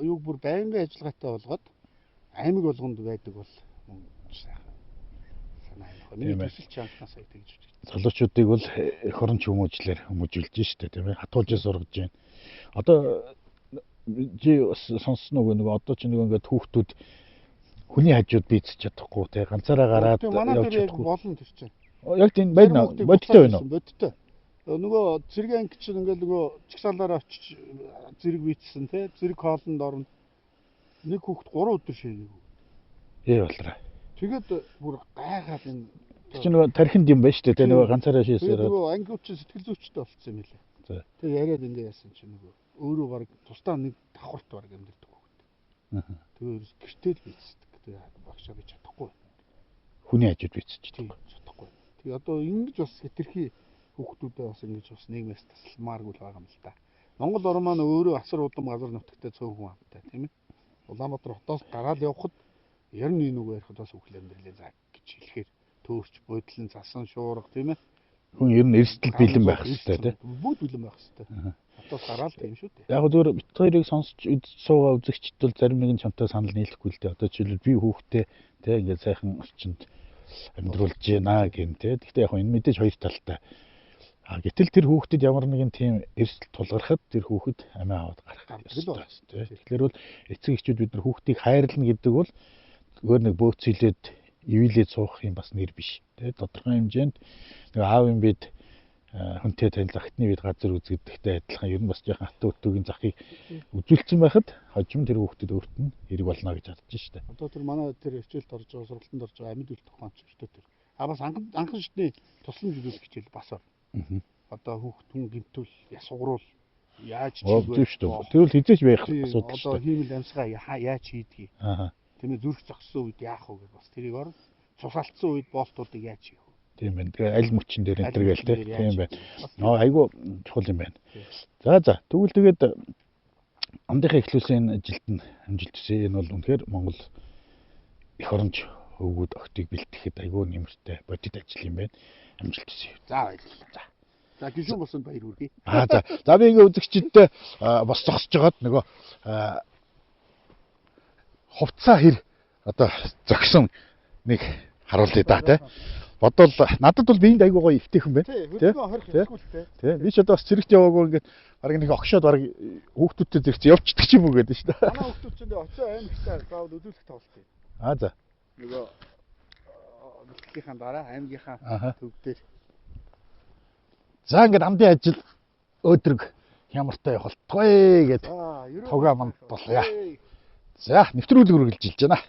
юуг бүр байнгын ажиллагаатай болгоод аймаг болгонд байдаг бол сайхан санаа юм. Миний төсөл чанарнаас сая тэгж үзэж. Залуучуудыг бол эх орон хүмүүжлэр хүмүүжүүлж штэ тийм ээ. Хатуулж сургаж байна. Одоо жи сонссон уу нөгөө одоо ч нөгөө ингээд хүүхдүүд хүний хажууд бийцэж чадахгүй те ганцаараа гараад явж чадахгүй болно тэр чинь. Яг тийм байна. Бодтой байна уу? Бодтой. Нөгөө зэрэг анги чинь ингээл нөгөө чагсаалаар очиж зэрэг бийцсэн те зэрэг хоолнд орно. Нэг хүүхд 3 өдөр шээгээгүй. Болроо. Тэгээд бүр гайхаад энэ чинь нөгөө тархинд юм байна шүү дээ те нөгөө ганцаараа шээсээр. Нөгөө ангиуд чинь сэтгэл зүйчтэй болцсон юм лээ. Тэгээд яриад ингээ яасан чинь нөгөө өөрөө баг тусдаа нэг давхарт баг амьдэрдэг хүүхд. Тэгээд гэртэл бийцсэн. Багшаа бич чадахгүй. Хүний хажууд бийцэж чадахгүй. Тэгээ одоо ингэж бас хэтэрхий хүүхдүүдээ бас ингэж бас нийгмээс тасалмааргүй л байгаа юм л да. Монгол орн маань өөрөө асар удам газар нутагтай цөөн хүн амтай тийм ээ. Улаанбаатар хотоос гараад явхад ер нь нүг ярихад бас үхэл амьдралын заа гэж хэлэхээр төөрч бодлон засан шуурга тийм ээ. Хүн ер нь эрсдэл бэлэн байх хэрэгтэй тийм. Бүгд бэлэн байх хэрэгтэй. Хотоос гараад тийм шүү дээ. Яг зөвөр бит хоёрыг сонсч суугаа үзэгчд бол зарим нэг нь чамтай санал нийлэхгүй л дээ. Одоо жишээлбэл би хүүхдээ тийм ингээд сайхан орчинд амьдруулж байна гэн тийм. Гэхдээ яг энэ мэдээж хоёр талтай. Гэтэл тэр хүүхдэд ямар нэгэн тийм эрсдэл тулгархад тэр хүүхэд амиа аваад гарах ёстой тийм. Тэгэхээр бол эцэг эхчүүд бид нар хүүхдийг хайрлна гэдэг бол өөр нэг бөөцөлөд ивэлээд суух юм бас нэр биш. Тийм. Тодорхой хэмжээнд нэг аавын бид хүнтэй танил захтны бид газар үзэгдэхтэй адилхан ер нь бас жоохон хатуу өтөгийн захыг үзүүлсэн байхад хожим тэр хүүхдэд өөрт нь хэрэг болно гэж бодож штэ. Одоо тэр манай тэр хичээлд орж байгаа сургалтанд орж байгаа амьд үлдэх ухаанч өртөө тэр. Бас анхан шатны тусламж үзүүлэх хичээл бас ор. Одоо хүүхдүүн гэмтүүл ясууруул яаж хийх вэ? Тэр бол хизээч байх асуудал шүү. Одоо хиймэл амьсгаа яаж хийдгийг. Тийм ээ зүрх зогссон үед яах вэ гэж бас тэрийг ор. Цусалтсан үед болтуудыг яаж хийх вэ? Тийм байна. Тэгээ аль мөчин дээр энэ төр гээл тийм байна. Айгу чухал юм байна. За тэгвэл тэгээд амдынхаа эхлүүлсэн ажилд нь амжилт хүсье. Энэ бол үнэхээр Монгол эх оронч өвгүүд охтыг бэлтгэхэд айгу нэмэртэй бодит ажил юм байна. Амжилт хүсье. За баярлалаа. За. За гişүүн болсон баяр хүргэе. За. За би ингээ үзэгчдээ бас зогсож байгаад нөгөө хувцаа хэр одоо зогсон нэг харуулъя да тий. Бодвол надад бол биеинд айгуу гоё өвтэйхэн байна. Тий. Хөргөө хорих хэвчгүүлтэй. Тий. Би ч одоо бас зэрэгт яваагүй ингээд баг нэг огшоод баг хүүхдүүдтэй зэрэгт явчихдаг ч юм уу гэдэг шүү дээ. Манай хүүхдүүд ч очоо аим ихтэй заавал өдөлөх тоглолт. За. Нөгөө нутгийнхаа дараа аймгийнхаа төв дээр. За ингээд амдын ажил өөдрөг хямартай явалтгүй гэд тугаа манд болъё. За нэвтрүүлэг үргэлжилж байна.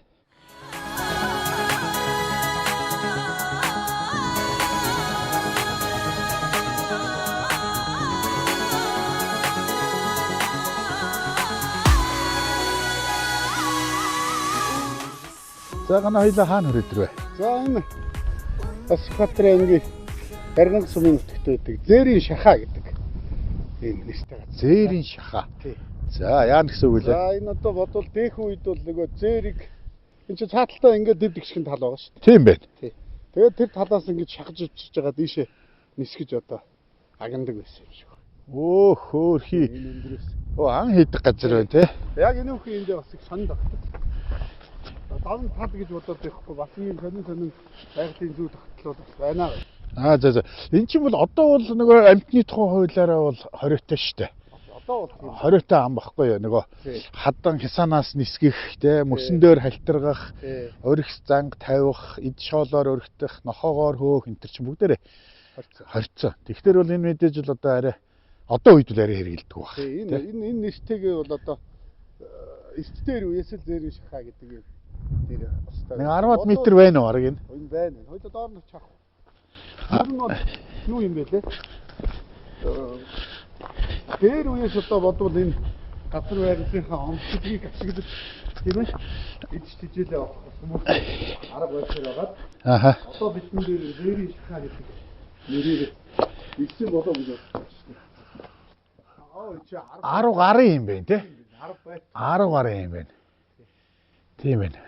За гана хоёлаа хаана хүрээд вэ? За энэ бас Сүхбаатарын аймгийн Дарган сумын нутагт байдаг Зээрийн шахаа гэдэг энэ нэртэй газар. Зээрийн шахаа. Тий. За яа гэсэн үг вэ? За энэ одоо бодвол дээхэн үед бол нөгөө зээрийг энэ чинь цааталтаа ингээд дэв дэгшин тал байгаа шүү дээ. Тийм байна. Тий. Тэгээд тэр талаас ингээд шахаж өвчж байгаа дийшээ нисгэж одоо агнадаг байсан юм шиг байна. Оо хөөхий. Энэ өндрөөс. Оо ан хийдэг газар байна те. Яг энэ үхэн эндээ бас их сонд багтдаг. Давн тал гэж бодоод байхгүй бас ийм сонин байгалийн зүйл тогтлол бас байна. За. Энд чинь бол одоо бол нөгөө амьтны тухайн хуулиараа бол 20-той шүү дээ. Одоо бол 20-той ам багхгүй юу нөгөө хадан хисанаас нисгэх те мөсөн дээр халтаргах, өргөс занг тавих, эд шоолоор өргөх, нохоогоор хөөх энэ төр чинь бүгдээрээ хорцоо. Тэгэхээр бол энэ мэдээж л одоо арай одоо үед л арай хэрэгэлдэг баг. Энэ нэртэйгээ бол одоо эрт дээр үесэл зээрийн шахаа гэдэг юм. Тэр өстой. Нэг 10 м байна уу арга энэ? Энэ байна. Хоёул доор нь чах. Тэр нь бол юу юм бэ лээ? Тэр үеэс одоо бодвол энэ газар байрлалынхаа онцлогийг ашиглаж тийм ээ эдж тижээлээ авах хүмүүс арга байсаар байгаа. Одоо бидний дээр зээрийн шахаа гэдэг нэрээр ирсэн болоо гэж байна. Чи 10 гарын юм байна те. 10 бай. 10 гарын юм байна. Тийм байна.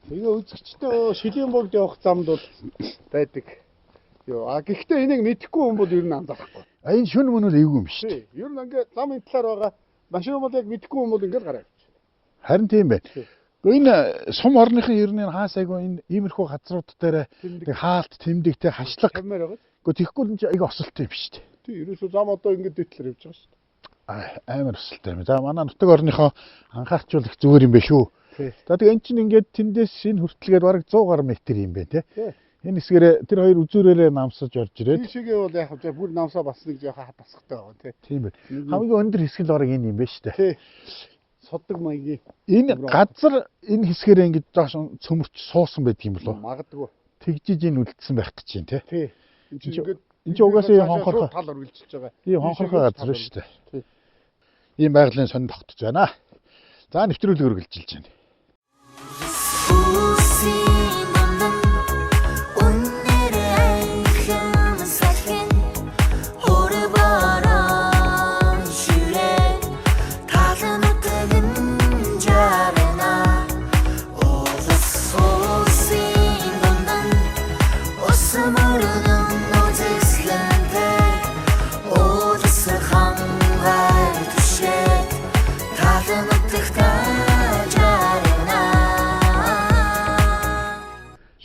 Тэгээ үзэгчтэй шилийн богд явах замд бол байдаг. Гэхдээ энийг мэдэхгүй хүн бол ер нь анзаарахгүй. Энэ шүн мөн л эвгүй юм шүү дээ. Ер нь ингээд замын талаар байгаа машин бол яг мэдэхгүй хүн бол ингээд гараа явчих. Харин тийм байна. Энэ сум орныхын ер нь хаас айгүй энэ иймэрхүү газрууд дээр хаалт тэмдэгтэй хашлаг. Камер байгаа. Гэхдээ тэгэхгүй л айгүй осолтой юм шүү дээ. Тий, ерөөсөө зам одоо ингээд дэвтлэр явж байгаа шүү дээ. Амар осолтой юм. За манай нутаг орныхоо анхаарчулах зүгээр юм бэ шүү. За тэгээ эн чинь ингээд тэндээс энэ хүртэлгээд бараг 100 гаруй метр юм байна те. Энэ хэсгээрээ тэр хоёр үзүүрээрээ намсаж орж ирээд. Тийшээгээ бол яг хавчаа бүр намсаа бас нэг жоохон хатасхтай байгаа те. Тийм байна. Хамгийн өндөр хэсэг л бараг энэ юм байна шүү дээ. Тий. Соддаг маягийн. Энэ газар энэ хэсгээрээ ингээд доош цөмөрч суусан байдаг юм болов уу? Магадгүй. Тэгжиж энэ үлдсэн байх гэж чинь те. Тий. Энд чинь ингээд энэ ч угаасаа хонхорхоо тал үргэлжилж байгаа. Ийм хонхорхоо газар шүү дээ. Ийм байгалийн сонь тогтож байна. За нэвтрүүлэг үргэлжилж байна.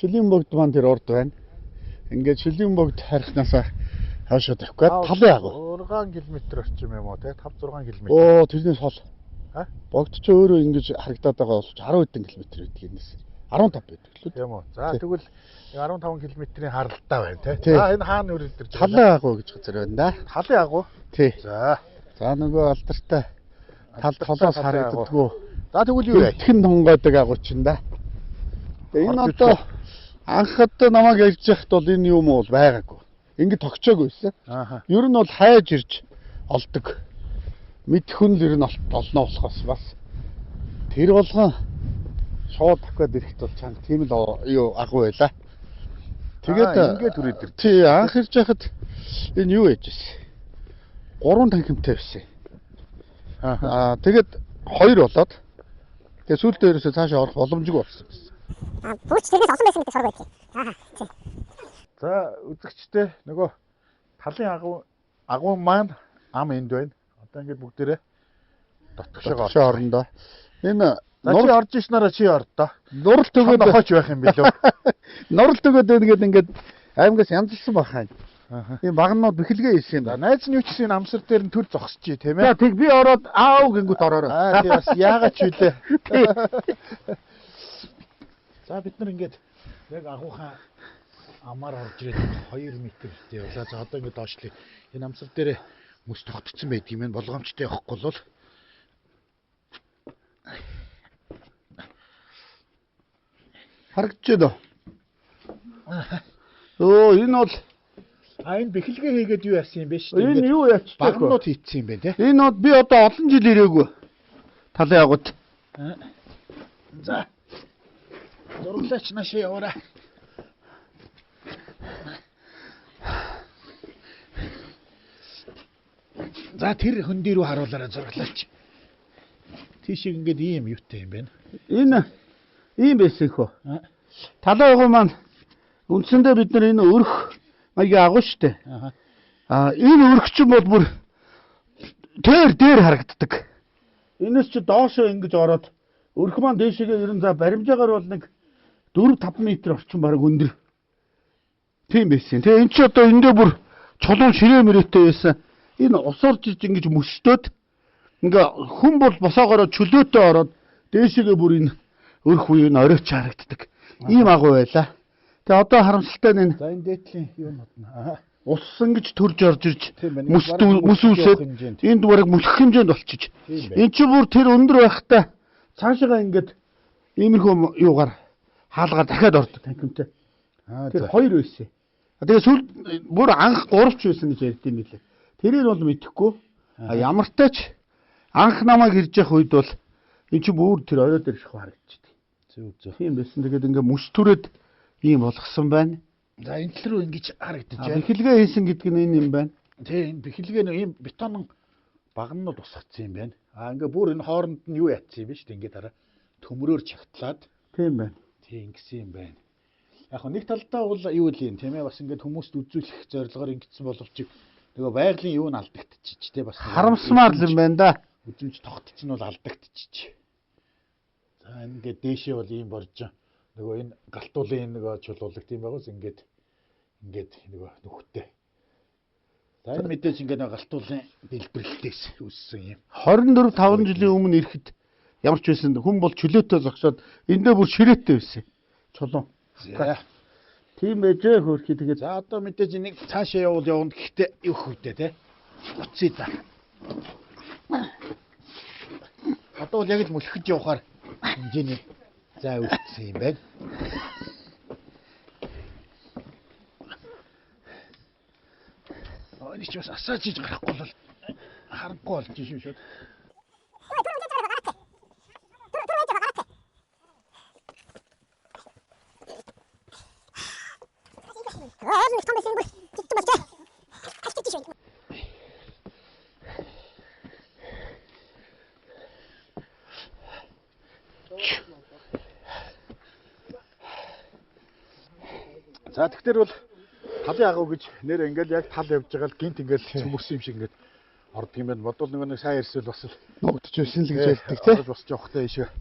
Шилийн богд маань тэр урд байна. Ингээд шилийн богд харихнаасаа хаашаа тавих гээд талын агуу. 6 км орчим юм уу те 5-6 км. Оо тэрнээс хол. Богд ч өөрөө ингэж харагдаад байгаа бол 10 хэдэн километр байдаг энэс. 15 байдаг лөө. Тийм үү. За тэгвэл 15 км-ийн харалтаа байна те. За энэ хаана үрэлдэрч байна? Талын агуу гэж газар байна да. Талын агуу. Тий. За. За нөгөө алдартай тал толоос харагддаггүй. За тэгвэл юу вэ? Итгэн тонгойдог агуу чинь да. Энэ одоо анх одоо намайг ярьж яхад бол энэ юм бол байгаагүй. Ингэ тогчоог байсан. Ер нь бол хайж ирж олдог. Мэдхэн л ер нь олноо болохоос бас тэр болгон шууд аваад ирэхт бол чанга тийм л юу агуу байла. Тэгээд ингээд түрээд ир. Тий, анх ирж яхад энэ юу яж байсан. 3 танхимтай байсан. Тэгээд 2 болоод тэгээд сүүлдээ ерөөсөө цаашаа орох боломжгүй болсон гэсэн. Бүгд тэрнээс олон байсан гэдэг шоргоо байдаг. За үзэгчтэй нөгөө талын агуу маань ам энд байна. Одоо ингээд бүгдээрээ дотгошоо орондоо. Энэ чи орж ишнараа чи ордоо. нурал төгөөд хооч байх юм билүү? нурал төгөөд ингээд аймагаас янзлсан бахаа. ийм багнууд бэхэлгээ хийсэн юм. За найз нь юу ч гэсэн амсар дээр нь төр зогсчихъя тийм ээ. За тэг би ороод аав гингүүт ороорой. Тий бас яагаад ч үлээ. За бид нар ингээд яг агуухан амаар орж ирээд 2 метртэй явлаа. За одоо ингээд доошлие. Энэ амсар дээр мөс тогтцсон байдаг юм байна. Болгоомжтой явахгүй бол харагдаж байна. Өө энэ бол энэ бэхэлгээ хийгээд юу яасан юм бэ шүү дээ. энэ юу ячдаг вэ? Багнууд хийцсэн юм байна те. Энэ бол би одоо олон жил ирээгүй. Талын агууд. За. Зураглаач наашаа яваарай. За тэр хөндөр рүү харуулаарай зураглаач. Тийшээ ингээд ийм юутай юм байна. Энэ ийм байсан хөө. Талын агуу маань үндсэндээ бид нар энэ өрх маягийн агуу штэ. Энэ өрх чинь бол бүр дээр харагддаг. Энэс чи доошоо ингэж ороод өрх маань дээшээгээ ерэн за баримжаагаар бол нэг 4-5 м орчим бараг өндөр. Тийм байсан. Тэгээ эн чи одоо эндээ бүр чулуун ширээ мөрөөтэй байсан. Энэ ус орж иж ингэж мөстөөд ингээ хүн бол босоогоороо чөлөөтэй ороод дээшээгээ бүр энэ өрх үе нь оройч харагддаг. Ийм агуу байла. Тэгээ одоо харамсалтай нь энэ За энэ дээдлийн юунууд нь ус ингэж төрж орж ирж мөс үүсээд энд бараг мөлөх хэмжээнд болчих. Эн чи бүр тэр өндөр байхдаа цаашаа ингээд иймэрхүү юугаар хаалгаар дахиад ордог танхимтай. Тэр 2 байсан. Тэгээ сүүл бүр анх 3 ч байсан гэж ярьд юм билээ. Тэрийг бол мэдэхгүй. Ямартай ч анх намайг ирж явах үед бол эн чи бүр тэр орой дээр ших харагдчихдаг. зөв. Тийм байсан. Тэгээд ингээд мөс түрээд ийм болгосон байна. За энэ тал руу ингэж харагдаж байна. Бэхэлгээ хийсэн гэдэг нь энэ юм байна. Тий энэ бэхэлгээ нь ийм бетон багнууд усгацсан юм байна. Ингээ бүр энэ хооронд нь юу ятсан юм бэ шүү дээ. Ингээ дараа төмрөөр чагтлаад Тийм байна. тий ингэсэн юм байна. Яг хөө нэг талдаа бол юу л юм тийм ээ бас ингээд хүмүүст үзүүлэх зорилгоор ингэсэн боловч нөгөө байгалийн юу нь алдагдчих тий бас Харамсмаар юм байна да. үзэмж тогтцсон нь бол алдагдчих. За ингээд дээшээ бол ийм борж нөгөө энэ галтуулын нөгөө чулуулаг тийм байгаас ингээд нөгөө нүхтэй. За энэ мэдээж ингээд нөгөө галтуулын дэлбэрэлтээс үүссэн юм. 24-5 жилийн өмнө ирэхэд ямар ч байсан хүн бол чөлөөтэй зогсоод эндээ бүр ширээтэй байсан. Чулуун. За Тийм байжээ хөрхий тэгээд за одоо мэдээж энийг цаашаа явна гэхдээ юу хөвдөө те. Уцъя да. Одоо бол яг л мөлхөж явахаар хэмжээний зай үлдсэн юм байна. Энд ч бас асааж иж гарахгүй бол харахгүй болж шүү шүү. За тэгэхээр бол талын агуу гэж нэр ингээд яг тал явж байгаа л гинт ингээд цөмөрсөн юм шиг ингээд ордог юм байна. Бодвол нэг сайн ирсэл бас л ногдож байсан л гэж ярьдаг тий. Бас жоохтой ийшээ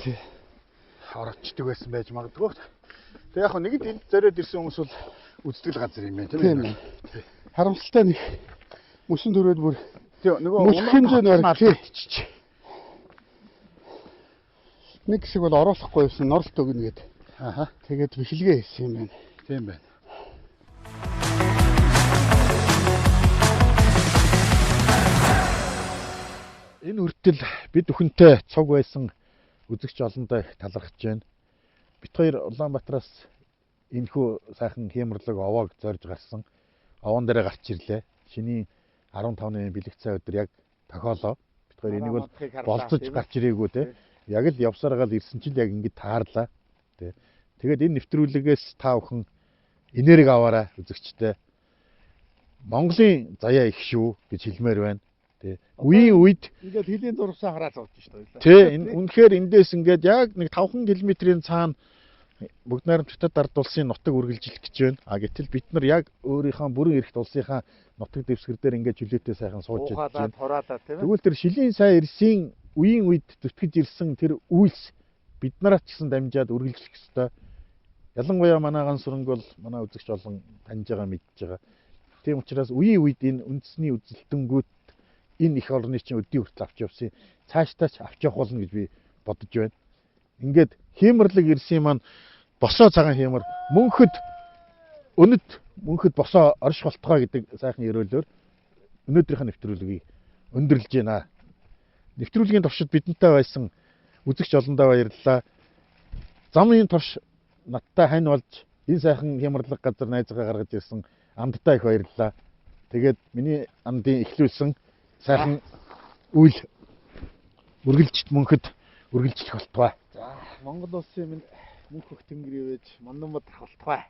орочдөг байсан байж магадгүй. Тэг яг нэгд энд зориод ирсэн хүмүүс бол үздэг газар юм байна тийм ээ. Харамсалтай нэг мөсөн төрөөд бүр нөгөө мөлх хэмжээнд орчих. Нэг хэсэг бол оруулахгүй байсан норолт өгнө гэдэг. Тэгээд бэхэлгээ хийсэн юм байна. Тийм байна. Энэ үртэл бид бүхэнтэй цуг байсан үзэгч олондоо талархаж байна. Бид хоёр Улаанбаатараас энэхүү сайхан хямрлаг овоог зорж гарсан. Овон дээрээ гарч ирлээ. Шинийн 15-ны бэлэг цай өдөр яг тохиолоо. Бид хоёр энийг бол болцож гарч ирээгүй те. Яг л явсараа л ирсэн чинь яг ингэж таарлаа. Тэгээд энэ нэвтрүүлгээс та бүхэн энерги аваарай үзэгчтэй. Монголын заяа их шүү гэж хэлмээр байна. Үеийн үед ингээд хилийн зургасаа хараад сууж шүү дээ. Тий, энэ үнэхээр эндээс ингээд яг нэг 5 км-ийн цаана бүгд найрамдагчдад ард улсын нутаг үргэлжлэх гэж байна. Гэтэл бид нар яг өөрийнхөө бүрэн эрхт улсынхаа нутаг дэвсгэр дээр ингээд чөлөөтэй сайхан сууж байна. хураалаа тийм Тэгвэл тэр шилийн сайн эрсийн үеийн үед зүтгэж ирсэн тэр үйлс бид нараас ч гэсэн дамжаад үргэлжлэх ёстой. Ялангуяа манай ганц сүрэнг бол манай үзэгч олон таньж байгаа мэдж байгаа. Тийм учраас үеийн үед энэ үндэсний үзэлтэнгүүд энэ их орны чинь өдний хүртэл авч явсан. Цаашдаа ч авч явах болно гэж би бодож байна. Ингээд хиймэрлэг ирсэн маань босоо цагаан хиймэр мөнхөд босоо орш болтгоо гэдэг сайхан ерөөлөөр өнөөдрийнхээ нэвтрүүлгийг өндөрлж байна. Нэвтрүүлгийн туршид бидэнтэй байсан үзэгч олондоо баярлалаа. Замын турш надтай хань болж энэ сайхан хямралга газар найзгаа гаргаж ирсэн амдтай их баярлалаа. Тэгээд миний амдын эхлүүлсэн сайхан үйл мөнхөд үргэлжлэх болтугай. За Монгол улсын минь мөнх хөх тэнгэр ивэж мандан бодрох болтугай.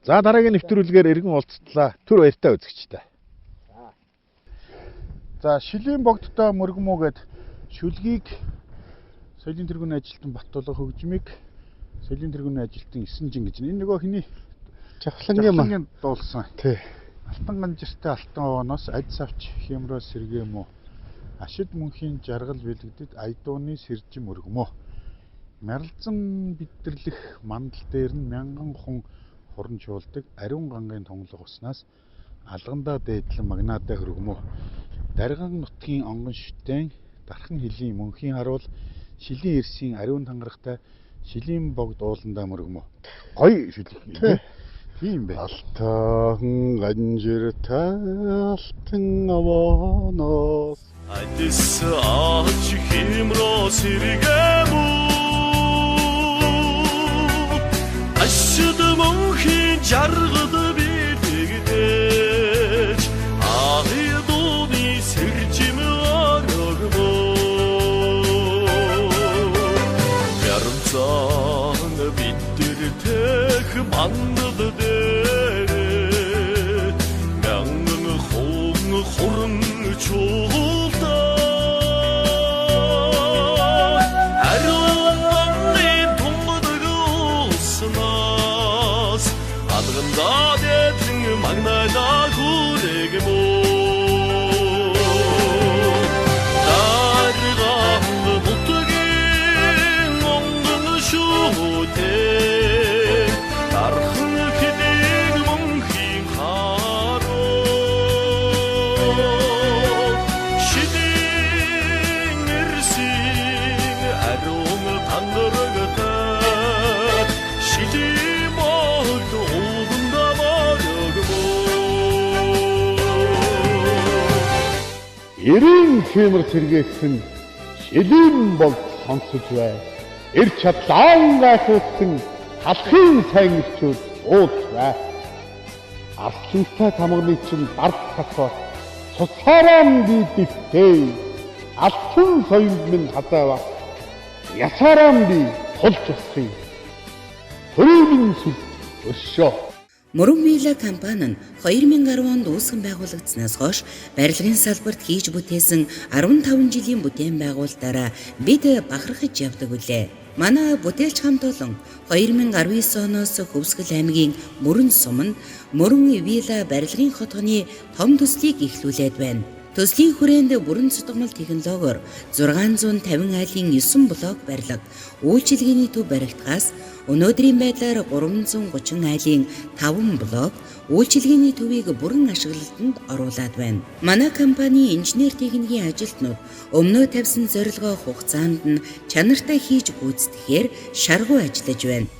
За дараагийн нэвтрүүлгээр иргэн уулзтлаа. Түр баяртай үзэгчтэй. За шилийн богдтой мөргмөө гээд шүлгийг соёлын тэргүүний ажилтан Баттулга хөгжмийг соёлын тэргүүний ажилтан 9 жин гэж. Энэ нөгөө хиний Жавхлангийн дуулсан. Тий. Алтан ганжиртай алтан овооноос ад савч хямраа сэргээм үү. Ашид мөнхийн жаргал бэлэгдэд айдууны сэржим өргөмөө. Мярлзан бидэрлэх мандал дээр нь мянган хүн хуран чуулдаг ариун гангийн тунгалаг уснаас алгандаа дээдлэн магнаатай хөргөмөө. Дарган нутгийн онгон шүтэн дархан хилийн мөнхийн харуул шилийн эрсийн ариун тангарахтай шилийн богд ууландаа мөргөмөө. Гоё шүлэг. Тийм бай. Алтан ганжиртай алтан овооноос Адис ач химро сэргэмүү Ашид мөнхийн жаргал бэлэгдэж айдууны сэржим өргөмөө Ярцан бидэртэх мандал дээр мянган хүн хуран чуулдаг ариун тунгалаг уснаас алгандаа дээдлэн магнаатай хүргэмөө дарган нутгийн онгон шүтэн дархан хилийн мөнхийн харуул шилийн эрсийн ариун тангарагтай шилийн богд ууландаа мөргөмөө эрийн хэмэр сэргээсэн шилийн богд сонсож бай. Эр чадлаан гайхуулсан халахын сайн ирчүүд ууд бай. Арслантай тамганы чинь дард хасаа цусаараа бидтэй алтан соёнд минь хазаава ясаараа би тулж усхий. Төрийн сүл өшөө. Мөрөн Мила компани нь 2010 онд үүсгэн байгуулагдсанаас хойш барилгын салбарт хийж бүтээсэн 15 жилийн бүтээн байгуулалтаараа бид бахархаж явдаг үлээ. Манай бүтээлч хамт олон 2019 оноос Хөвсгөл аймгийн Мөрөн суманд Мөрөн Вилла барилгын хотгоны том төслийг эхлүүлээд байна. Төслийн хүрээнд бүрэн цутгамал технологиор 650 айлын 9 блок барилга, үйлчилгээний төв баригдахаас өнөөдрийн байдлаар 330 айлын 5 блок үйлчилгээний төвийг бүрэн ашиглалтанд оруулад байна. Манай компани инженер техникийн ажилтнууд өмнөө тавьсан зорилгоо хугацаанд нь чанартай хийж гүйцэтгэхээр шаргуу ажиллаж байна.